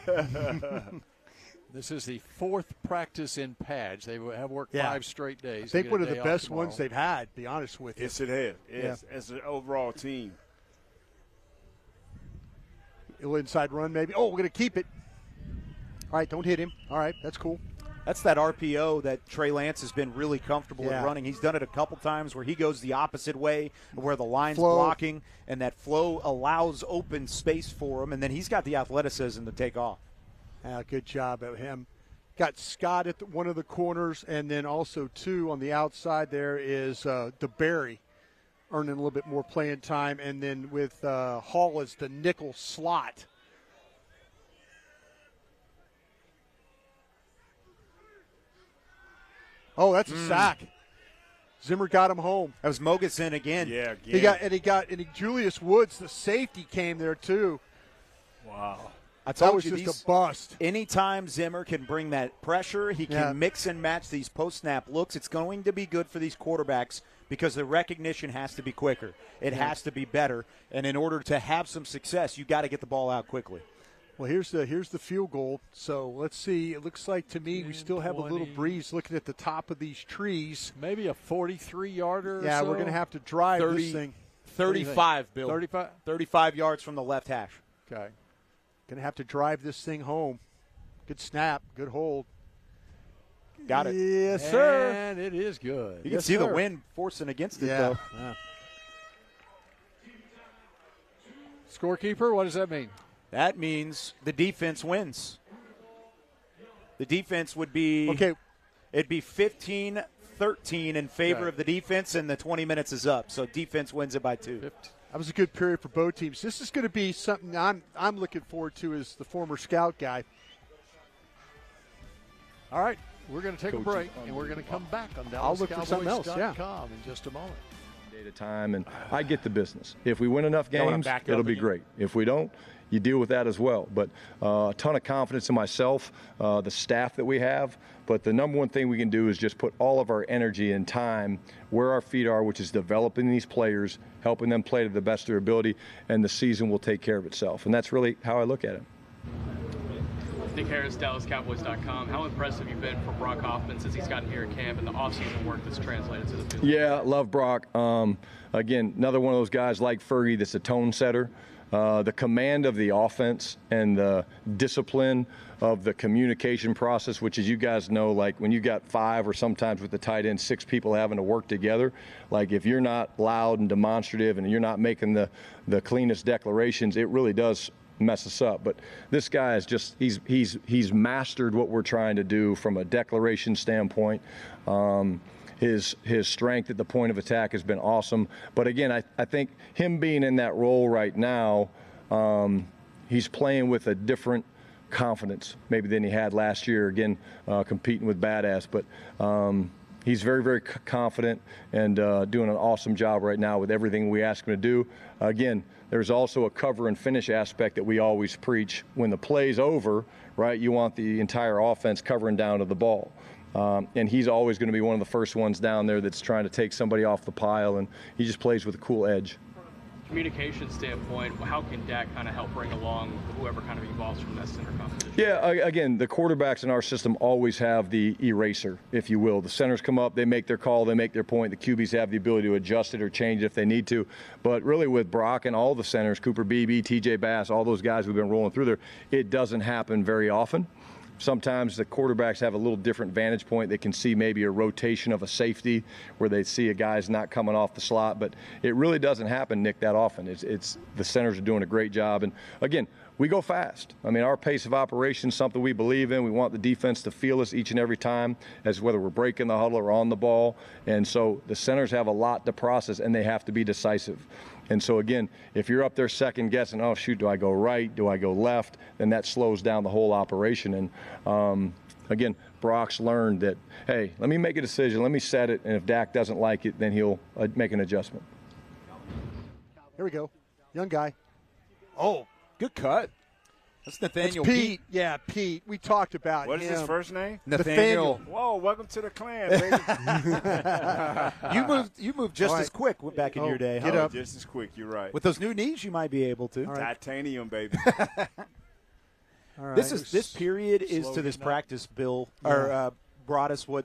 This is the 4th practice in pads. They have worked 5 straight days. I think They get one a of the day off best tomorrow. ones they've had, to be honest with you. Yes, it has. Yes, as an overall team. A little inside run, maybe. Oh, we're going to keep it. All right, don't hit him. All right, that's cool. That's that RPO that Trey Lance has been really comfortable at running. He's done it a couple times where he goes the opposite way, where the line's blocking, and that flow allows open space for him, and then he's got the athleticism to take off. Good job of him. Got Scott at one of the corners, and then also, too, on the outside there is DeBerry earning a little bit more playing time, and then with Hall as the nickel slot. Oh, that's a sack. Zimmer got him home. That was Mogeson again. Yeah, again. Julius Woods, the safety, came there too. Wow. That was just a bust. Anytime Zimmer can bring that pressure, he can mix and match these post-snap looks. It's going to be good for these quarterbacks because the recognition has to be quicker. It has to be better. And in order to have some success, you got to get the ball out quickly. Well, here's the field goal. So let's see. It looks like to me we still have a little breeze looking at the top of these trees. Maybe a 43-yarder. Yeah, or so. we're going to have to drive this thing. 35, Bill. 35? 35 yards from the left hash. Okay. Going to have to drive this thing home. Good snap. Good hold. Got it. Yes, sir. And it is good. You can see the wind forcing against it, though. Yeah. Scorekeeper, what does that mean? That means the defense wins. The defense would be It'd be 15-13 in favor of the defense, and the 20 minutes is up. So defense wins it by 2. That was a good period for both teams. This is going to be something I'm looking forward to as the former scout guy. All right, we're going to take a break, and we're going to come back on I'll look for something else, DallasCowboys.com in just a moment. At a time, and I get the business. If we win enough games, it'll be great. If we don't, you deal with that as well. But a ton of confidence in myself, the staff that we have. But the number one thing we can do is just put all of our energy and time where our feet are, which is developing these players, helping them play to the best of their ability, and the season will take care of itself. And that's really how I look at it. Nick Harris, DallasCowboys.com. How impressed have you been for Brock Hoffman since he's gotten here at camp and the offseason work that's translated to the field? Yeah, love Brock. Again, another one of those guys like Fergie that's a tone setter. The command of the offense and the discipline of the communication process, which, as you guys know, like when you got 5 or sometimes with the tight end, 6 people having to work together, like if you're not loud and demonstrative and you're not making the cleanest declarations, it really does mess us up. But this guy is just he's mastered what we're trying to do from a declaration standpoint. His strength at the point of attack has been awesome. But again, I think him being in that role right now, he's playing with a different confidence maybe than he had last year, again, competing with Badass. But he's very, very confident and doing an awesome job right now with everything we ask him to do. Again, there's also a cover and finish aspect that we always preach. When the play's over, right, you want the entire offense covering down to the ball. And he's always going to be one of the first ones down there that's trying to take somebody off the pile, and he just plays with a cool edge. Communication standpoint, how can Dak kind of help bring along whoever kind of evolves from that center competition? Yeah, again, the quarterbacks in our system always have the eraser, if you will. The centers come up, they make their call, they make their point. The QBs have the ability to adjust it or change it if they need to. But really with Brock and all the centers, Cooper Beebe, TJ Bass, all those guys we've been rolling through there, it doesn't happen very often. Sometimes the quarterbacks have a little different vantage point. They can see maybe a rotation of a safety where they see a guy's not coming off the slot, but it really doesn't happen, Nick, that often. It's the centers are doing a great job. And again, we go fast. I mean, our pace of operation is something we believe in. We want the defense to feel us each and every time, as whether we're breaking the huddle or on the ball. And so the centers have a lot to process, and they have to be decisive. And so, again, if you're up there second guessing, oh, shoot, do I go right? Do I go left? Then that slows down the whole operation. And, again, Brock's learned that, hey, let me make a decision. Let me set it. And if Dak doesn't like it, then he'll make an adjustment. Here we go. Young guy. Oh, good cut. That's Nathaniel That's Pete. Yeah, Pete. We talked about What him. is his first name? Nathaniel. Whoa, welcome to the clan, baby. You moved just as quick back in your day. Get huh? up. Just as quick, you're right. With those new knees, you might be able to. Titanium, baby. All right. This period is to this practice, Bill, or brought us what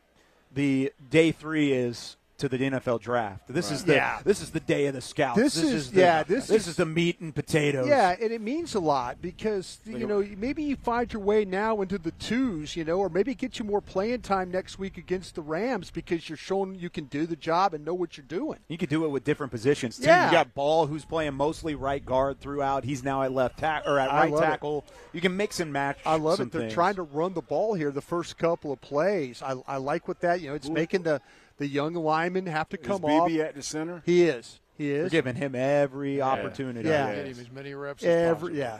the day 3 is to the NFL draft. This is the day of the scouts. This is the meat and potatoes. Yeah, and it means a lot because maybe you find your way now into the twos, or maybe get you more playing time next week against the Rams because you're showing you can do the job and know what you're doing. You could do it with different positions too. Yeah. You got Ball, who's playing mostly right guard throughout. He's now at right tackle. You can mix and match. I love it. They're things. trying to run the ball here the first couple of plays. I like what that. It's making the young linemen have to come off. Is BB at the center? He is. They're giving him every opportunity. Yeah. Get him as many reps as possible. Yeah.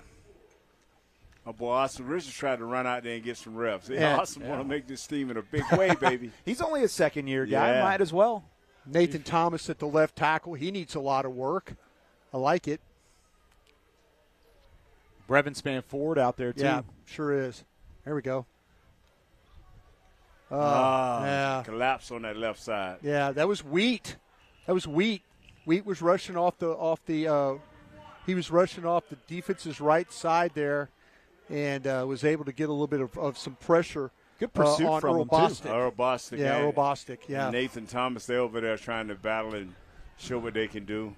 Oh, boy, Austin Richards tried to run out there and get some reps. Austin want to make this team in a big way, baby. He's only a second-year guy. Might as well. Nathan Thomas at the left tackle. He needs a lot of work. I like it. Brevin Spanford out there, too. Yeah, sure is. There we go. Collapse on that left side. Yeah, that was Wheat. Wheat was rushing he was rushing off the defense's right side there, and was able to get a little bit of some pressure. Good pursuit on from Earl Earl Bostic. Yeah, Earl Bostic. Yeah. And Nathan Thomas, they're over there trying to battle and show what they can do.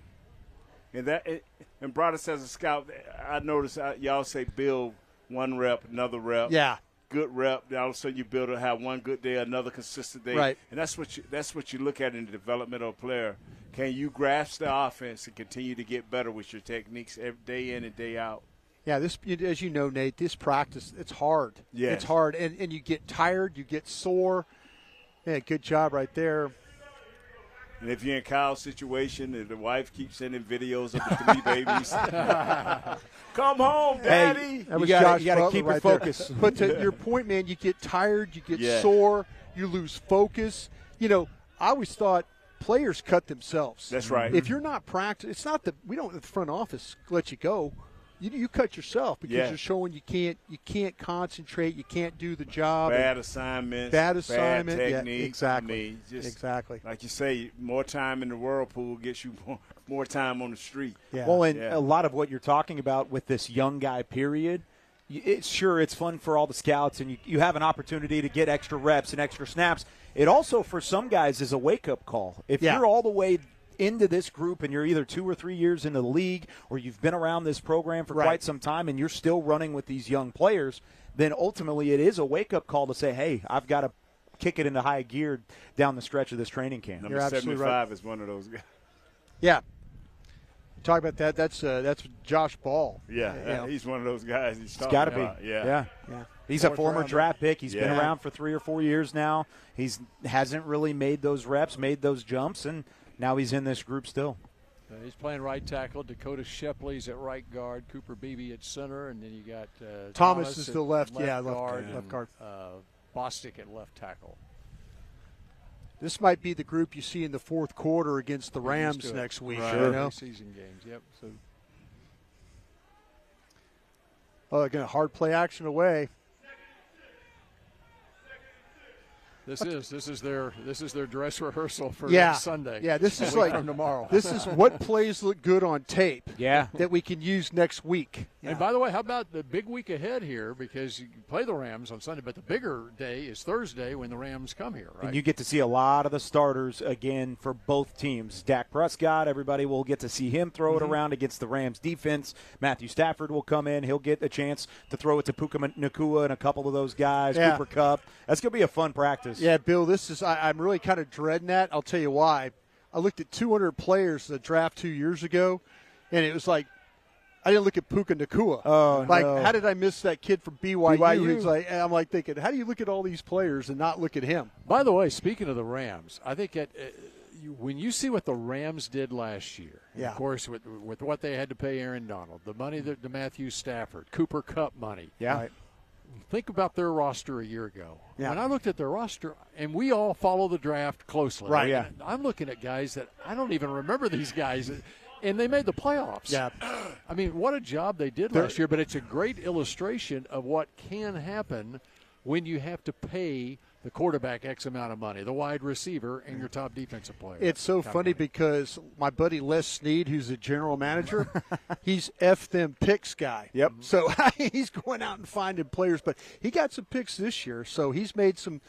And Broadus as a scout, I noticed y'all say build one rep, another rep. Yeah. Good rep. All of a sudden you build to have one good day, another consistent day. Right. And that's what you look at in the development of a player. Can you grasp the offense and continue to get better with your techniques every day in and day out? Yeah, this, as you know, Nate, this practice, it's hard. Yes. It's hard, and you get tired, you get sore. Yeah, good job right there. And if you're in Kyle's situation and the wife keeps sending videos of the three babies, come home, Daddy. Hey, that was you Josh got to Butler keep your right there. focus. But to your point, man, you get tired, you get sore, you lose focus. I always thought players cut themselves. That's right. If you're not practicing, it's not that we don't the front office let you go. You cut yourself because you're showing you can't concentrate, you can't do the job. Bad assignments, bad technique. Yeah, exactly. I mean, exactly. Like you say, more time in the whirlpool gets you more time on the street. Yeah. Well, and a lot of what you're talking about with this young guy period, it's fun for all the scouts, and you have an opportunity to get extra reps and extra snaps. It also, for some guys, is a wake-up call. If you're all the way into this group and you're either 2 or 3 years into the league or you've been around this program for quite some time and you're still running with these young players, then ultimately it is a wake-up call to say, hey, I've got to kick it into high gear down the stretch of this training camp. Number 75 is one of those guys. Yeah. Talk about that. That's Josh Ball. Yeah, he's one of those guys. He's got to be. Yeah. He's a former draft pick. He's been around for 3 or 4 years now. Hasn't really made those reps, made those jumps, and now he's in this group still. He's playing right tackle. Dakota Shepley's at right guard. Cooper Beebe at center, and then you got Thomas is the left guard. Left guard. Bostic at left tackle. This might be the group you see in the fourth quarter against the Rams next week. Right. Sure. Season games. Yep. So. Oh, again, hard play action away. This is their dress rehearsal for Sunday. Yeah, this is like from tomorrow. This is what plays look good on tape. Yeah, that we can use next week. And by the way, how about the big week ahead here? Because you play the Rams on Sunday, but the bigger day is Thursday when the Rams come here, right? And you get to see a lot of the starters again for both teams. Dak Prescott, everybody will get to see him throw it around against the Rams defense. Matthew Stafford will come in. He'll get a chance to throw it to Puka Nacua and a couple of those guys. Yeah. Cooper Kupp. That's going to be a fun practice. Yeah, Bill, I'm really kind of dreading that. I'll tell you why. I looked at 200 players in the draft 2 years ago, and it was like, I didn't look at Puka Nacua. Oh, how did I miss that kid from BYU? It's like, I'm like thinking, how do you look at all these players and not look at him? By the way, speaking of the Rams, I think when you see what the Rams did last year, of course, with what they had to pay Aaron Donald, the money to Matthew Stafford, Cooper Kupp money. Yeah. Right. Think about their roster a year ago. Yeah. When I looked at their roster, and we all follow the draft closely. Right. Yeah. I'm looking at guys that I don't even remember these guys, and they made the playoffs. Yeah. I mean, what a job they did last year, but it's a great illustration of what can happen when you have to pay the quarterback X amount of money, the wide receiver, and your top defensive player. It's so funny because my buddy Les Snead, who's the general manager, he's F them picks guy. Yep. So he's going out and finding players, but he got some picks this year, so he's made some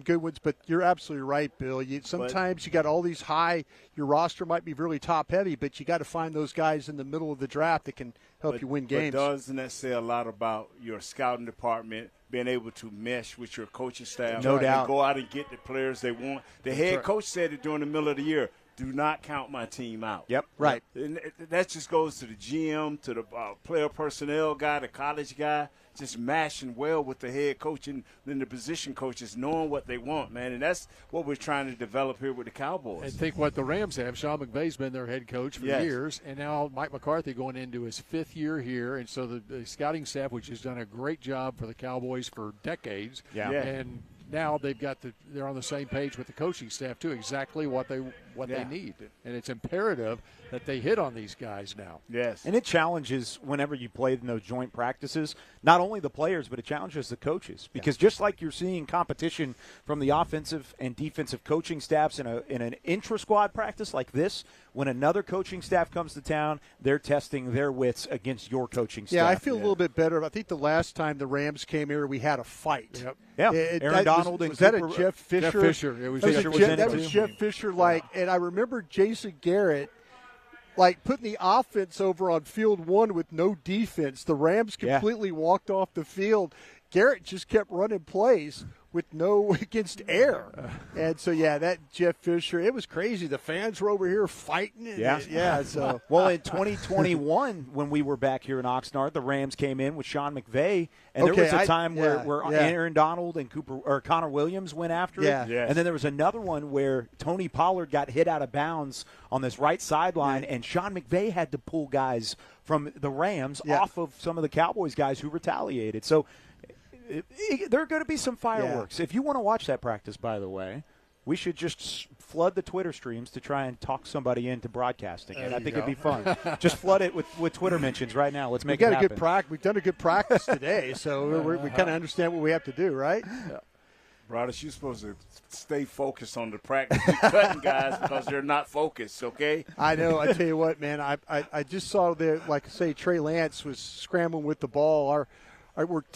good ones. But you're absolutely right, Bill. Sometimes you got all these high. Your roster might be really top heavy, but you got to find those guys in the middle of the draft that can help you win games. But doesn't that say a lot about your scouting department being able to mesh with your coaching staff? No doubt. And go out and get the players they want. The head coach said it during the middle of the year. Do not count my team out. Yep, right. And that just goes to the GM, to the player personnel guy, the college guy, just mashing well with the head coach and then the position coaches, knowing what they want, man. And that's what we're trying to develop here with the Cowboys. And think what the Rams have. Sean McVay's been their head coach for Yes. years, and now Mike McCarthy going into his 5th year here. And so the scouting staff, which has done a great job for the Cowboys for decades, and now they're on the same page with the coaching staff too, exactly what they need, and it's imperative that they hit on these guys now. Yes, and it challenges whenever you play in those joint practices, not only the players, but it challenges the coaches because just like you're seeing competition from the offensive and defensive coaching staffs in an intra-squad practice like this, when another coaching staff comes to town, they're testing their wits against your coaching staff. Yeah, I feel a little bit better. I think the last time the Rams came here, we had a fight. Yep. Yeah, Aaron Donald was and that Cooper, a Jeff Fisher? Jeff Fisher. It was that was Jeff Fisher. And I remember Jason Garrett, putting the offense over on field one with no defense. The Rams completely walked off the field. Garrett just kept running plays with no against air. And so, that Jeff Fisher, it was crazy. The fans were over here fighting. So. Well, in 2021, when we were back here in Oxnard, the Rams came in with Sean McVay, and there was a time where Aaron Donald and Connor Williams went after it. And then there was another one where Tony Pollard got hit out of bounds on this right sideline, and Sean McVay had to pull guys from the Rams off of some of the Cowboys guys who retaliated. So there are going to be some fireworks. If you want to watch that practice, by the way, we should just flood the Twitter streams to try and talk somebody into broadcasting it. I think it'd be fun. Just flood it with Twitter mentions right now. Let's make it happen. We've done a good practice today, so we kind of understand what we have to do, right? Brothers, you're supposed to stay focused on the practice. You're cutting guys because they're not focused, okay? I know. I tell you what, man, I just saw there, like I say, Trey Lance was scrambling with the ball.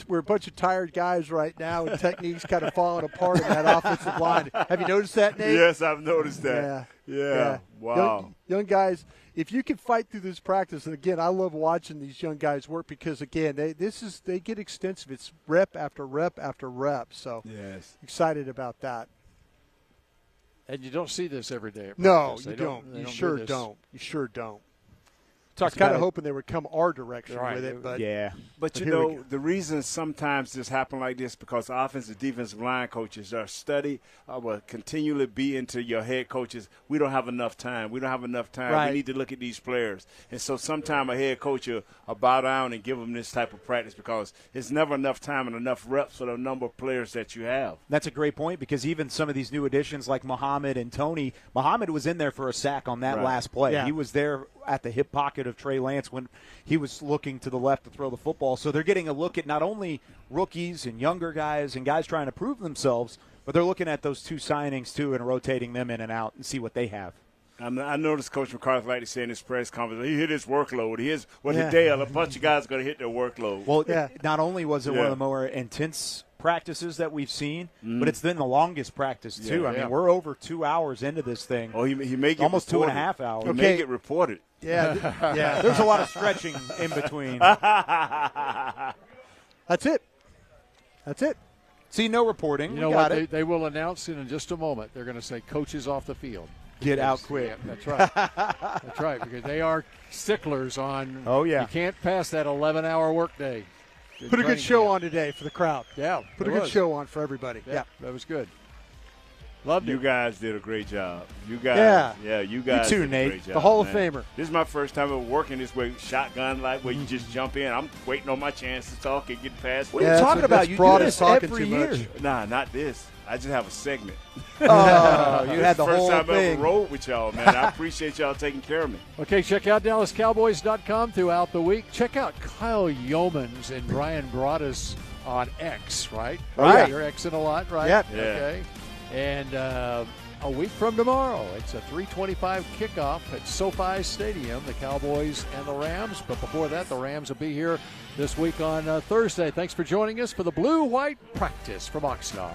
We're a bunch of tired guys right now, and technique's kind of falling apart in that offensive line. Have you noticed that, Nate? Yes, I've noticed that. Yeah. Wow. Young guys, if you can fight through this practice, and again, I love watching these young guys work because, again, they get extensive. It's rep after rep after rep. So excited about that. And you don't see this every day. No, you don't. You sure don't. You sure don't. I was kind of hoping they would come our direction with it, but But you know, the reason sometimes this happen like this because offensive, defensive line coaches are will continually be into your head coaches. We don't have enough time. We Right. We need to look at these players. And so sometimes a head coach will bow down and give them this type of practice because there's never enough time and enough reps for the number of players that you have. That's a great point because even some of these new additions like Muhammad and Tony, Muhammad was in there for a sack on that last play. Yeah. He was there at the hip pocket of Trey Lance when he was looking to the left to throw the football. So they're getting a look at not only rookies and younger guys and guys trying to prove themselves, but they're looking at those two signings too and rotating them in and out and see what they have. I noticed Coach McCarthy like to say in his press conference, he hit his workload. Today a bunch of guys are going to hit their workload. Well, not only was it one of the more intense practices that we've seen, but it's been the longest practice too. Yeah. I mean, we're over 2 hours into this thing. Oh, he may get almost reported. 2.5 hours. He may get reported. Yeah. There's a lot of stretching in between. That's it. See, no reporting. You know what? They will announce in just a moment. They're going to say coaches off the field. Get out quick. Yeah, that's right. That's right, because they are sticklers on. Oh, yeah. You can't pass that 11-hour workday. Put a good show on today for the crowd. Yeah. Put a good show on for everybody. Yeah. That was good. Loved it. You guys did a great job. You guys. Yeah, you guys You too, did Nate. a great job, The Hall of man. Famer. This is my first time ever working this way, shotgun like where you just jump in. I'm waiting on my chance to talk and get past. What are you talking about? You do this every year. Nah, not this. I just have a segment. Oh, you had the whole first time I thing. ever rode with y'all, man. I appreciate y'all taking care of me. Okay, check out DallasCowboys.com throughout the week. Check out Kyle Yeomans and Brian Broaddus on X, right? Right. You're Xing a lot, right? Yep. Yeah. Okay. And a week from tomorrow, it's a 3:25 kickoff at SoFi Stadium, the Cowboys and the Rams. But before that, the Rams will be here this week on Thursday. Thanks for joining us for the Blue-White Practice from Oxnard.